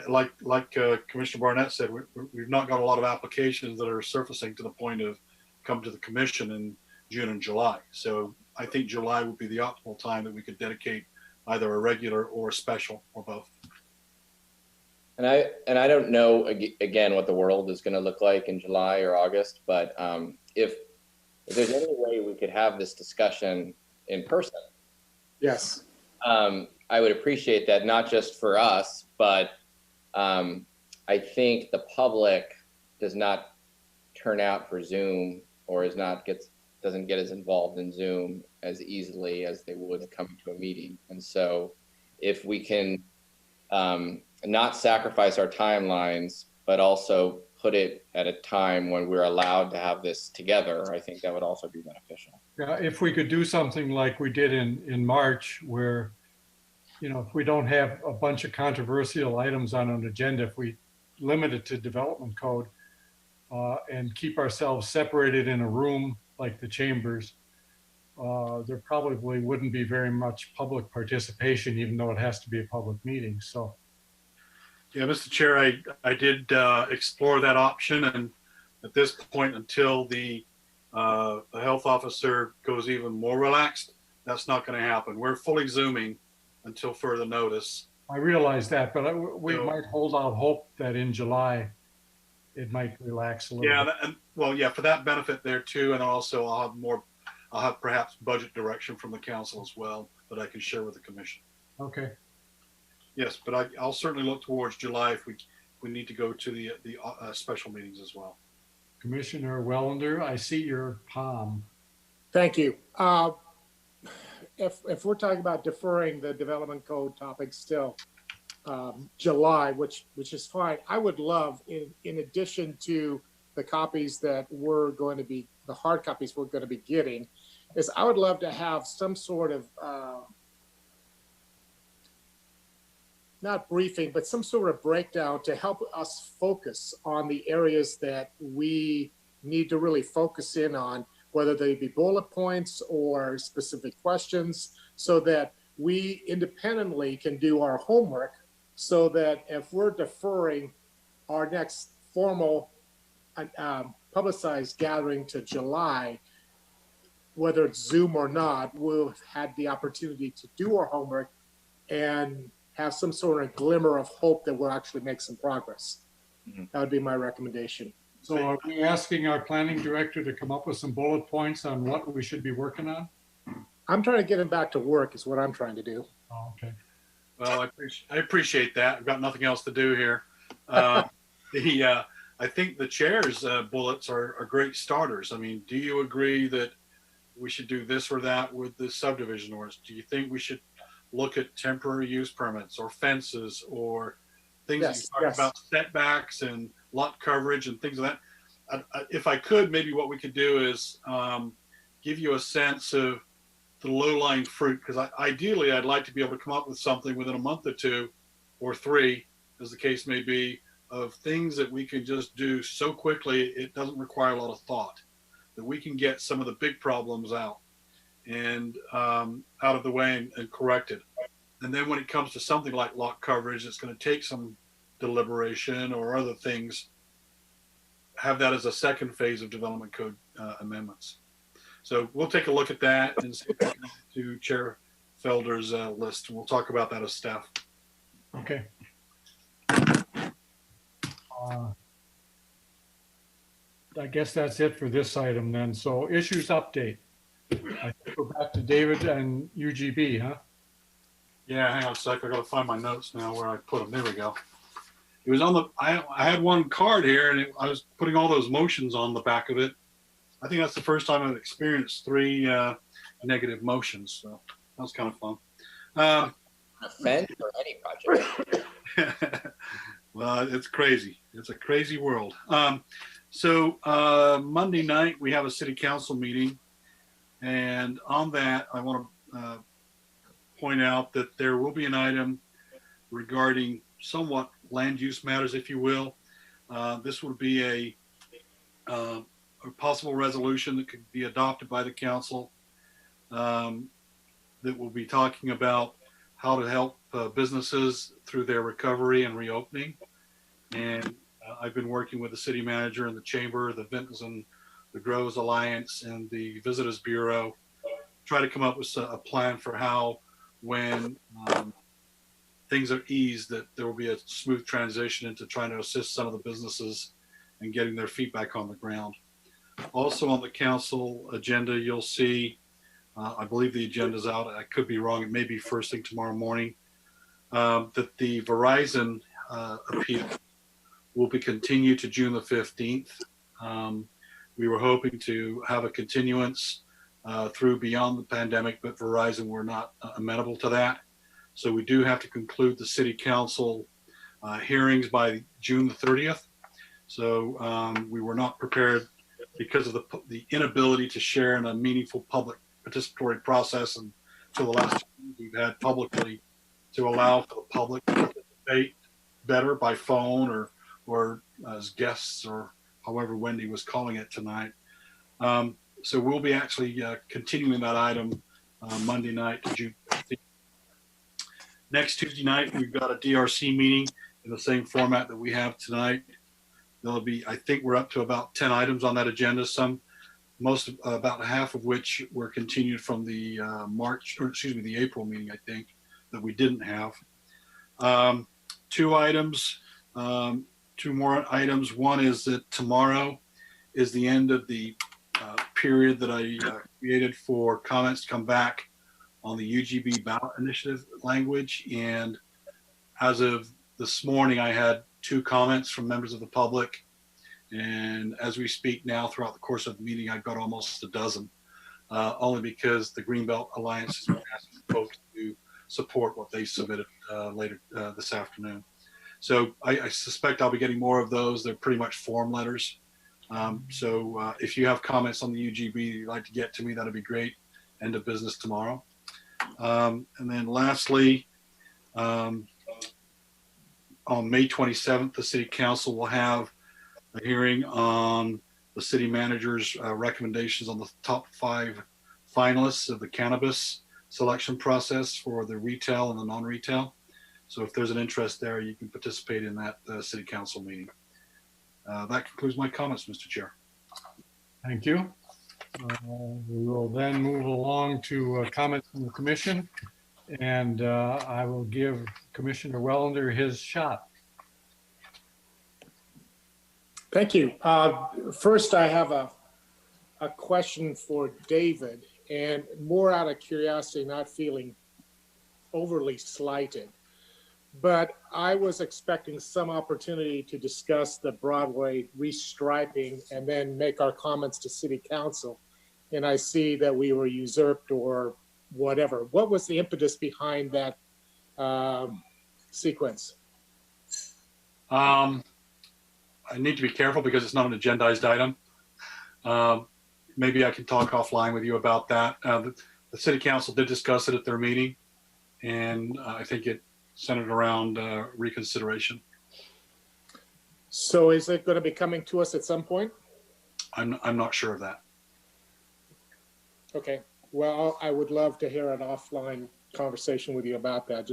like Commissioner Barnett said, we've not got a lot of applications that are surfacing to the point of come to the commission in June and July. So I think July would be the optimal time that we could dedicate either a regular or a special or both. And I don't know again what the world is going to look like in July or August, but if there's any way we could have this discussion in person, Yes. I would appreciate that, not just for us, but I think the public does not turn out for Zoom or doesn't get as involved in Zoom as easily as they would coming to a meeting. And so if we can not sacrifice our timelines, but also put it at a time when we're allowed to have this together, I think that would also be beneficial. Yeah, if we could do something like we did in March, where, if we don't have a bunch of controversial items on an agenda, if we limit it to development code, and keep ourselves separated in a room like the chambers, there probably wouldn't be very much public participation, even though it has to be a public meeting. So, Yeah, Mr. Chair, I did explore that option, and at this point, until the health officer goes even more relaxed, that's not going to happen. We're fully Zooming until further notice. I realize that, but we So- might hold out hope that in July it might relax a little Yeah, bit. and well, yeah, for that benefit there too, and also I'll have perhaps budget direction from the council as well that I can share with the commission. Okay. Yes, but I'll certainly look towards July if we need to go to the special meetings as well. Commissioner Wellender, I see your palm. Thank you. If we're talking about deferring the development code topic still, July, which is fine. I would love, in addition to the copies that we're going to be, the hard copies we're going to be getting, is I would love to have some sort of, not briefing, but some sort of breakdown to help us focus on the areas that we need to really focus in on, whether they be bullet points or specific questions, so that we independently can do our homework, so that if we're deferring our next formal publicized gathering to July, whether it's Zoom or not, we'll have had the opportunity to do our homework and have some sort of glimmer of hope that we'll actually make some progress. Mhm. That would be my recommendation. So are we asking our planning director to come up with some bullet points on what we should be working on? I'm trying to get him back to work is what I'm trying to do. Oh, okay. Well, I appreciate that. I've got nothing else to do here. I think the chair's bullets are great starters. I mean, do you agree that we should do this or that with the subdivision orders? Do you think we should look at temporary use permits or fences or things that you talk about, setbacks and lot coverage and things like that? If I could, maybe what we could do is give you a sense of the low-lying fruit, because ideally I'd like to be able to come up with something within a month or two or three, as the case may be, of things that we can just do so quickly it doesn't require a lot of thought, that we can get some of the big problems out and out of the way and corrected. And then when it comes to something like lot coverage, it's going to take some deliberation or other things, have that as a second phase of development code amendments. So we'll take a look at that and see if we can do Chair Felder's list. We'll talk about that as staff. Okay. I guess that's it for this item then. So issues update. I think we're back to David and UGB, huh? Yeah, hang on a sec. I got to find my notes now where I put them. There we go. It was on the, I had one card here and I was putting all those motions on the back of it. I think that's the first time I've experienced 3 negative motions. So that was kind of fun. Offend or any project. Well, it's crazy. It's a crazy world. So Monday night, we have a city council meeting. And on that, I want to point out that there will be an item regarding somewhat land use matters, if you will. This would be a possible resolution that could be adopted by the council that will be talking about how to help businesses through their recovery and reopening. And I've been working with the city manager and the chamber, the Vintners and the Groves Alliance and the Visitors Bureau, try to come up with a plan for how, when things are eased, that there will be a smooth transition into trying to assist some of the businesses and getting their feet back on the ground. Also on the council agenda, you'll see, I believe the agenda's out. I could be wrong. It may be first thing tomorrow morning, that the Verizon appeal will be continued to June the 15th. We were hoping to have a continuance through beyond the pandemic, but Verizon were not amenable to that. So we do have to conclude the city council hearings by June the 30th. So we were not prepared because of the inability to share in a meaningful public participatory process until the last we've had publicly to allow for the public to participate better by phone or as guests or however Wendy was calling it tonight. So we'll be actually continuing that item Monday night, June 15th. Next Tuesday night, we've got a DRC meeting in the same format that we have tonight. There'll be, I think we're up to about 10 items on that agenda, about half of which were continued from the the April meeting, I think, that we didn't have. Two more items. One is that tomorrow is the end of the period that I created for comments to come back on the UGB ballot initiative language. And as of this morning, I had 2 comments from members of the public. And as we speak now, throughout the course of the meeting, I've got almost a dozen, only because the Greenbelt Alliance has been asking folks to support what they submitted later this afternoon. So I suspect I'll be getting more of those. They're pretty much form letters. So if you have comments on the UGB you'd like to get to me, that'd be great. End of business tomorrow. And then lastly, on May 27th, the City Council will have a hearing on the city manager's recommendations on the top 5 finalists of the cannabis selection process for the retail and the non-retail. So if there's an interest there, you can participate in that City Council meeting. That concludes my comments, Mr. Chair. Thank you. We will then move along to comments from the commission, and I will give Commissioner Wellender his shot. Thank you. First, I have a question for David, and more out of curiosity, not feeling overly slighted. But I was expecting some opportunity to discuss the Broadway restriping and then make our comments to City Council. And I see that we were usurped or whatever. What was the impetus behind that sequence? I need to be careful because it's not an agendized item. Maybe I can talk offline with you about that. The City Council did discuss it at their meeting, and I think it centered around reconsideration. So is it going to be coming to us at some point? I'm not sure of that. Okay. Well, I would love to hear an offline conversation with you about that.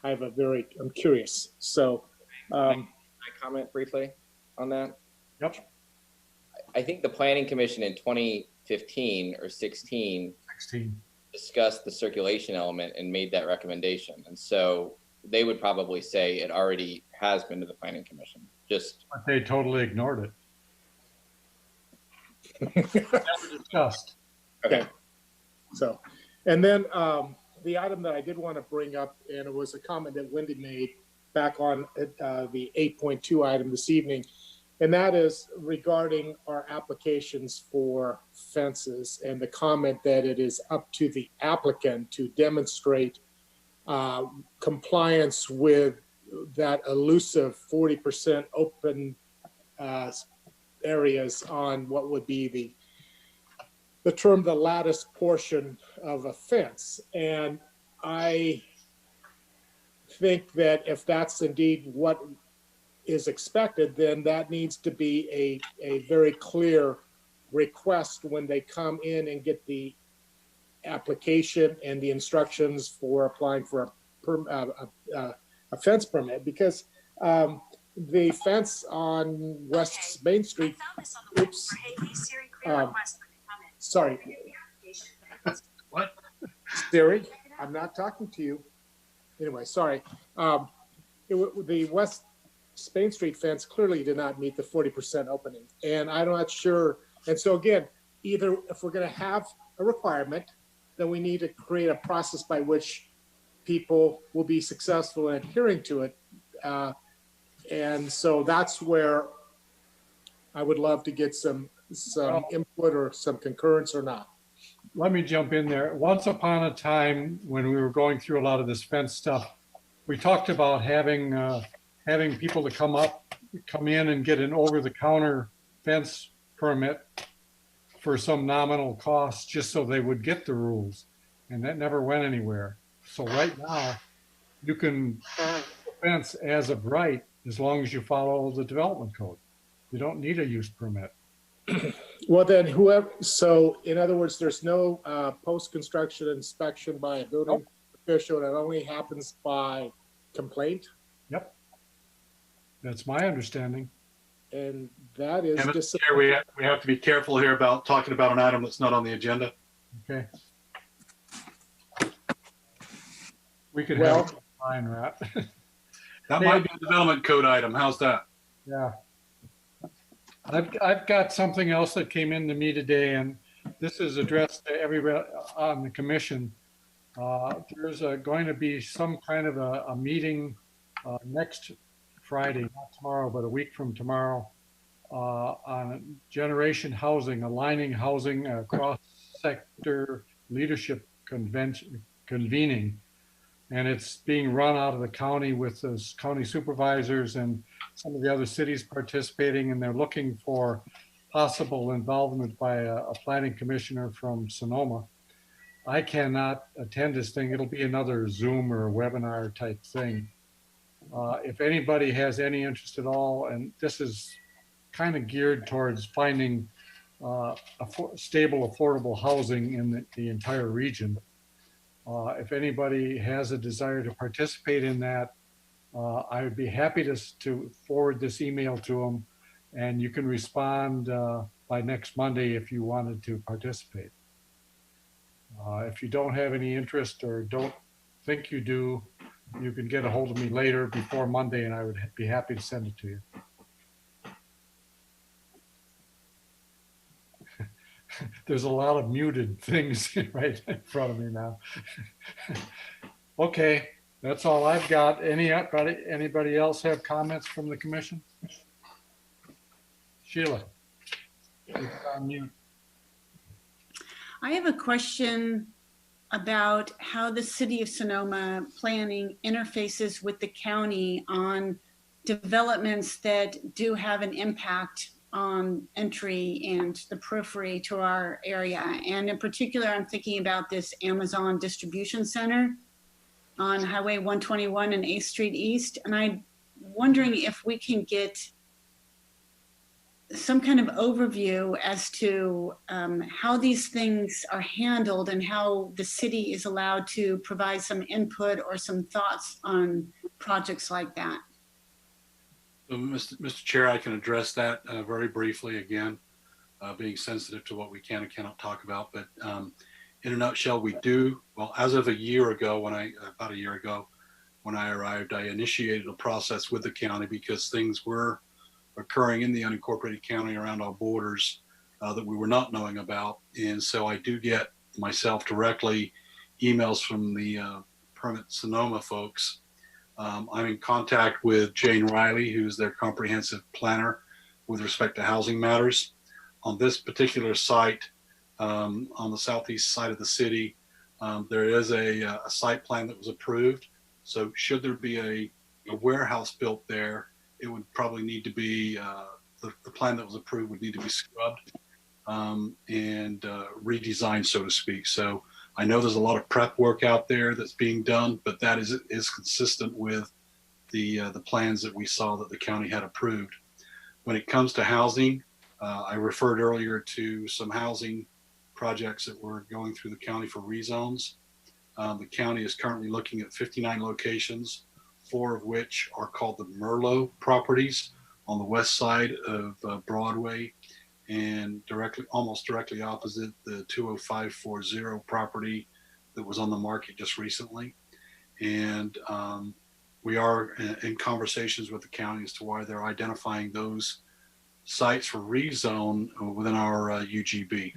I'm curious. So, Can I comment briefly on that? Yep. I think the Planning Commission in 2015 or 16 discussed the circulation element and made that recommendation. And so they would probably say it already has been to the Planning Commission. But they totally ignored it. Never discussed. Okay. So, and then the item that I did want to bring up, and it was a comment that Wendy made back on the 8.2 item this evening, and that is regarding our applications for fences and the comment that it is up to the applicant to demonstrate compliance with that elusive 40% open areas on what would be the term the lattice portion of a fence. And I think that if that's indeed what is expected, then that needs to be a very clear request when they come in and get the application and the instructions for applying for a fence permit, because the fence on West Main Street, sorry. What? Siri, I'm not talking to you. Anyway, sorry. The West Main Street fence clearly did not meet the 40% opening, and I'm not sure. And so again, either if we're going to have a requirement, then we need to create a process by which people will be successful in adhering to it. And so that's where I would love to get some input or some concurrence or not. Let me jump in there. Once upon a time, when we were going through a lot of this fence stuff, we talked about having people to come in and get an over-the-counter fence permit for some nominal cost, just so they would get the rules, and that never went anywhere. So right now, you can fence as of right, as long as you follow the development code. You don't need a use permit. Well, then whoever, so in other words, there's no post-construction inspection by a building official. That only happens by complaint. Yep. That's my understanding. And that is And Mr. just, Chair, we have to be careful here about talking about an item that's not on the agenda. Okay. We could Well- have a fine rat. That might be a development code item. How's that? Yeah. I've got something else that came in to me today, and this is addressed to everybody on the commission. There's going to be some kind of a meeting next Friday, not tomorrow, but a week from tomorrow, on generation housing, aligning housing across sector leadership convening. And it's being run out of the county with the county supervisors and some of the other cities participating, and they're looking for possible involvement by a planning commissioner from Sonoma. I cannot attend this thing. It'll be another Zoom or webinar type thing. If anybody has any interest at all, and this is kind of geared towards finding stable, affordable housing in the entire region. If anybody has a desire to participate in that, I would be happy to forward this email to them, and you can respond by next Monday if you wanted to participate. If you don't have any interest or don't think you do, you can get a hold of me later before Monday, and I would be happy to send it to you. There's a lot of muted things right in front of me now. Okay, that's all I've got. Anybody else have comments from the commission? Sheila, you're on mute. I have a question about how the city of Sonoma planning interfaces with the county on developments that do have an impact on entry and the periphery to our area. And in particular, I'm thinking about this Amazon distribution center on Highway 121 and 8th Street East. And I'm wondering if we can get some kind of overview as to how these things are handled and how the city is allowed to provide some input or some thoughts on projects like that. So, Mr. Chair, I can address that very briefly again, being sensitive to what we can and cannot talk about. But in a nutshell, we do. Well, as of a year ago, about a year ago, when I arrived, I initiated a process with the county because things were occurring in the unincorporated county around our borders that we were not knowing about. And so I do get myself directly emails from the Permit Sonoma folks. I'm in contact with Jane Riley, who's their comprehensive planner with respect to housing matters. On this particular site, on the southeast side of the city, there is a site plan that was approved. So should there be a warehouse built there, it would probably need to be, the plan that was approved would need to be scrubbed and redesigned, so to speak. So I know there's a lot of prep work out there that's being done, but that is consistent with the plans that we saw that the county had approved. When it comes to housing, I referred earlier to some housing projects that were going through the county for rezones. The county is currently looking at 59 locations, 4 of which are called the Merlot properties on the west side of Broadway, and almost directly opposite the 20540 property that was on the market just recently. And we are in conversations with the county as to why they're identifying those sites for rezone within our UGB.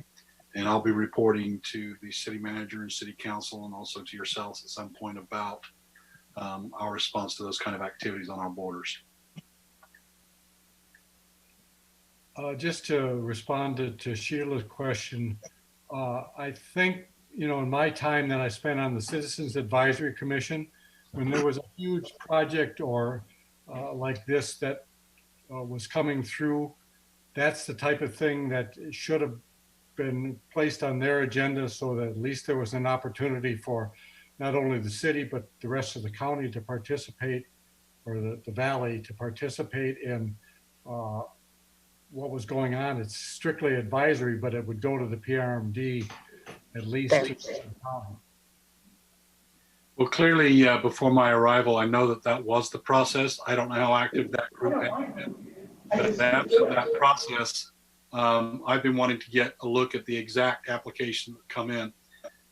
And I'll be reporting to the city manager and city council and also to yourselves at some point about our response to those kind of activities on our borders. Just to respond to Sheila's question, I think, in my time that I spent on the Citizens Advisory Commission, when there was a huge project or like this that was coming through, that's the type of thing that should have been placed on their agenda so that at least there was an opportunity for not only the city, but the rest of the county to participate, or the valley to participate in what was going on. It's strictly advisory, but it would go to the PRMD at least. Well, clearly, before my arrival, I know that that was the process. I don't know how active that group has been. But in that process, I've been wanting to get a look at the exact application that come in.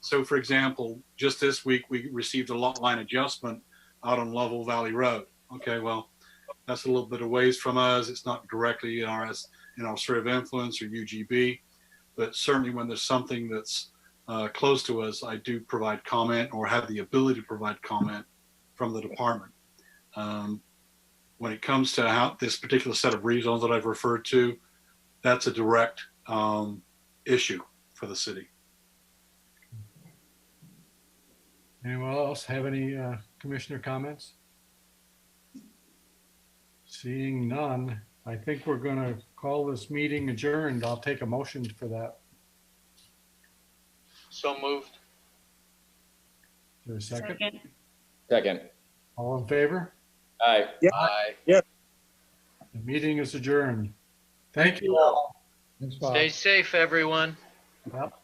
So for example, just this week, we received a lot line adjustment out on Lovell Valley Road. Okay, well, that's a little bit of ways from us. It's not directly in our sphere of influence or UGB, but certainly when there's something that's close to us, I do provide comment or have the ability to provide comment from the department. When it comes to how this particular set of rezones that I've referred to, that's a direct issue for the city. Anyone else have any commissioner comments? Seeing none, I think we're going to call this meeting adjourned. I'll take a motion for that. So moved. Is there a second? Second. Second. All in favor? Aye. Aye. The meeting is adjourned. Thank you all. Thanks, Bob. Stay safe, everyone. Yep.